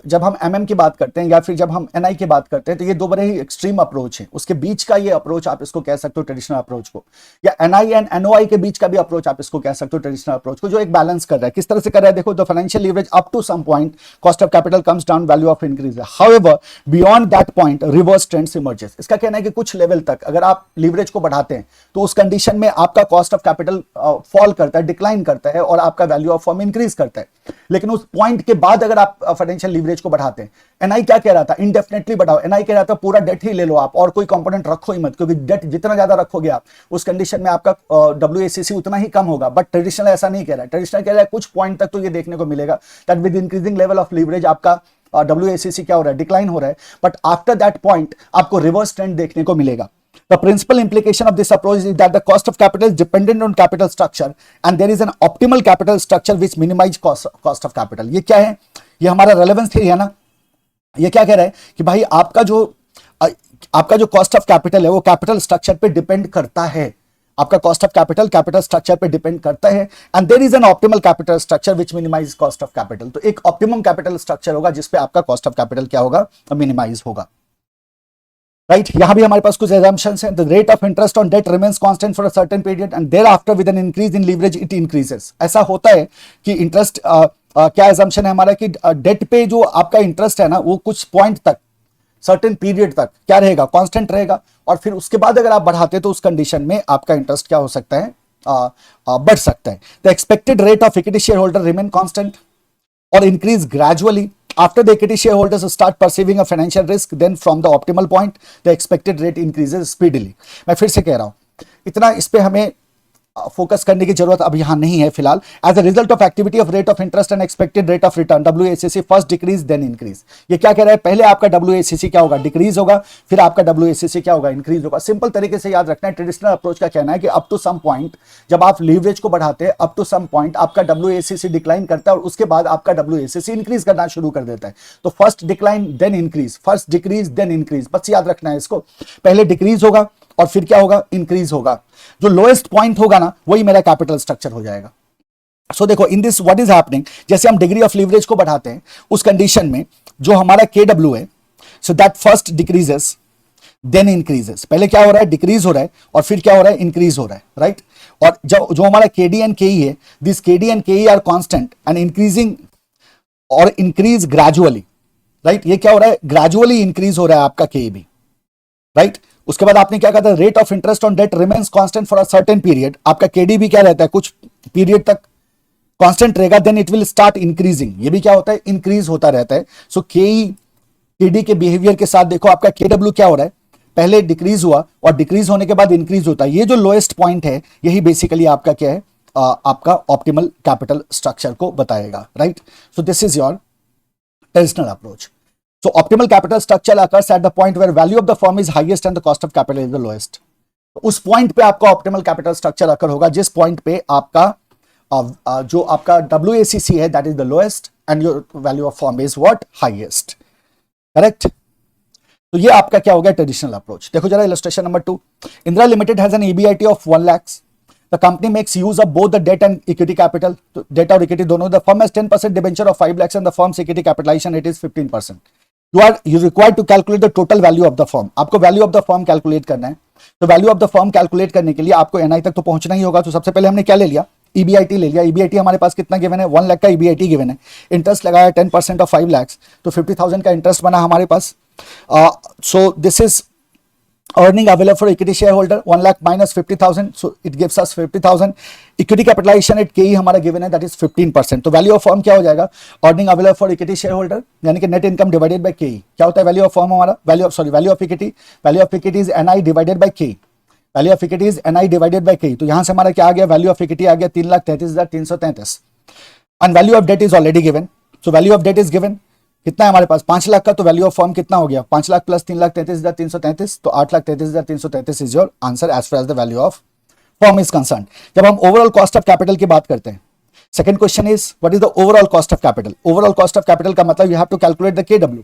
जब हम एमएम की बात करते हैं या फिर जब हम एनआई की बात करते हैं, तो ये दो बड़े ही एक्सट्रीम अप्रोच है, उसके बीच का ये अप्रोच आप इसको कह सकते हो ट्रेडिशनल अप्रोच को, या एनआई एंड एनओआई के बीच का भी अप्रोच आप इसको कह सकते हो ट्रेडिशनल अप्रोच को, जो एक बैलेंस कर रहा है। किस तरह से कर रहा है, देखो, the financial leverage up to some point cost of capital comes down, value of increase, however beyond that point reverse trends emerges. इसका कहना है कि कुछ लेवल तक अगर आप लीवरेज को बढ़ाते हैं तो उस कंडीशन में आपका कॉस्ट ऑफ कैपिटल फॉल करता है, डिक्लाइन करता है, और आपका वैल्यू ऑफ फर्म इंक्रीज करता है। लेकिन उस पॉइंट के बाद अगर आप फाइनेंशियल लीवरेज को बढ़ाते हैं, एनआई क्या कह रहा था, इंडेफिनेटली बढ़ाओ, एनआई कह रहा था पूरा डेट ही ले लो आप, और कोई कंपोनेंट रखो ही मत, क्योंकि डेट जितना ज्यादा रखोगे आप उस कंडीशन में आपका डब्ल्यूएसीसी उतना ही कम होगा। बट ट्रेडिशनल ऐसा नहीं कह रहा है, ट्रेडिशनल कह रहा है कुछ पॉइंट तक तो ये देखने को मिलेगा that with increasing level of leverage आपका डब्ल्यूएसीसी क्या हो रहा है, डिक्लाइन हो रहा है, बट आफ्टर दैट पॉइंट आपको रिवर्स ट्रेंड देखने को मिलेगा। The principal implication of this approach is that the cost of capital is dependent on capital structure and there is an optimal capital structure which minimize cost of capital। ये क्या है, ये हमारा relevance theory है ना। ये क्या कह रहा है कि भाई आपका जो कॉस्ट ऑफ कैपिटल है वो कैपिटल स्ट्रक्चर पे डिपेंड करता है, आपका कॉस्ट ऑफ कैपिटल स्ट्रक्चर पे डिपेंड करता है, and there is an optimal capital structure which minimize cost of capital. तो एक ऑप्टिमम कैपिटल स्ट्रक्चर होगा जिसपे आपका कॉस्ट ऑफ कैपिटल क्या होगा, मिनिमाइज होगा, राइट। यहां भी हमारे पास कुछ assumptions हैं। The rate of interest on debt remains constant for a certain period and thereafter with an increase in leverage it increases. ऐसा होता है कि इंटरेस्ट क्या assumption है हमारा कि डेट पे जो आपका इंटरेस्ट है ना, वो कुछ पॉइंट तक, सर्टेन पीरियड तक क्या रहेगा, कांस्टेंट रहेगा, और फिर उसके बाद अगर आप बढ़ाते तो उस कंडीशन में आपका इंटरेस्ट क्या हो सकता है, बढ़ सकता है। The expected rate of equity share holder remain constant or increase gradually after the equity shareholders start perceiving a financial risk, then from the optimal point the expected rate increases speedily। मैं फिर से कह रहा हूं, इतना इस पे हमें फोकस करने की जरूरत अब यहां नहीं है फिलहाल। As a result of activity of rate of interest and expected rate of return WACC first decrease then increase. ये क्या कह रहा है, पहले आपका डब्ल्यूएसीसी क्या होगा, डिक्रीज होगा, फिर आपका डब्ल्यूएसीसी क्या होगा, इंक्रीज होगा। सिंपल तरीके से याद रखना है, ट्रेडिशनल अप्रोच का कहना है कि अप टू सम पॉइंट जब आप लीवरेज को बढ़ाते हैं, अप टू सम पॉइंट आपका डब्ल्यूएसीसी डिक्लाइन करता है और उसके बाद आपका डब्ल्यूएसीसी इंक्रीज करना शुरू कर देता है। तो first decline then increase, first decrease then increase, बस याद रखना है इसको, पहले डिक्रीज होगा और फिर क्या होगा, इंक्रीज होगा। जो लोएस्ट पॉइंट होगा ना, वही मेरा कैपिटल स्ट्रक्चर हो जाएगा। सो देखो, in this what is happening, जैसे हम डिग्री ऑफ लीवरेज को बढ़ाते हैं उस कंडीशन में जो हमारा केडब्ल्यू है, so that first decreases then increases. पहले क्या हो रहा है, डिक्रीज हो रहा है, और फिर क्या हो रहा है, इंक्रीज हो रहा है, राइट। और जो हमारा केडी एंड केई है, दिस केडी एंड केई आर कांस्टेंट एंड इंक्रीजिंग और इंक्रीज ग्रेजुअली, राइट। ये क्या हो रहा है, ग्रेजुअली इंक्रीज हो रहा है आपका के भी, राइट। उसके बाद आपने क्या कहा था, rate of interest on debt remains constant for a certain period, आपका केडी भी क्या रहता है, कुछ पीरियड तक कांस्टेंट रहेगा, then it will start increasing. ये भी क्या होता है, इंक्रीज होता रहता है। सो केडी के बिहेवियर के साथ देखो आपका केडब्ल्यू क्या हो रहा है, पहले डिक्रीज हुआ और डिक्रीज होने के बाद इंक्रीज होता है। ये जो लोएस्ट पॉइंट है, यही बेसिकली आपका क्या है, आपका ऑप्टिमल कैपिटल स्ट्रक्चर को बताएगा, right. So this is your traditional approach. So optimal capital structure occurs at the point where value of the firm is highest and the cost of capital is the lowest। उस point पे आपका optimal capital structure अकर होगा जिस point पे आपका जो आपका WACC है that is the lowest and your value of firm is what, highest, correct. तो ये आपका क्या हो गया, ट्रेडिशनल अप्रोच। देखो जरा illustration number 2। Indira limited has an EBIT of 1 lakh. The company makes use of both the debt and equity capital, debt और equity दोनों। The firm has 10% debenture of 5 lakhs and the firm's equity capitalization rate is 15%। You required to calculate the total value of the firm। आपको value of the firm calculate करना है। तो value of the firm calculate करने के लिए आपको NI तक तो पहुंचना ही होगा। तो सबसे पहले हमने क्या ले लिया, EBIT ले लिया। EBIT हमारे पास कितना गिवन है, 1 लाख का EBIT गिवन है। इंटरेस्ट लगाया 10% ऑफ 5 लाख, तो 50,000 का इंटरेस्ट बना हमारे पास। So this is earning available for equity shareholder 1 lakh minus 50,000, so it gives us 50,000. equity capitalization at KE हमारा given है, that is 15%. तो value of firm क्या हो जाएगा, earning available for equity shareholder यानी कि net income divided by KE. क्या होता है value of firm हमारा, value of equity is NI divided by KE. value of equity is NI divided by KE. तो यहां से हमारा क्या आ गया, value of equity आ गया 3,33,333. and value of debt is already given, so value of debt is given. कितना है हमारे पास 5 लाख का, तो वैल्यू ऑफ फर्म कितना हो गया 5 लाख प्लस 3,33,333, तो 8,33,333 is your answer as far as the value of firm is concern. जब हम ओवरऑल कॉस्ट ऑफ कैपिटल की बात करते हैं, second question is what is the overall cost of capital. Overall cost of capital का मतलब you have to calculate the KW.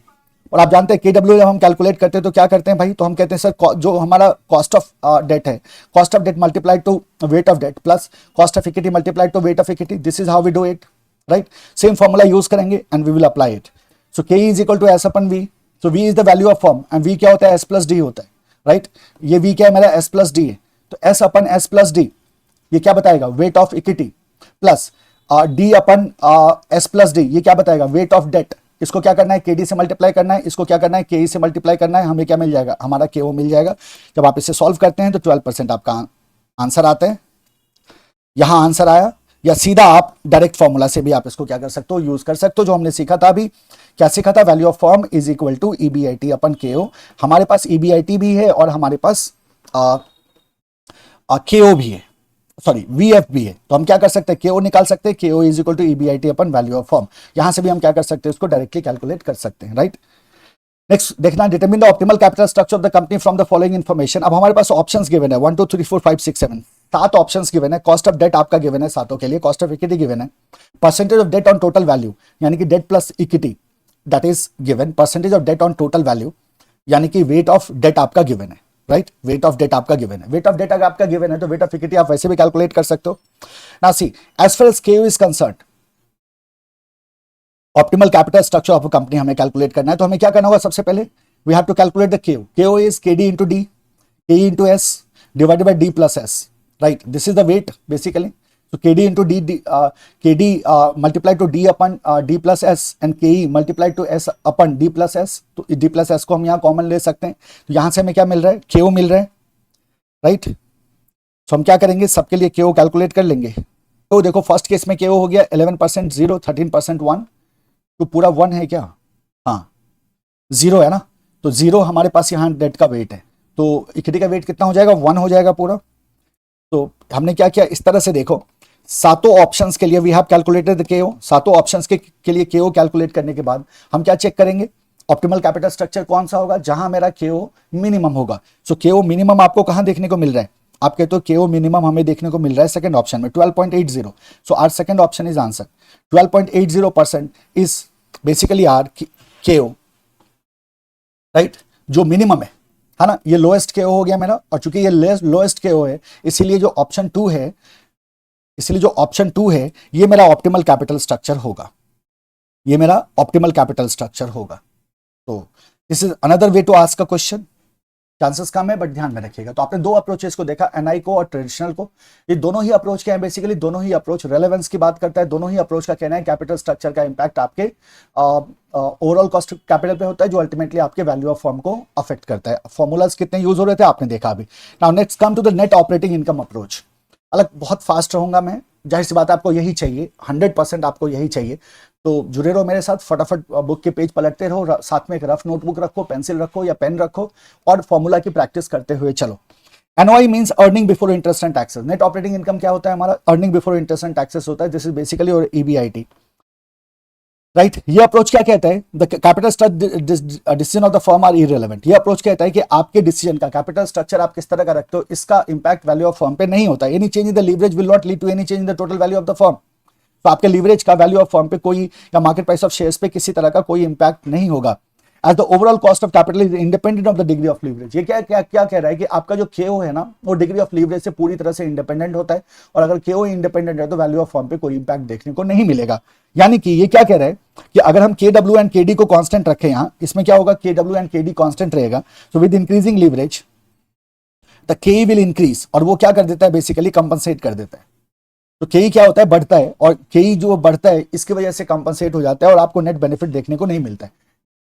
और आप जानते हैं केडब्ल्यू जब हम कैलकुलेट करते हैं तो क्या करते हैं भाई, तो हम कहते हैं सर जो हमारा कॉस्ट ऑफ डेट है, cost of debt multiplied to weight of debt plus cost of equity multiplied to weight of equity. This is how we do it, right. Same formula use करेंगे and we will apply it. So K is equal to S upon V. So V is the value of firm and V क्या होता है, S plus D होता है, right. ये V क्या है मेरा, S plus D है. तो S upon S plus D ये क्या बताएगा, weight of equity plus D upon S plus D ये क्या बताएगा, weight of debt. इसको क्या करना है, KD से मल्टीप्लाई करना है, इसको क्या करना है, KE से मल्टीप्लाई करना है. हमें क्या मिल जाएगा, हमारा KO मिल जाएगा. जब आप इसे सॉल्व करते हैं तो 12% आपका आंसर आता है. यहां आंसर आया, या सीधा आप डायरेक्ट फॉर्मूला से भी आप इसको क्या कर सकते हो, यूज कर सकते हो. जो हमने सीखा था अभी, क्या सीखा था, value of firm is equal to EBIT upon KO. हमारे पास EBIT भी है और हमारे पास KO भी है, सॉरी VF भी है. तो हम क्या कर सकते हैं, KO निकाल सकते हैं. KO is equal to EBIT upon value of firm. यहां से भी हम क्या कर सकते हैं, इसको डायरेक्टली कैलकुलेट कर सकते हैं, राइट. नेक्स्ट देखना, determine the optimal capital structure of the company from the following information. अब हमारे पास ऑप्शंस गिवन है 1 2 3 4 5 6 7, 7 ऑप्शंस गिवन है. कॉस्ट ऑफ डेट आपका गिवन है सातों के लिए, कॉस्ट ऑफ इक्विटी गिवन है, percentage of debt on total value यानी कि debt plus equity that is given, percentage of debt on total value यानी कि वेट ऑफ डेट आपका गिवन है, राइट. वेट ऑफ डेट आपका गिवन है. Weight of debt अगर आपका गिवन है तो वेट ऑफ इक्विटी आप वैसे भी कैलकुलेट कर सकते हो. Now see, as far as KO is concerned, optimal capital structure of a company हमें कैलकुलेट करना है. तो हमें क्या करना होगा, सबसे पहले we have to calculate the KO. KO is KD into D, KE into S divided by D plus S, right. This is the weight basically. So KD into KD multiplied to D upon D plus S and KE multiplied to S upon D plus S. तो D plus S को हम यहाँ common ले सकते हैं. तो यहाँ से हमें क्या मिल रहा है, KO मिल रहा है, राइट. तो हम क्या करेंगे, सबके लिए KO कैलकुलेट कर लेंगे. तो देखो फर्स्ट केस में KO हो गया 11% 0, 13% 1, तो पूरा 1 है क्या, हाँ 0 है ना. तो 0 हमारे पास यहाँ डेट का वेट है, तो इक्विटी का वेट कितना हो जाएगा, 1 हो जाएगा पूरा. तो हमने क्या किया, इस तरह से देखो, सातों ऑप्शंस के लिए we have calculated the KO. सातों ऑप्शंस के लिए KO कैलकुलेट करने के बाद हम क्या चेक करेंगे, ऑप्टिमल कैपिटल स्ट्रक्चर कौन सा होगा, जहां मेरा KO मिनिमम होगा. सो KO मिनिमम आपको कहां देखने को मिल रहा है, आप कहते हो KO मिनिमम हमें देखने को मिल रहा है सेकंड ऑप्शन में 12.80. So our second option is answer. 12.80% is basically our KO, right, जो मिनिमम है ना. ये लोएस्ट KO हो गया मेरा, और चूंकि ये लोएस्ट KO है इसीलिए जो ऑप्शन 2 है ये मेरा ऑप्टिमल कैपिटल स्ट्रक्चर होगा, ये मेरा ऑप्टिमल कैपिटल स्ट्रक्चर होगा. तो this is another way to ask a question. Chances कम है बट ध्यान में रखिएगा. तो आपने दो अप्रोचेस को देखा, NI को और ट्रेडिशनल को. ये दोनों ही अप्रोच क्या है, बेसिकली दोनों ही अप्रोच रेलेवेंस की बात करता है. दोनों ही अप्रोच का कहना है कैपिटल स्ट्रक्चर का इंपैक्ट आपके ओवरऑल कॉस्ट कैपिटल पे होता है, जो अल्टीमेटली आपके वैल्यू ऑफ फर्म को अफेक्ट करता है. फॉर्मूलाज कितने यूज हो रहे थे आपने देखा अभी. Now next come to the net operating income approach. अलग बहुत फास्ट रहूंगा मैं, जाहिर सी बात है आपको यही चाहिए, 100% आपको यही चाहिए. तो जुड़े रहो मेरे साथ, फटाफट बुक के पेज पलटते रहो, साथ में एक रफ नोटबुक रखो, पेंसिल रखो या पेन रखो, और फॉर्मूला की प्रैक्टिस करते हुए चलो. NOI means earning before interest and taxes. Net operating income क्या होता है हमारा, earning before interest and taxes होता है. दिस इज बेसिकली और EBIT, राइट. ये अप्रोच क्या कहता है, the capital decision of the firm are irrelevant. ये अप्रोच कहता है कि आपके डिसीजन का कैपिटल स्ट्रक्चर आप किस तरह का रखते हो, इसका इंपैक्ट वैल्यू ऑफ फर्म पे नहीं होता. Any change in the leverage will not lead to any change in the total value of the firm. तो आपके लीवरेज का वैल्यू ऑफ फर्म पे कोई, या मार्केट प्राइस ऑफ शेयर्स पे किसी तरह का कोई इंपैक्ट नहीं होगा. As the overall cost of capital is independent of the degree of leverage. ये क्या कह रहा है कि आपका जो KO है ना, वो डिग्री ऑफ लीवरेज से पूरी तरह से इंडिपेंडेंट होता है. और अगर KO इंडिपेंडेंट है तो वैल्यू ऑफ फर्म पे कोई इंपैक्ट देखने को नहीं मिलेगा. यानी कि ये क्या कह रहा है कि अगर हम KW एंड KD को कांस्टेंट रखें, यहाँ इसमें क्या होगा, KW एंड KD कांस्टेंट रहेगा. So with increasing leverage the KE will increase, और वो क्या कर देता है, बेसिकली कंपनसेट कर देता है. तो KE क्या होता है, बढ़ता है, और KE जो बढ़ता है इसकी वजह से कंपनसेट हो जाता है और आपको नेट बेनिफिट देखने को नहीं मिलता है.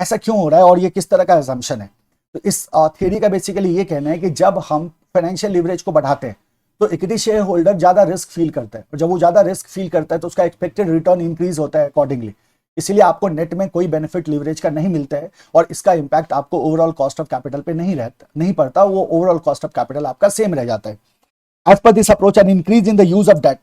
ऐसा क्यों हो रहा है और ये किस तरह का असम्पशन है. तो इस थ्योरी का बेसिकली ये कहना है कि जब हम फाइनेंशियल लिवरेज को बढ़ाते हैं तो इक्विटी शेयर होल्डर ज्यादा रिस्क फील करता है, और जब वो ज्यादा रिस्क फील करता है तो उसका एक्सपेक्टेड रिटर्न इंक्रीज होता है अकॉर्डिंगली। इसीलिए आपको नेट में कोई बेनिफिट लिवरेज का नहीं मिलता है, और इसका इंपैक्ट आपको ओवरऑल कॉस्ट ऑफ कैपिटल पे नहीं पड़ता, वो ओवरऑल कॉस्ट ऑफ कैपिटल आपका सेम रह जाता है। As per this approach, an increase in the use of debt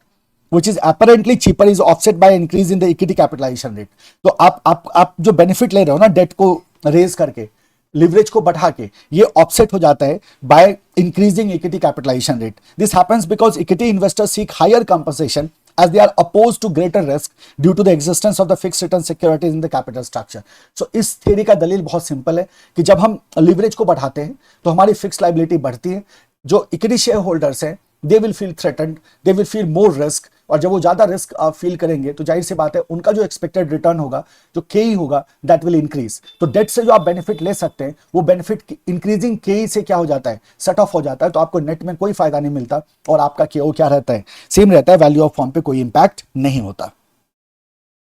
which is apparently cheaper is offset by increase in the equity capitalization rate। तो आप जो बेनिफिट ले रहे हो ना डेट को रेज करके, लिवरेज को बढ़ा के, ये ऑफसेट हो जाता है by increasing equity capitalization rate. This happens because equity investors seek higher compensation as they are opposed to greater risk due to the existence of the fixed return securities in the capital structure। So इस theory का दलील बहुत simple है कि जब हम leverage को बढ़ाते हैं तो हमारी फिक्स लाइबिलिटी बढ़ती है, जो इक्विटी शेयर होल्डर्स हैं they will feel threatened, they will feel more risk, और जब वो ज्यादा रिस्क फील करेंगे तो जाहिर सी बात है उनका जो एक्सपेक्टेड रिटर्न होगा, जो केई होगा, दैट विल इंक्रीज। तो डेट से जो आप बेनिफिट ले सकते हैं वो बेनिफिट इंक्रीजिंग केई से क्या हो जाता है, सेट ऑफ हो जाता है, तो आपको नेट में कोई फायदा नहीं मिलता, और आपका केओ क्या रहता है, सेम रहता है, वैल्यू ऑफ फॉर्म पे कोई इंपैक्ट नहीं होता।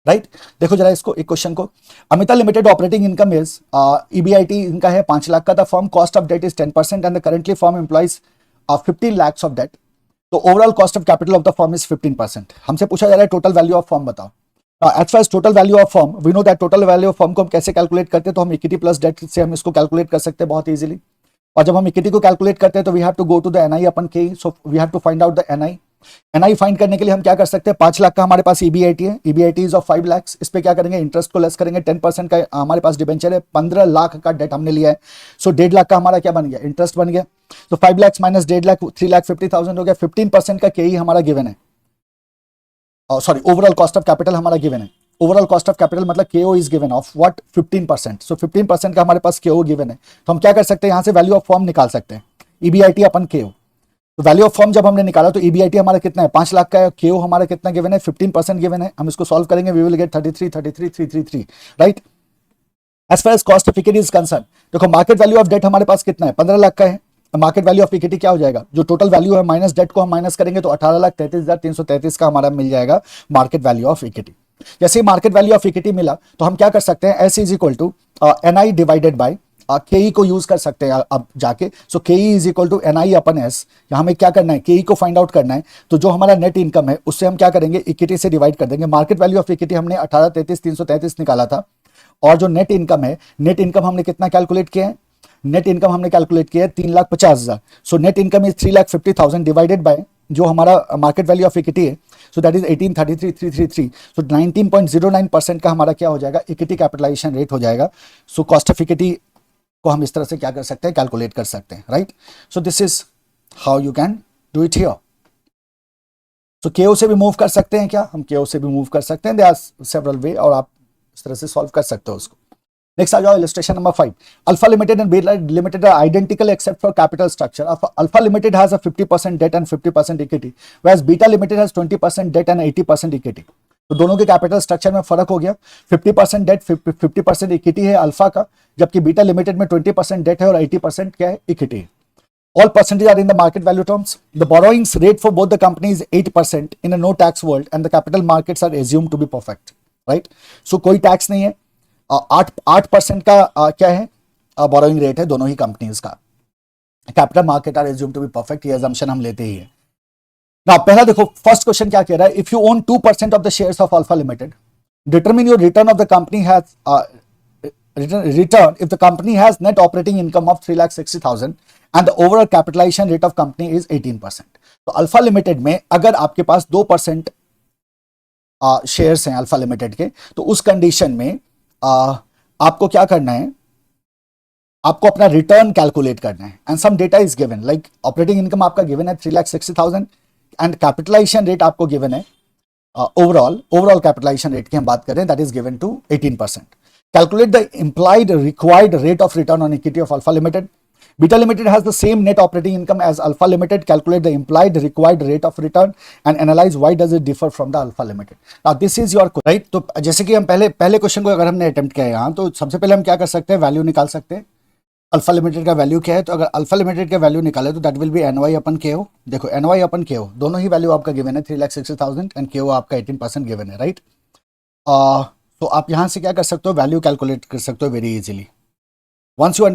राइट देखो जरा इसको, एक क्वेश्चन को, Amita limited operating income is EBIT इनका है 5 लाख का, the firm cost of debt is 10% and currently firm employs 15 lakhs of debt, तो overall cost of capital of the firm is 15%। हमसे पूछा जा रहा है टोटल वैल्यू ऑफ फर्म बताओ। As far as total value of firm, we know that total value of firm को हम कैसे कैलकुलेट करते हैं, तो हम इक्विटी प्लस डेट से हम इसको कैलकुलेट कर सकते हैं बहुत इजीली। और जब हम इक्विटी को कैलकुलेट करते हैं तो we have to go to the NI upon K, so we have to find out the NI. NI find करने के लिए हम क्या कर सकते हैं, 5 लाख का हमारे पास ईबीआईटी है, ईबीआईटी इज ऑफ 5 lakhs, इस पे क्या करेंगे, इंटरेस्ट को लेस करेंगे, 10% का हमारे पास डिबेंचर है, 15 लाख का डेट हमने लिया है, सो 1.5 लाख का हमारा क्या बन गया, इंटरेस्ट बन गया, तो 5 lakhs माइनस 1.5 लाख 3,50,000 हो गया, 15% का केई हमारा गिवन है, sorry overall cost of capital हमारा गिवन है, ओवरऑल कॉस्ट ऑफ कैपिटल मतलब केओ इज गिवन ऑफ व्हाट 15%, सो 15% का हमारे पास केओ गिवन है, तो हम क्या कर सकते हैं, यहां से वैल्यू ऑफ फर्म निकाल सकते हैं, ईबीआईटी अपन केओ, तो वैल्यू ऑफ फर्म जब हमने निकाला तो ईबीआईटी हमारा कितना है, 5 लाख का है, केओ हमारा कितना गिवन है, 15% गिवन है, हम इसको सॉल्व करेंगे, we will get 33,333, right. As far as cost of equity is concern, देखो मार्केट वैल्यू ऑफ डेट हमारे पास कितना है, 15 लाख का है, मार्केट वैल्यू ऑफ इक्विटी क्या हो जाएगा, जो टोटल वैल्यू है माइनस डेट को हम माइनस करेंगे तो 18,33,333 का हमारा मिल जाएगा मार्केट वैल्यू ऑफ इक्विटी। जैसे ही मार्केट वैल्यू ऑफ इक्विटी मिला तो हम क्या कर सकते हैं, S is equal to NI divided by KE को यूज कर सकते हैं अब जाके, so KE is equal to NI upon S, हमें क्या करना है, केई को फाइंड आउट करना है, तो जो हमारा नेट इनकम है उससे हम क्या करेंगे, इक्विटी से डिवाइड कर देंगे। मार्केट वैल्यू ऑफ इक्विटी हमने 18,33,333 निकाला था, और जो नेट इनकम है, नेट इनकम हमने कितना कैलकुलेट किया है, नेट इनकम हमने कैलकुलेट किया है 3,50,000, सो net income is 3,50,000 divided by जो हमारा मार्केट वैल्यू ऑफ इक्विटी है, सो दैट इज 18,33,333, सो 19.09% का हमारा क्या हो जाएगा, इक्विटी कैपिटलाइजेशन रेट हो जाएगा। सो कॉस्ट ऑफ इक्विटी को हम इस तरह से क्या कर सकते हैं, कैलकुलेट कर सकते हैं, right. So this is how you can do it here. So KO से भी मूव कर सकते हैं क्या, हम केओ से भी मूव कर सकते हैं, देयर आर सेवरल वे, और आप इस तरह से सॉल्व कर सकते हो उसको। नेक्स्ट आ जाओ, illustration number 5, alpha limited and beta limited are identical except for capital structure. Alpha limited has a 50% debt and 50% equity, whereas beta limited has 20% debt and 80% equity. तो दोनों के कैपिटल स्ट्रक्चर में फर्क हो गया, 50% डेट 50% इक्विटी है alpha का, जबकि बीटा लिमिटेड में 20% डेट है और 80% क्या है, इक्विटी है। All percentage are in the market value terms. The borrowings rate for both the companies 8% in a no tax world, and the capital markets are assumed to be perfect, right? So कोई tax नहीं है, 8% का क्या है, borrowing rate है दोनों ही companies का, capital market are assume to be perfect, ये assumption हम लेते ही है। Now पहला देखो, फर्स्ट क्वेश्चन क्या कह रहा है, if you own 2% of the shares of alpha limited, determine your return of the company has return if the company has net operating income of 3,60,000 and the overall capitalization rate of company is 18%। तो alpha limited में अगर आपके पास 2% shares हैं alpha limited के, तो उस condition में आपको क्या करना है, आपको अपना रिटर्न कैलकुलेट करना है, and some data is given, like operating income आपका गिवन है 3,60,000 एंड कैपिटलाइजेशन रेट आपको गिवन है, ओवरऑल कैपिटलाइजेशन रेट की हम बात करें, that is given to 18%। Calculate the implied required rate of return on equity of Alpha Limited. Beta Limited has the same net operating income as Alpha Limited. Calculate the implied required rate of return and analyze why does it differ from the Alpha Limited. Now this is your right. तो जैसे कि हम पहले question को अगर हमने attempt किया है यहाँ, तो सबसे पहले हम क्या कर सकते हैं, वैल्यू निकाल सकते हैं, अल्फा लिमिटेड का वैल्यू क्या है। तो अगर अल्फा लिमिटेड का वैल्यू निकाले तो दैट विल बी एनवाई अपन के हो, देखो एनवाई अपन के हो, दोनों ही वैल्यू आपका गिवन है 3,60,000 एंड के आपका 18% गिवन है, राइट। तो आप यहाँ से क्या कर सकते हो, वैल्यू कैलकुलेट कर सकते हो very easily. Once you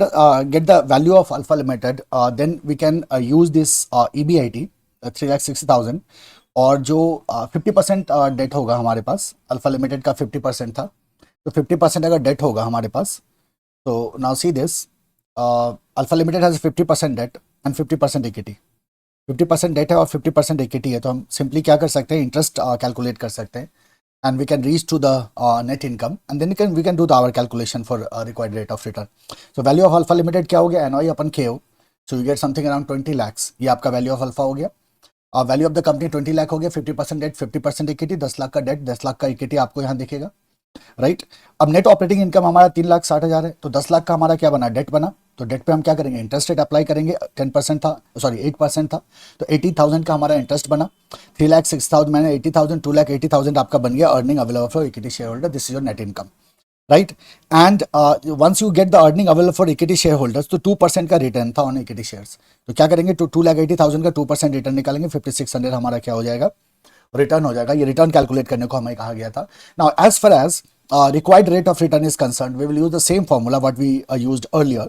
get the value of Alpha Limited, then we can use this EBIT 3,60,000, और जो 50% डेट होगा हमारे पास, अल्फा लिमिटेड का 50% था, तो 50% अगर डेट होगा हमारे पास, तो now see this, alpha limited has 50% debt and 50% equity. 50% debt है और 50% इक्विटी है, तो हम सिंपली क्या कर सकते हैं, इंटरेस्ट कैलकुलेट कर सकते हैं, and we can reach to the net income, and then we can do the our calculation for required rate of return. So value of Alpha Limited क्या हो गया, NOI upon KO, so you get something around 20 lakhs, ये आपका value of Alpha हो गया। Value of the company 20 lakh हो गया, 50% date 50% equity, 10 lakh का डेट 10 लाख का इक्विटी आपको यहाँ दिखेगा, राइट। अब नेट ऑपरेटिंग इनकम हमारा 3,60,000 है, तो 10 लाख का हमारा क्या बना, डेट बना, तो डेट पे हम क्या करेंगे, इंटरेस्ट रेट अप्लाई करेंगे, 10% था, सॉरी 8% था, तो 80,000 का हमारा इंटरेस्ट बना, 3,06,000 मैंने 80,000, 2,80,000 आपका बन गया earning available for equity share holder, this is your net income, right. And once you get the earning available for equity share holders, तो 2% का रिटर्न था ऑन इक्विटी शेयर्स, तो क्या करेंगे, 2,80,000 का 2% रिटर्न निकालेंगे, 5,600 हमारा क्या हो जाएगा, रिटर्न हो जाएगा। ये रिटर्न कैलकुलेट करने को हमें कहा गया था। Now as far as required rate of return is concerned, we will use the same formula what we used earlier,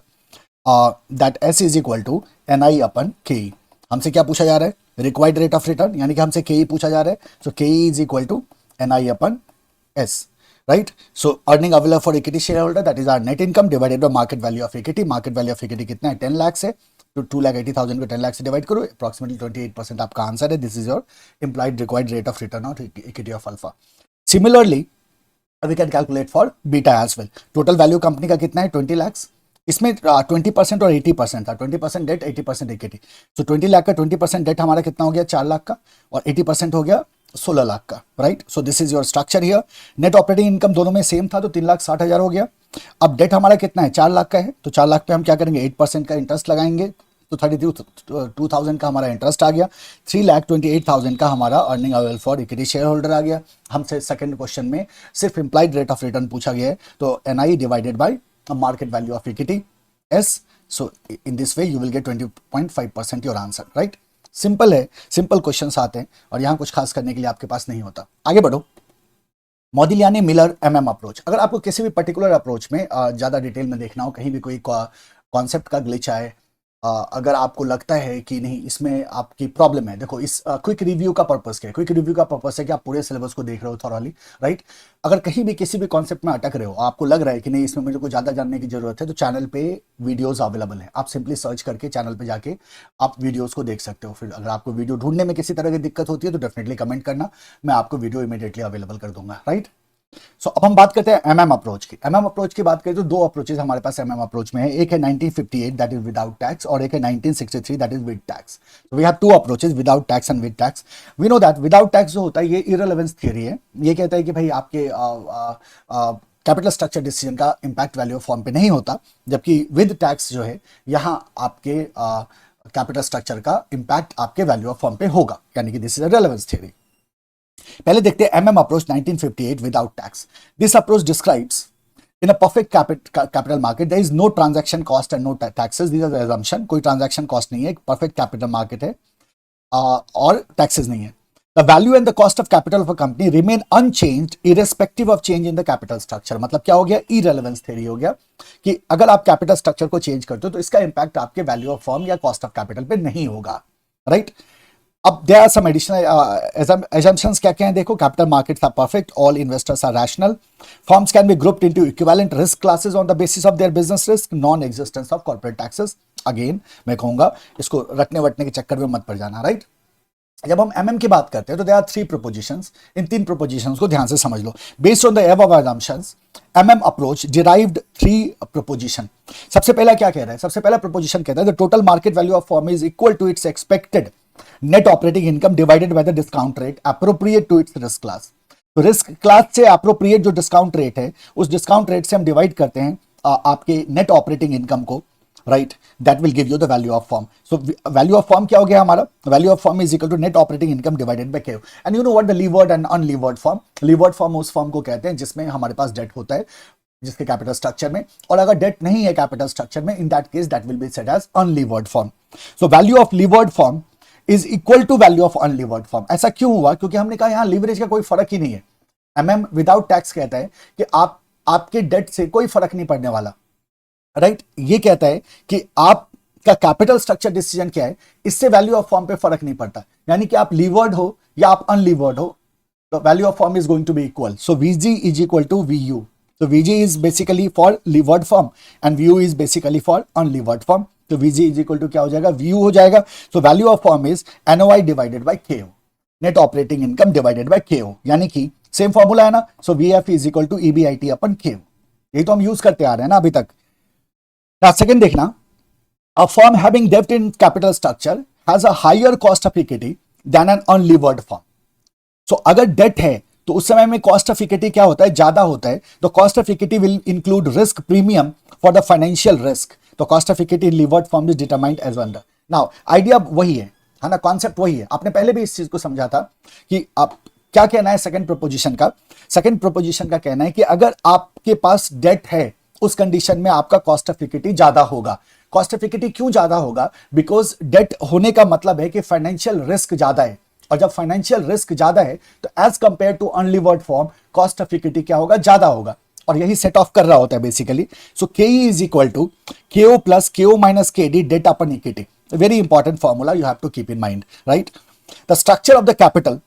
that S is equal to NI upon KE। हमसे क्या पूछा जा रहा है, required rate of return, यानी कि हमसे KE पूछा जा रहा है, so KE is equal to NI upon S, right? So earning available for equity shareholder, that is our net income divided by market value of equity। market value of equity कितना है, 10 लाख से, तो 2,80,000 को 10 लाख से डिवाइड करो, approximately 28% आपका answer है। This is your implied required rate of return on equity of alpha। Similarly we can calculate for beta as well। Total value company का कितना है, 20 लाख, इसमें 20% और 80% था, 20% डेट 80% इक्विटी, सो 20 लाख का 20% डेट हमारा कितना हो गया, 4 लाख का, और 80% हो गया 16 लाख का, right. So this is your structure here. Net operating income दोनों में सेम था, तो 3,60,000 हो गया। अब डेट हमारा कितना है, 4 लाख का है, तो 4 लाख पे हम क्या करेंगे, 8% का इंटरेस्ट लगाएंगे, तो 32,000 का हमारा इंटरेस्ट आ गया, 3,28,000 का हमारा earning available for equity share holder आ गया। हमसे सेकंड क्वेश्चन में सिर्फ इंप्लाइड रेट ऑफ रिटर्न पूछा गया है, तो NI divided bye market value of equity S, so in this way you will gate 20.5% your answer, right. Simple है, सिंपल क्वेश्चन आते हैं और यहाँ कुछ खास करने के लिए आपके पास नहीं होता। आगे बढ़ो। मोदिलियानी मिलर MM अप्रोच। अगर आपको किसी भी पर्टिकुलर अप्रोच में ज़्यादा डिटेल में देखना हो, कहीं भी कोई कॉन्सेप्ट का ग्लिच आए, अगर आपको लगता है कि नहीं इसमें आपकी प्रॉब्लम है, देखो इस क्विक रिव्यू का पर्पस क्या है, क्विक रिव्यू का पर्पस है कि आप पूरे सिलेबस को देख रहे हो थॉरली, राइट। अगर कहीं भी किसी भी कॉन्सेप्ट में अटक रहे हो, आपको लग रहा है कि नहीं इसमें मुझे कुछ ज़्यादा जानने की जरूरत है, तो चैनल पे वीडियोस अवेलेबल है, आप सिंपली सर्च करके चैनल पे जाके आप वीडियोस को देख सकते हो। फिर अगर आपको वीडियो ढूंढने में किसी तरह की दिक्कत होती है तो डेफिनेटली कमेंट करना, मैं आपको वीडियो इमीडिएटली अवेलेबल कर दूंगा, राइट। सो अब हम बात करते हैं MM अप्रोच की। MM अप्रोच की बात करें तो दो अप्रोचेस हमारे पास MM अप्रोच में है, एक है 1958 दैट इज विदाउट टैक्स, और एक है 1963 that is with tax. So we have two approaches, without tax and with tax. We know that without tax जो होता है ये इररिलेवेंस थ्योरी है, ये कहता है कि भाई आपके कैपिटल स्ट्रक्चर डिसीजन का इंपैक्ट वैल्यू ऑफ फॉर्म पे नहीं होता, जबकि विद टैक्स जो है यहाँ आपके कैपिटल स्ट्रक्चर का इंपैक्ट आपके वैल्यू ऑफ फॉर्म पे होगा, यानी कि this is a relevance theory. पहले देखते हैं MM approach 1958 without tax. This approach describes in a perfect capital market there is no transaction cost and no taxes, this is assumption, कोई transaction cost नहीं है, एक परफेक्ट कैपिटल मार्केट है और taxes नहीं है। The value and the cost of capital of a company remain unchanged irrespective of change in the capital structure. मतलब क्या हो गया, इरेलेवेंस थ्योरी हो गया कि अगर आप कैपिटल स्ट्रक्चर को चेंज करते हो तो इसका इंपैक्ट आपके वैल्यू ऑफ फर्म या कॉस्ट ऑफ कैपिटल पे नहीं होगा, राइट। अब there are some additional assumptions क्या क्या हैं, देखो capital markets are perfect, all investors are rational, firms can be grouped into equivalent risk classes on the basis of their business risk, non existence of corporate taxes. Again मैं कहूंगा इसको रटने वटने के चक्कर में मत पड़ जाना, राइट। जब हम MM की बात करते हैं तो देयर आर 3 प्रोपोजिशंस, इन 3 प्रोपोजिशंस को ध्यान से समझ लो। Based on the above assumptions MM approach derived 3 proposition. सबसे पहला क्या कह रहा है, सबसे पहला प्रोपोजिशन कहता है the total market value of firm is equal to its expected net operating income divided by the discount rate appropriate to its risk class. तो रिस्क क्लास से अप्रोप्रिएट जो डिस्काउंट रेट है, उस डिस्काउंट रेट से हम divide करते हैं आपके नेट ऑपरेटिंग इनकम को, right. That will give you the value of firm. So value of firm क्या हो गया हमारा, value of firm is equal to net operating income divided by K. And you know what the levered and unlevered firm, levered firm उस फर्म को कहते हैं जिसमें हमारे पास डेट होता है जिसके कैपिटल स्ट्रक्चर में, और अगर डेट नहीं है कैपिटल स्ट्रक्चर में, in that case that will be said as unlevered firm. So value of levered firm is equal to value of unlevered firm. ऐसा क्यों हुआ, क्योंकि हमने कहा यहां लीवरेज का कोई फर्क ही नहीं है। MM विदाउट टैक्स कहता है कि आपके डेट से कोई फर्क नहीं पड़ने वाला, राइट। ये कहता है कि आपका कैपिटल स्ट्रक्चर डिसीजन क्या है, इससे वैल्यू ऑफ फॉर्म पे फर्क नहीं पड़ता। यानी कि आप लीवर्ड हो या आप अनलीवर्ड हो, the value of firm is going to be equal. So VG is equal to VU. So VG is basically for levered firm and VU is basically for unlevered firm. तो VG is equal to क्या हो जाएगा, VU हो जाएगा. So value of firm is NOI divided by KO. Net operating income divided by KO. यानी कि same formula है ना. So VF is equal to EBIT upon KO. यही तो हम यूज करते आ रहे हैं ना अभी तक. सेकंड देखना, a firm having debt in capital structure has a higher cost of equity than an unlevered firm. सो अगर डेट है तो उस समय में कॉस्ट ऑफ इक्विटी क्या होता है, ज्यादा होता है. तो cost of equity will include risk premium for the financial risk. तो cost of equity in levered firm is determined as under. Now idea वही है ना, कॉन्सेप्ट वही है. आपने पहले भी इस चीज को समझा था कि आप क्या कहना है सेकंड प्रोपोजिशन का. सेकंड प्रोपोजिशन का कहना है कि अगर आपके पास डेट है उस कंडीशन में आपका कॉस्ट ऑफ इक्विटी ज्यादा होगा. कॉस्ट ऑफ इक्विटी क्यों ज्यादा होगा, बिकॉज डेट होने का मतलब है कि फाइनेंशियल रिस्क ज्यादा है. और जब फाइनेंशियल रिस्क ज्यादा है तो as compare to unlevered firm cost of equity क्या होगा, ज्यादा होगा. और यही सेट ऑफ कर रहा होता है basically. So KE is equal to KO plus KO minus KD debt upon equity. Very important formula, you have to keep in mind, right. The structure of the capital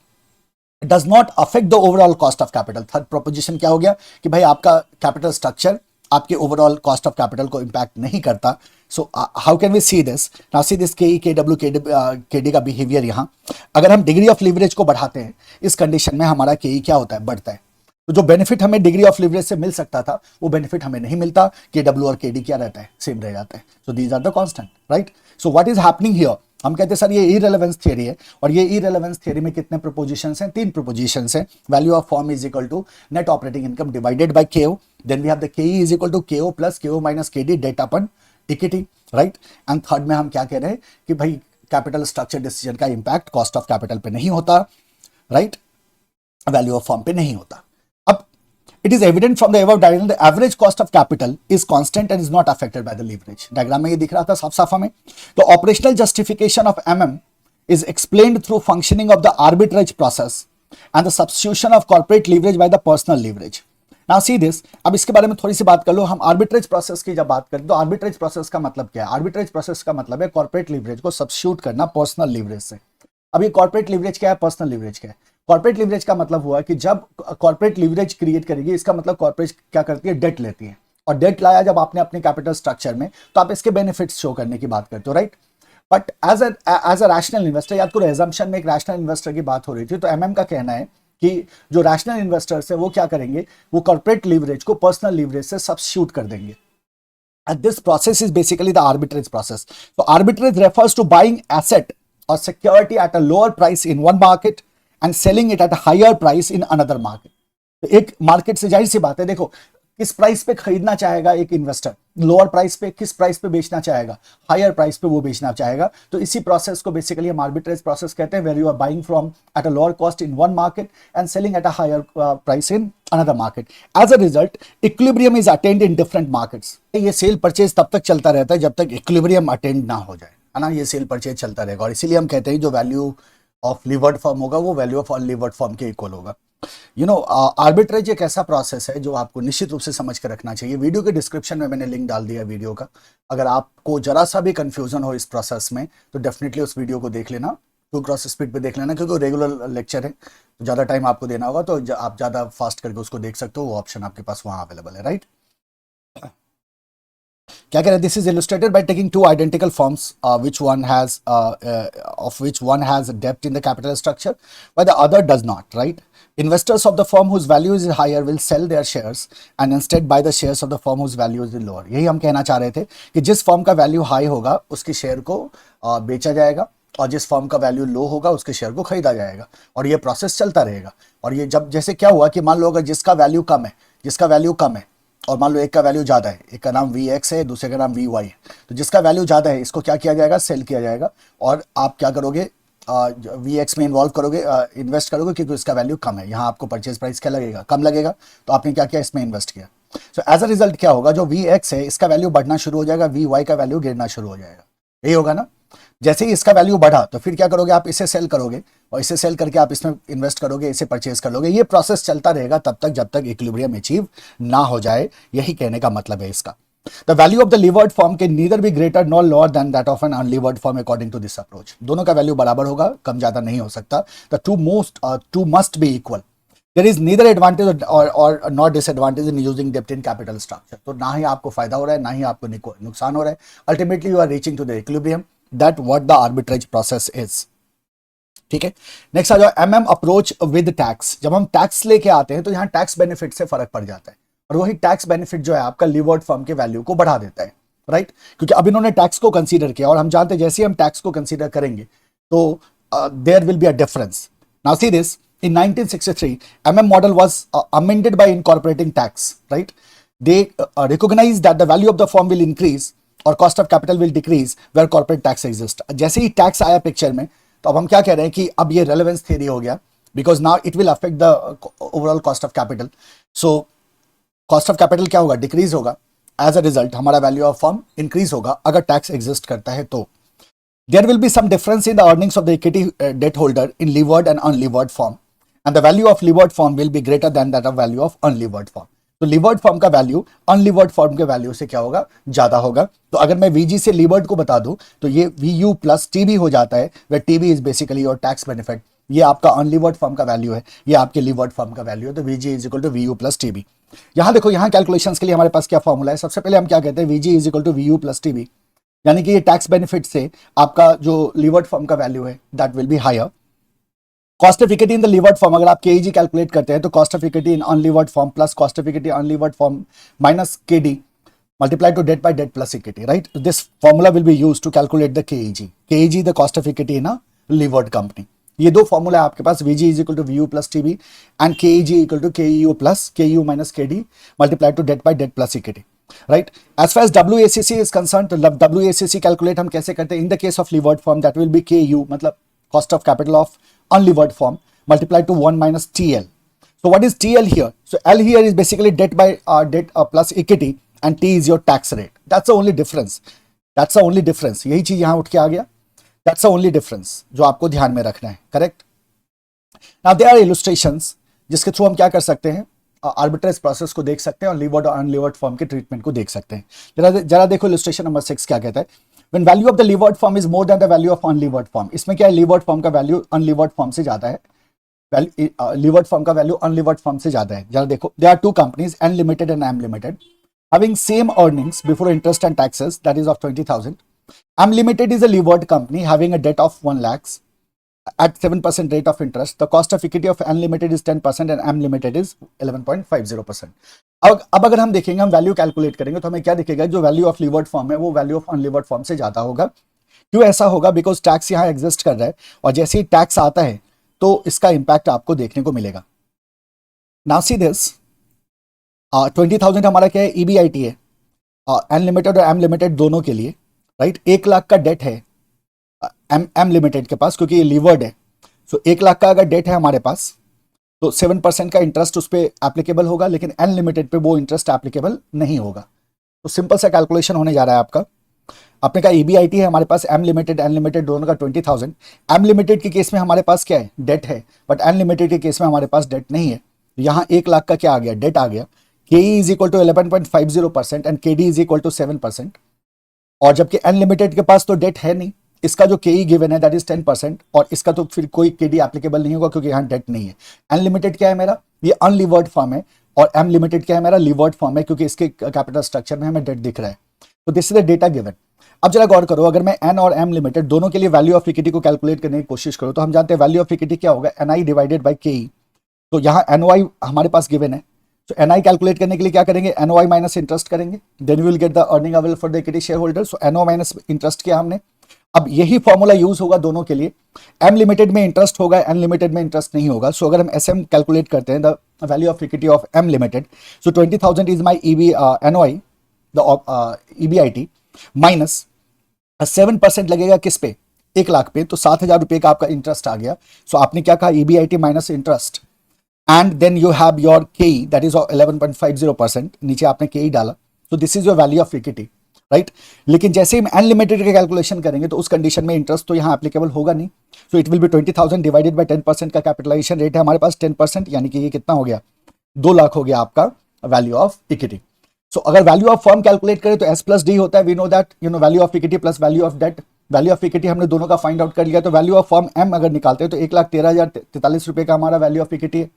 does not affect the overall cost of capital. Third proposition क्या हो गया कि भाई आपका capital structure आपके overall cost of capital को impact नहीं करता. So how can we see this, now see this KE KW KD का बिहेवियर. यहाँ अगर हम डिग्री ऑफ लिवरेज को बढ़ाते हैं इस कंडीशन में हमारा केई क्या होता है, बढ़ता है. तो जो बेनिफिट हमें डिग्री ऑफ लिवरेज से मिल सकता था वो बेनिफिट हमें नहीं मिलता. केडब्ल्यू और केडी क्या रहता है, सेम रह जाता है. So these are the constant, right. So what is happening here, हम कहते हैं सर ये इररिलेवेंस थ्योरी है. और ये इररिलेवेंस थ्योरी में कितने प्रोपोजिशंस हैं, 3 प्रोपोजिशंस हैं. Value of firm is equal to net operating income divided by KO. Then we have the KE is equal to KO plus KO minus KD debt upon equity, right. And third में हम क्या कह रहे हैं कि भाई capital structure decision का impact cost of capital पे नहीं होता, राइट, वैल्यू ऑफ फॉर्म पे नहीं होता. अब it is evident from the above diagram the average cost of capital is constant and is not affected by the leverage. Diagram में ये दिख रहा था साफ साफ हमें. तो operational justification of MM is explained through functioning of the arbitrage process and the substitution of corporate leverage by the personal leverage. Now see this. अब इसके बारे में थोड़ी सी बात कर लो. हम आर्बिट्रेज प्रोसेस की जब बात करें तो आर्बिट्रेज प्रोसेस का मतलब क्या है, आर्बिट्रेज प्रोसेस का मतलब है कॉर्पोरेट लीवरेज को सब्स्टिट्यूट करना पर्सनल लीवरेज से. अब ये कॉर्पोरेट लीवरेज क्या है, पर्सनल लीवरेज क्या है. कॉर्पोरेट लीवरेज का मतलब हुआ कि जब कॉर्पोरेट लीवरेज क्रिएट करेगी, इसका मतलब कॉर्पोरेट क्या करती है, डेट लेती है. और डेट लाया जब आपने अपने कैपिटल स्ट्रक्चर में, तो आप इसके बेनिफिट्स शो करने की बात करते हो, right. But as a rational investor, याद करो एजम्पशन में एक रैशनल इन्वेस्टर की बात हो रही थी. तो एमएम का कहना है कि जो रैशनल इन्वेस्टर्स है वो क्या करेंगे, वो कॉर्पोरेट लीवरेज को पर्सनल लीवरेज से सब्स्टिट्यूट कर देंगे. And this process is basically the arbitrage process. So arbitrage refers to buying asset or security at a lower price in one market and selling it at a higher price in another market. तो एक market से जाहिर सी बात है, देखो किस price पे खरीदना चाहेगा एक इन्वेस्टर, लोअर प्राइस पे, किस प्राइस पे बेचना चाहेगा, हायर प्राइस पे वो बेचना चाहेगा. तो इसी प्रोसेस को बेसिकली हम आर्बिट्रेज प्रोसेस कहते हैं, where you are buying from at a lower cost in one market and selling at a higher price in another market. As a result equilibrium is attained in different markets. ये sale purchase तब तक चलता रहता है जब तक equilibrium attend ना हो जाए, है ना. ये सेल परचेज चलता रहेगा. और इसीलिए हम कहते हैं जो वैल्यू ऑफ लीवर्ड फॉर्म होगा वो वैल्यू ऑफ अनलीवर्ड फॉर्म के इक्वल होगा. आर्बिट्रेज एक ऐसा प्रोसेस है जो आपको निश्चित रूप से समझ कर रखना चाहिए. वीडियो के डिस्क्रिप्शन में मैंने लिंक डाल दिया वीडियो का. अगर आपको जरा सा भी कंफ्यूजन हो इस प्रोसेस में तो डेफिनेटली उस वीडियो को देख लेना, 2 क्रॉस स्पीड पे देख लेना, क्योंकि रेगुलर लेक्चर है तो ज़्यादा टाइम आपको देना होगा. तो आप ज़्यादा फास्ट करके उसको देख सकते हो, वो ऑप्शन आपके पास वहाँ अवेलेबल है, राइट. क्या कह रहे हैं, this is illustrated by taking 2 identical forms which one has of which one has debt in the capital structure while the other does not, right. Investors of the firm whose value is higher will sell their shares and instead buy the shares of the firm whose value is lower. यही हम कहना चाह रहे थे कि जिस firm का value high होगा उसके शेयर को बेचा जाएगा और जिस फर्म का वैल्यू लो होगा उसके शेयर को खरीदा जाएगा. और ये प्रोसेस चलता रहेगा. और ये जब जैसे क्या हुआ कि मान लो अगर जिसका वैल्यू कम है और मान लो एक का वैल्यू ज़्यादा है, एक का नाम VX है, दूसरे का नाम VY है, तो जिसका वैल्यू ज़्यादा है इसको क्या किया जाएगा, सेल किया जाएगा. और आप क्या करोगे, VX में इन्वॉल्व करोगे, इन्वेस्ट करोगे, क्योंकि उसका वैल्यू कम है. यहाँ आपको परचेज प्राइस क्या लगेगा, कम लगेगा, तो आपने क्या किया, इसमें इन्वेस्ट किया. सो एज अ रिजल्ट क्या होगा, जो VX है इसका वैल्यू बढ़ना शुरू हो जाएगा, VY का वैल्यू गिरना शुरू हो जाएगा. यही होगा ना. जैसे ही इसका वैल्यू बढ़ा तो फिर क्या करोगे, आप इसे सेल करोगे और इसे सेल करके आप इसमें इन्वेस्ट करोगे, इसे परचेज कर लोगे. ये प्रोसेस चलता रहेगा तब तक जब तक इक्विलिब्रियम अचीव ना हो जाए. यही कहने का मतलब है इसका. The value of the levered firm can neither be greater nor lower than that of an unlevered firm according to this approach. दोनों का वैल्यू बराबर होगा, कम ज्यादा नहीं हो सकता। The two must be equal. There is neither advantage और not disadvantage in using डेप्थ इन कैपिटल स्ट्रक्चर। तो ना ही आपको फायदा हो रहा है, ना ही आपको नुकसान हो रहा है। Ultimately you are reaching to the equilibrium that what the arbitrage process is. ठीक है, नेक्स्ट आ जाओ एमएम अप्रोच विद टैक्स। जब हम टैक्स लेके आते हैं तो यहाँ टैक्स बेनिफिट से फर्क पड़ जाता है, और वही टैक्स बेनिफिट जो है आपका लीवर्ड फर्म के वैल्यू को बढ़ा देता है, राइट? क्योंकि अब इन्होंने टैक्स को कंसीडर किया, और हम जानते हैं जैसे ही हम टैक्स को कंसीडर करेंगे तो there will be a difference. Now see this, in 1963 mm model was amended by incorporating tax, right? They recognize that the value of the firm will increase or cost of capital will decrease where corporate tax exists. जैसे ही tax आया picture में तो अब हम क्या कह रहे हैं कि अब ये रेलेवेंस थ्योरी हो गया, because now it will affect the overall cost of capital. So cost of capital क्या होगा, डिक्रीज होगा। एज अ रिजल्ट हमारा वैल्यू ऑफ फर्म इंक्रीज होगा अगर टैक्स एग्जिस्ट करता है तो। There will be some difference in the earnings of the equity debt holder in levered and unlevered form, and the value of levered form will be greater than that of value of unlevered form. तो levered form का value unlevered form के value से क्या होगा, ज्यादा होगा। तो अगर मैं VG से levered को बता दूं तो ये VU प्लस TB हो जाता है, where TB is basically your tax benefit। ये आपका unlevered form का वैल्यू है, ये आपके levered form का वैल्यू है। तो VG is equal to VU plus TB। यहाँ देखो, यहाँ कैलकुलेशंस के लिए हमारे पास क्या फॉर्मूला है। सबसे पहले हम क्या कहते हैं, VG is equal to VU plus TB, यानी कि ये टैक्स बेनिफिट से आपका जो लीवर्ड फॉर्म का वैल्यू है that will be higher. Cost of equity in the levered firm, अगर आप केईजी कैलकुलेट करते हैं तो cost of equity in unlevered firm plus cost of equity unlevered firm minus KD multiply to debt by debt plus equity, right? This formula will be used to calculate the KEG the cost of equity in a levered company. ये दो formula है आपके पास, VG is equal to VU plus TB and KEG equal to KEU plus KU minus KD multiply to debt by debt plus equity, right? As far as WACC is concern, तो WACC calculate हम कैसे करते हैं, in the case of levered firm that will be KU, मतलब cost of capital of unlevered form multiply to 1 minus TL। So what is TL here? So L here is basically debt by debt plus equity and T is your tax rate. That's the only difference. That's the only difference. यही चीज यहाँ उठ के आ गया। That's the only difference जो आपको ध्यान में रखना है, correct? Now there are illustrations जिसके थ्रू हम क्या कर सकते हैं, आर्बिट्रेज प्रोसेस को देख सकते हैं और लीवर्ड और अनलीवर्ड फॉर्म के ट्रीटमेंट को देख सकते हैं। जरा देखो इलस्ट्रेशन नंबर 6 क्या कहता है। When value of the levered form is more than the value of unlevered form, इसमें क्या है, लीवर्ड फॉर्म का वैल्यू अनलीवर्ड फॉर्म से ज्यादा है, लीवर्ड फॉर्म का वैल्यू अनलीवर्ड फॉर्म से ज्यादा है। जरा देखो, there are two companies, N Limited and M Limited, having same earnings before interest and taxes, that is of 20,000. M Limited is a levered company having a debt of 1 lakhs at 7% rate of interest. The cost of equity of N Limited is 10% and M Limited is 11.50%. अब अगर हम देखेंगे, हम value calculate करेंगे तो हमें क्या दिखेगा, जो वैल्यू ऑफ लीवर्ड फॉर्म है वो वैल्यू ऑफ अनलीवर्ड फॉर्म से ज्यादा होगा। क्यों ऐसा होगा? बिकॉज टैक्स यहाँ एग्जिस्ट कर रहा है, और जैसे ही टैक्स आता है तो इसका इंपैक्ट आपको देखने को मिलेगा। नाउ सी दिस, 20,000 हमारा क्या है, EBIT है, एन लिमिटेड और एम लिमिटेड दोनों के लिए, राइट? 1 लाख का डेट है एम लिमिटेड के पास, क्योंकि ये लीवर्ड है। सो 1 लाख का अगर डेट है हमारे पास तो 7% का इंटरेस्ट उस पर एप्लीकेबल होगा, लेकिन एन लिमिटेड पे वो इंटरेस्ट एप्लीकेबल नहीं होगा। तो सिंपल सा कैलकुलेशन होने जा रहा है आपका। आपने कहा EBIT है हमारे पास, एम लिमिटेड एन लिमिटेड दोनों का 20,000। एम लिमिटेड के केस में हमारे पास क्या है, डेट है, बट एन लिमिटेड के केस में हमारे पास डेट नहीं है। यहाँ 1 लाख का क्या आ गया, डेट आ गया। KE is equal to 11.50% and KD is equal to 7%, और जबकि एन लिमिटेड के पास तो डेट है नहीं, इसका जो KE गिवन है दैट इज 10%, और इसका तो फिर कोई KD एप्लीकेबल नहीं होगा क्योंकि यहाँ डेट नहीं है। एन लिमिटेड क्या है मेरा, ये अनलीवर्ड फॉर्म है, और एम लिमिटेड क्या है मेरा, लीवर्ड फॉर्म है, क्योंकि इसके कैपिटल स्ट्रक्चर में हमें डेट दिख रहा है। तो this is the data given. अब जरा गौर करो, अगर मैं एन और एम लिमिटेड दोनों के लिए वैल्यू ऑफ इक्विटी को कैलकुलेट करने की कोशिश करूं तो हम जानते हैं वैल्यू ऑफ इक्विटी क्या होगा, NI डिवाइडेड बाय KE। तो यहाँ NOI हमारे पास गिवन है, तो NI कैलकुलेट करने के लिए क्या करेंगे, NOI माइनस इंटरेस्ट करेंगे, then we will get the earning available for the equity share holder. So NO minus interest किया हमने। अब यही फॉर्मूला यूज होगा दोनों के लिए। एम लिमिटेड में इंटरेस्ट होगा, एन लिमिटेड में इंटरेस्ट नहीं होगा। सो अगर हम SM कैलकुलेट करते हैं, the value of equity of M limited, so 20,000 is my NOI, the EBIT minus 7% लगेगा किस पे, 1 लाख पे, तो 7,000 रुपए का आपका इंटरेस्ट आ गया। सो आपने क्या कहा, EBIT minus interest, and then you have your KE that is 11.50%, नीचे आपने KE डाला। तो this is your value of equity, right? लेकिन जैसे हम अनलिमिटेड के कैलकुलेशन करेंगे तो उस कंडीशन में इंटरेस्ट तो यहाँ एप्लीकेबल होगा नहीं। सो it will be 20,000 divided bye 10% का कैपिटलाइजेशन रेट है हमारे पास 10%, यानी कि ये कितना हो गया, 2 लाख हो गया आपका वैल्यू ऑफ इक्विटी। सो अगर वैल्यू ऑफ फर्म कैलकुलेट करें तो एस प्लस डी होता है, we know that, value of equity plus value of debt. Value of equity हमने दोनों का फाइंड आउट कर लिया, तो वैल्यू ऑफ फर्म एम अगर निकालते हैं तो 1,13,043 का हमारा वैल्यू ऑफ इक्विटी है,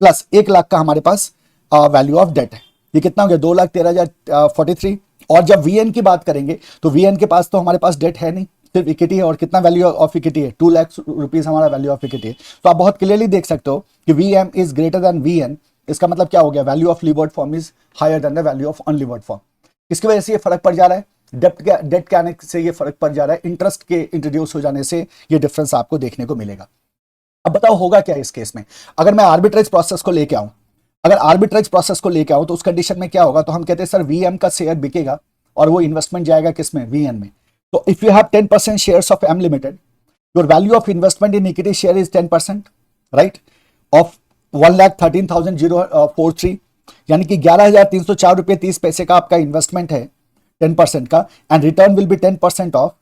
प्लस 1,00,000 का हमारे पास वैल्यू ऑफ डेट है। ये कितना हो गया, 2,13,043। और जब वीएन की बात करेंगे तो वीएन के पास तो हमारे पास डेट है नहीं, सिर्फ इक्विटी है। और कितना वैल्यू ऑफ इक्विटी है, 2 लाख रुपीज हमारा वैल्यू ऑफ इक्विटी है। तो आप बहुत क्लियरली देख सकते हो कि V M is greater than V N. इसका मतलब क्या हो गया, value of levered firm is higher than the value of unlevered firm. किसकी वजह से ये फर्क पड़ जा रहा है, डेट के आने से ये फर्क पड़ जा रहा है, इंटरेस्ट के इंट्रोड्यूस हो जाने से ये डिफरेंस आपको देखने को मिलेगा। अब बताओ होगा क्या इस केस में, अगर मैं आर्बिट्रेज प्रोसेस को लेके आऊं, अगर आर्बिट्रेज प्रोसेस को लेके आऊं तो उस कंडीशन में क्या होगा, तो हम कहते हैं सर वीएम का शेयर बिकेगा और वो इन्वेस्टमेंट जाएगा किसमें, वीएन में। तो if you have 10% shares of M limited, your value of investment in equity share is 10%, right, of 1,13,043, यानी कि 11,304 रुपये 30 पैसे का आपका इन्वेस्टमेंट है 10% का, and return will be 10% of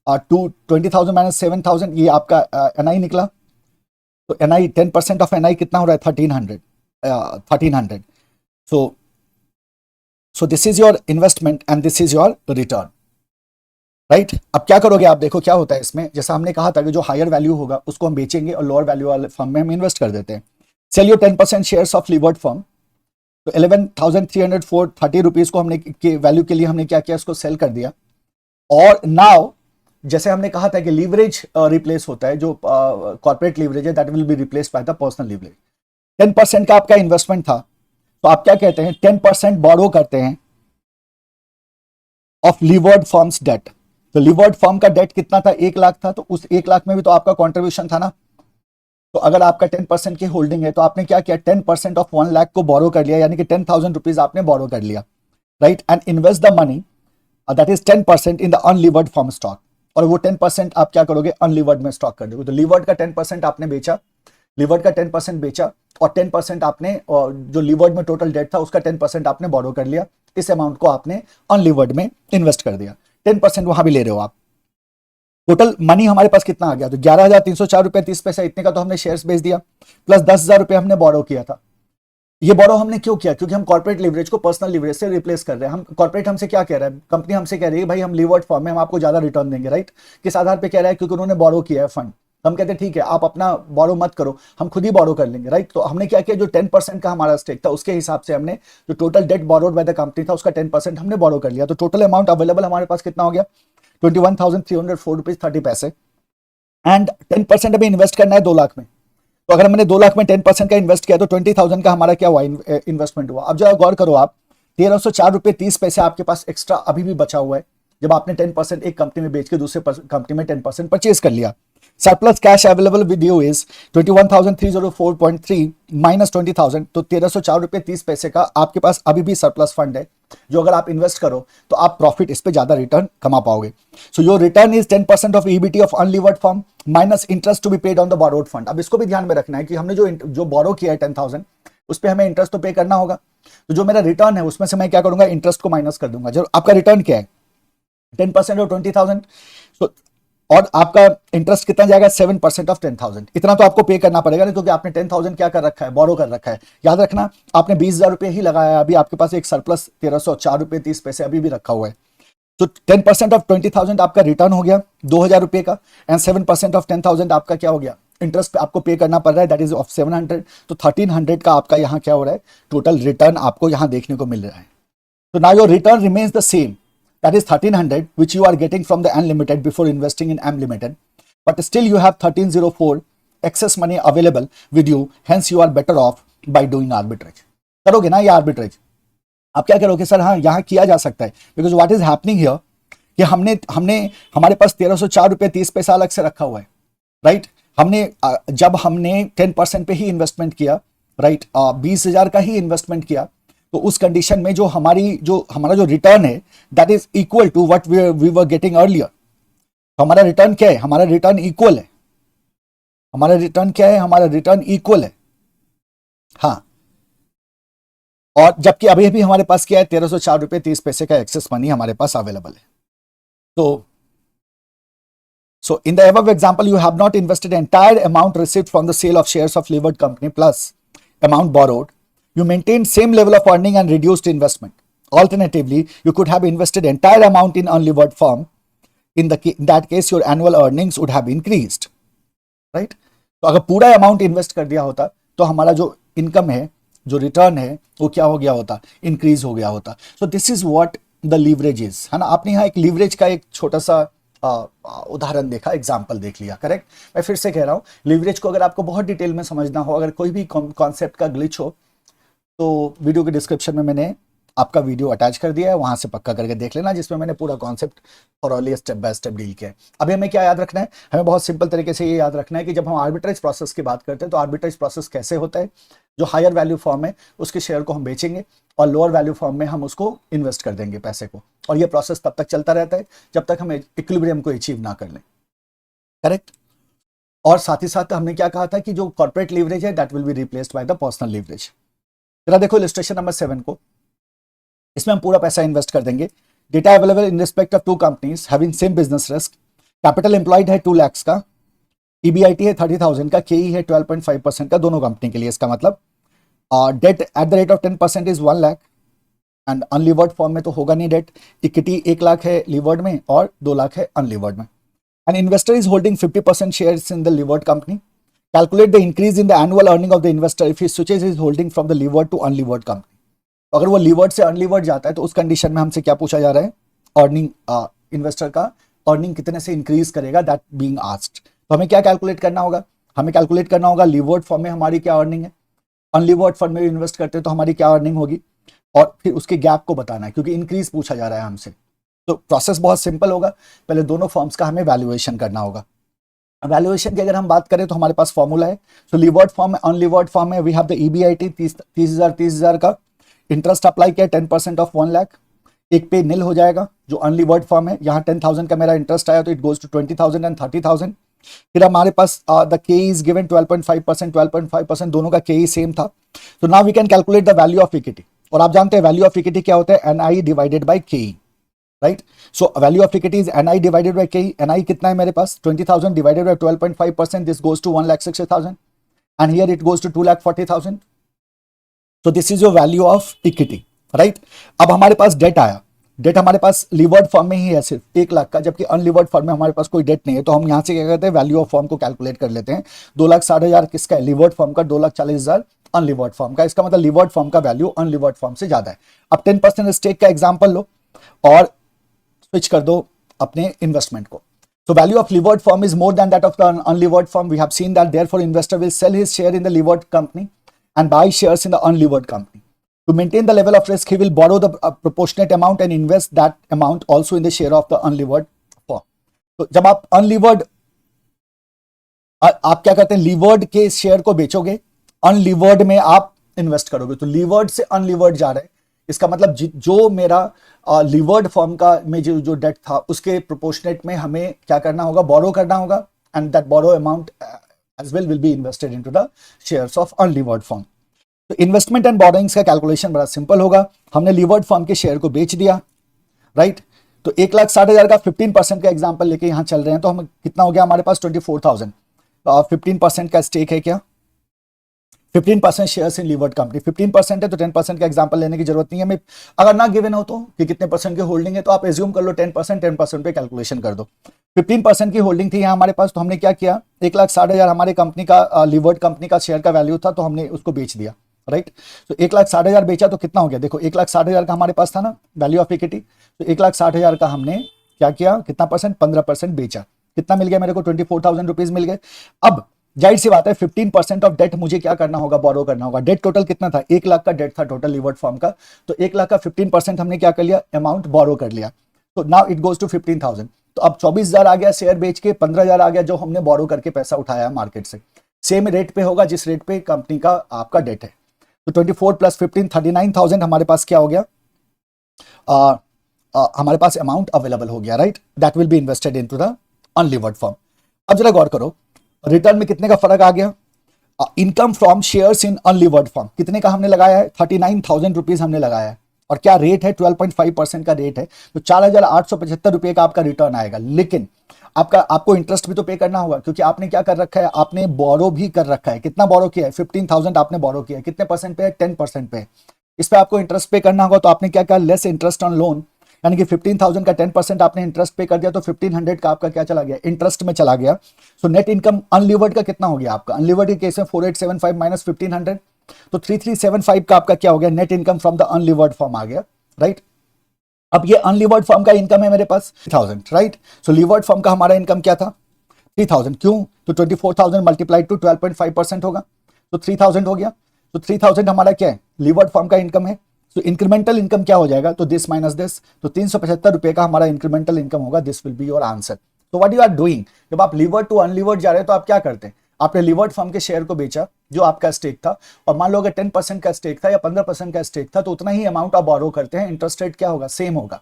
20,000 minus 7,000, ये आपका एनआई निकला। तो एनआई 10% ऑफ एनआई कितना हो रहा है, 1,300। सो this is your investment and this is your return, right. अब क्या करोगे आप, देखो क्या होता है इसमें, जैसा हमने कहा था कि जो हायर वैल्यू होगा उसको हम बेचेंगे और लोअर वैल्यू वाले फर्म में हम इन्वेस्ट कर देते हैं। Sell your 10% shares of levered firm, तो 11,330 रुपीज को हमने के वैल्यू के लिए हमने क्या किया, इसको सेल कर दिया। और नाउ जैसे हमने कहा था कि लीवरेज रिप्लेस होता है, जो कॉर्पोरेट लीवरेज है that will be replaced by the personal leverage. 10% का आपका इन्वेस्टमेंट था, तो आप क्या कहते हैं, 10% बोरो करते हैं ऑफ लीवर्ड फर्म्स डेट। तो लीवर्ड फर्म का डेट कितना था, 1,00,000 था, तो उस 1,00,000 में भी तो आपका कॉन्ट्रीब्यूशन था ना। तो अगर आपका 10% की होल्डिंग है तो आपने क्या किया, 10% ऑफ 1,00,000 को बोरो कर लिया, यानी कि 10,000 रुपीज आपने बोरो कर लिया, right, and invest the money that is 10% in the unlevered firm stock. और वो 10% आप क्या करोगे, अनलीवर्ड में स्टॉक कर दोगे। तो लीवर्ड का 10% आपने बेचा, लीवर्ड का 10% बेचा, और 10% आपने, और जो लीवर्ड में टोटल डेट था उसका 10% आपने बोरो कर लिया। इस अमाउंट को आपने अनलीवर्ड में इन्वेस्ट कर दिया, 10% वहां भी ले रहे हो आप। टोटल मनी हमारे पास कितना आ गया, तो 11,304 रुपये 30 पैसा, इतने का तो हमने शेयर्स बेच दिया, प्लस 10,000 रुपये हमने बोरो किया था। ये बोरो हमने क्यों किया, क्योंकि हम कॉर्पोरेट लीवरेज को पर्सनल लीवरेज से रिप्लेस कर रहे हैं। हम कॉर्पोरेट हमसे क्या कह रहा है, कंपनी हमसे कह रही है भाई हम लीवर्ड फॉर्म में हम आपको ज्यादा रिटर्न देंगे, राइट। किस आधार पे कह रहा है, क्योंकि उन्होंने बोरो किया है फंड। हम कहते हैं ठीक है आप अपना बोरो मत करो, हम खुद ही बोरो कर लेंगे, राइट। तो हमने क्या किया, जो 10% का हमारा स्टेक था उसके हिसाब से हमने जो total date borrowed by the company था उसका 10% हमने बोरो कर लिया। तो टोटल अमाउंट अवेलेबल हमारे पास कितना हो गया, 21,304 रुपीज 30 पैसे, एंड 10% अभी इन्वेस्ट करना है 2,00,000 में। तो अगर मैंने 2,00,000 में 10% का इन्वेस्ट किया तो 20,000 का हमारा क्या हुआ, इन्वेस्टमेंट हुआ। अब जरा गौर करो आप, 1,304 रुपये 30 पैसे आपके पास एक्स्ट्रा अभी भी बचा हुआ है, जब आपने 10% एक कंपनी में बेच के दूसरे कंपनी में 10% परचेज कर लिया। Surplus cash available with you is 21,304.3 minus 20,000, तो 1,304 रुपये 30 पैसे का आपके पास अभी भी सरप्लस फंड है, जो अगर आप इन्वेस्ट करो तो आप प्रॉफिट इस पे ज्यादा रिटर्न कमा पाओगे। So your return is 10% of EBT of unlevered firm minus interest to be paid on the borrowed fund. अब इसको भी ध्यान में रखना है कि हमने जो बोरो किया है 10,000 उस पर हमें इंटरेस्ट तो पे करना होगा। तो जो मेरा रिटर्न है उसमें से मैं क्या करूंगा, इंटरेस्ट को माइनस कर दूंगा। जो आपका रिटर्न क्या है, 10% ऑफ 20,000, और आपका इंटरेस्ट कितना जाएगा, 7% ऑफ 10,000। इतना तो आपको पे करना पड़ेगा, नहीं क्योंकि आपने 10,000 क्या कर रखा है, बोरो कर रखा है। याद रखना आपने 20,000 रुपये ही लगाया, अभी आपके पास एक सरप्लस 1,304 रुपये 30 पैसे अभी भी रखा हुआ है। तो 10% ऑफ 20,000 आपका रिटर्न हो गया 2,000 रुपये का, एंड 7% ऑफ 10,000 आपका क्या हो गया, इंटरेस्ट आपको पे करना पड़ रहा है, दैट इज ऑफ 700। तो 1,300 का आपका यहाँ क्या हो रहा है, टोटल रिटर्न आपको यहाँ देखने को मिल रहा है। तो now your return remains the same, that is 1,300 which you are getting from the N Limited before investing in M Limited, but still you have 1,304 excess money available with you, hence you are better off by doing arbitrage। करोगे ना ये arbitrage, आप क्या करोगे sir, हाँ यहाँ किया जा सकता है, because what is happening here कि हमने हमारे पास 1,304 रुपये 30 पैसा अलग से रखा हुआ है, राइट। जब हमने 10% पे ही इन्वेस्टमेंट किया, राइट, 20,000 का ही इन्वेस्टमेंट किया, तो उस कंडीशन में जो हमारा जो रिटर्न है that is equal to what we were getting earlier. हमारा रिटर्न क्या है, हमारा रिटर्न इक्वल है, हमारा रिटर्न क्या है, हमारा रिटर्न इक्वल है, हाँ। और जबकि अभी भी हमारे पास क्या है, 1,304 रुपये 30 पैसे का एक्सेस मनी हमारे पास अवेलेबल है। So in the above example you have not invested the entire amount received from the sale of shares of levered company plus amount borrowed. You maintain same level of earning and reduced investment. Alternatively, you could have invested entire amount in unlevered firm. In that case, your annual earnings would have increased, right? तो अगर पूरा amount invest कर दिया होता तो हमारा जो income है, जो रिटर्न है, वो क्या हो गया होता, इंक्रीज हो गया होता. सो this is what the leverage is, है ना. आपने यहाँ एक लीवरेज का एक छोटा सा उदाहरण देखा, एग्जाम्पल देख लिया, करेक्ट. मैं फिर से कह रहा हूँ, लीवरेज को अगर आपको बहुत डिटेल में समझना हो, अगर कोई भी कॉन्सेप्ट का ग्लिच हो, तो वीडियो के डिस्क्रिप्शन में मैंने आपका वीडियो अटैच कर दिया है, वहां से पक्का करके देख लेना, जिसमें मैंने पूरा concept thoroughly step by step deal किया है. अभी हमें क्या याद रखना है, हमें बहुत सिंपल तरीके से ये याद रखना है कि जब हम आर्बिट्रेज प्रोसेस की बात करते हैं तो आर्बिट्रेज प्रोसेस कैसे होता है. जो हायर वैल्यू फॉर्म है उसके शेयर को हम बेचेंगे और लोअर वैल्यू फॉर्म में हम उसको इन्वेस्ट कर देंगे पैसे को, और ये प्रोसेस तब तक चलता रहता है जब तक हम इक्विलिब्रियम को अचीव ना कर लें, करेक्ट. और साथ ही साथ हमने क्या कहा था कि जो कॉर्पोरेट लीवरेज है that will be replaced by the personal leverage. जरा देखो इलस्ट्रेशन नंबर 7 को, इसमें हम पूरा पैसा इन्वेस्ट कर देंगे. Data available in respect of 2 companies having same business risk. Capital employed है 2 लाख का, ईबीआईटी है 30,000 का, केई है 12.5% का, दोनों कंपनी के लिए. इसका मतलब debt at the rate of 10% is 1 lakh, and unlevered firm में तो होगा नहीं डेट. इक्विटी 1 लाख है लीवर्ड में और 2 लाख है अनलीवर्ड में. An investor is holding 50% shares in the levered company. Calculate the increase in the annual earning of the investor if he switches his holding from the levered to unlevered company. अगर वो levered से unlevered जाता है तो उस condition में हमसे क्या पूछा जा रहा है, अर्निंग, इन्वेस्टर का अर्निंग कितने से इंक्रीज करेगा, दैट बीइंग आस्क्ड. तो हमें क्या कैलकुलेट करना होगा, हमें कैलकुलेट करना होगा लीवर्ड फॉर्म में हमारी क्या अर्निंग है, अनलीवर्ड फंड में इन्वेस्ट करते हैं तो हमारी क्या अर्निंग होगी, और फिर उसके गैप को बताना है क्योंकि इंक्रीज पूछा जा रहा है हमसे. तो प्रोसेस बहुत सिंपल होगा, पहले दोनों फॉर्म्स का हमें वैल्यूएशन करना होगा. वैल्यूएशन की अगर हम बात करें तो हमारे पास फॉर्मूला है. सो लीवर्ड फॉर्म में, अनलीवर्ड फॉर्म में वी हैव द ईबीआईटी 30,000 का, इंटरेस्ट अप्लाई किया 10% ऑफ 1 लाख, एक पे निल हो जाएगा. जो अनलीवर्ड फॉर्म है, यहाँ 10,000 का मेरा इंटरेस्ट आया तो इट गोज टू 20,000 एंड 30,000. फिर हमारे पास द के इज गिवन 12.5%, 12.5% दोनों का के सेम था. तो now we can calculate the value of equity. और आप जानते हैं वैल्यू ऑफ इक्विटी क्या होता है, NI divided by K, right. So value of equity is NI divided by K. NI कितना है मेरे पास, 20,000 divided by 12.5%, this goes to 1,60,000 and here it goes to 2,40,000. तो this is your value of equity, right. अब हमारे पास date आया, date हमारे पास levered form में ही है सिर्फ 1 लाख का, जबकि अनलीवर्ड फॉर्म में हमारे पास कोई डेट नहीं है. तो हम यहाँ से क्या करते हैं, वैल्यू ऑफ फॉर्म को कैलकुलेट कर लेते हैं. 2,60,000 किसका है, लीवर्ड फॉर्म का, 2,40,000 अनलीवर्ड फॉर्म का. इसका मतलब लीवर्ड फॉर्म का वैल्यू अनलीवर्ड फॉर्म से ज्यादा है. अब 10% स्टेक का एग्जाम्पल लो और स्विच कर दो अपने इन्वेस्टमेंट को. So value of levered firm is more than that of the unlevered firm. We have seen that therefore investor will sell his share in the levered company and buy shares in the unlevered company. To maintain the level of risk, he will borrow the proportionate amount and invest that amount also in the share of the unlevered firm. तो जब आप unlevered, आप क्या करते हैं, levered के share को बेचोगे, unlevered में आप इन्वेस्ट करोगे. तो levered से unlevered जा रहे हैं, इसका मतलब जो मेरा लीवर्ड फॉर्म का में जो डेट था उसके प्रोपोर्शनेट में हमें क्या करना होगा, बोरो करना होगा, and that borrow amount as well will be invested into the shares of unlevered firm. तो इन्वेस्टमेंट एंड बोरोइंग्स का कैलकुलेशन बड़ा सिंपल होगा. हमने लीवर्ड फॉर्म के शेयर को बेच दिया, राइट. तो 1,60,000 का 15% का एग्जाम्पल लेके यहाँ चल रहे हैं, तो हम कितना हो गया हमारे पास 24,000. 15% का स्टेक है क्या, 15% शेयर्स इन लीवर्ड कंपनी. 15% है तो 10% का एग्जांपल लेने की जरूरत नहीं है. मैं अगर ना गिवन हो तो कि कितने परसेंट की होल्डिंग है तो आप एज्यूम कर लो 10% पे कैलकुलेशन कर दो. 15% की होल्डिंग थी यहाँ हमारे पास, तो हमने क्या किया, 1,60,000 हमारे कंपनी का लीवर्ड कंपनी का शेयर का वैल्यू था, तो हमने उसको बेच दिया, राइट. तो 1,60,000 बेचा तो कितना हो गया, देखो 1,60,000 का हमारे पास था ना वैल्यू ऑफ इक्विटी. तो 1,60,000 का हमने क्या किया, कितना परसेंट, 15% बेचा. कितना मिल गया मेरे को, 24,000 रुपीज मिल गए. अब जाहिर सी बात है 15% ऑफ डेट मुझे क्या करना होगा, बोरो करना होगा. डेट टोटल कितना था, 1 लाख का डेट था टोटल लीवर्ड फॉर्म का. तो 1 लाख का 15% हमने क्या कर लिया, अमाउंट बोरो कर लिया. तो नाउ इट गोज टू 15,000. तो अब 24,000 आ गया शेयर बेच के, 15,000 आ गया जो हमने बोरो करके पैसा उठाया मार्केट से. सेम रेट पे होगा जिस रेट पे कंपनी का आपका डेट है. तो 24 प्लस 15 39,000 हमारे पास क्या हो गया, हमारे पास अमाउंट अवेलेबल हो गया, right. That will be invested into the unlevered form. अब जरा गौर करो, रिटर्न में कितने का फर्क आ गया. Income from shares in unlevered form कितने का हमने लगाया है, 39,000 रुपीज हमने लगाया है. और क्या रेट है, 12.5% का रेट है. तो 4,875 रुपए का आपका रिटर्न आएगा. लेकिन आपको इंटरेस्ट भी तो पे करना होगा, क्योंकि आपने क्या कर रखा है, आपने बोरो भी कर रखा है. कितना बोरो किया है, 15,000 आपने बोरो किया है. कितने परसेंट पे है, 10% पे है. इस पे आपको इंटरेस्ट पे करना होगा, तो आपने क्या किया, लेस इंटरेस्ट ऑन लोन, यानी कि 15,000 का 10% आपने इंटरेस्ट पे कर दिया, तो 1500 का आपका क्या चला गया, इंटरेस्ट में चला गया। सो नेट इनकम अनलिवर्ड का कितना हो गया आपका, अनलिवर्ड के केस में 4875 माइनस 1500, तो 3375 का आपका क्या हो गया, net income from the unlevered firm आ गया, राइट। अब ये अनलिवर्ड फॉर्म का इनकम है मेरे पास 3000, राइट। सो लिवर्ड फॉर्म का हमारा इनकम क्या था 3000, क्यों, तो 24,000 मल्टीप्लाइड टू 12.5% होगा, तो 3000 हो गया। तो 3000 हमारा क्या है, लिवर्ड फॉर्म का इनकम है। तो इंक्रीमेंटल इनकम क्या हो जाएगा, तो दिस माइनस दिस, तो 375 रुपए का हमारा इंक्रीमेंटल इनकम होगा। This will be your answer. तो व्हाट यू आर डूइंग, जब आप लिवर्ड टू अनलिवर्ड जा रहे हैं तो आप क्या करते हैं, आपने लिवर्ड फर्म के शेयर को बेचा जो आपका स्टेक था, और मान लो अगर 10% का स्टेक था या 15% का स्टेक था, तो उतना ही अमाउंट आप बोरो करते हैं, इंटरेस्ट रेट क्या होगा, सेम होगा।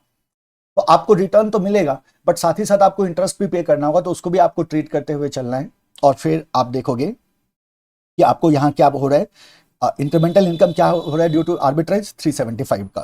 तो आपको रिटर्न तो मिलेगा, बट साथ ही साथ आपको इंटरेस्ट भी पे करना होगा, तो उसको भी आपको ट्रीट करते हुए चलना है। और फिर आप देखोगे कि आपको यहाँ क्या हो रहा है, इंक्रीमेंटल इनकम क्या हो रहा है ड्यू टू आर्बिट्रेज 375 का।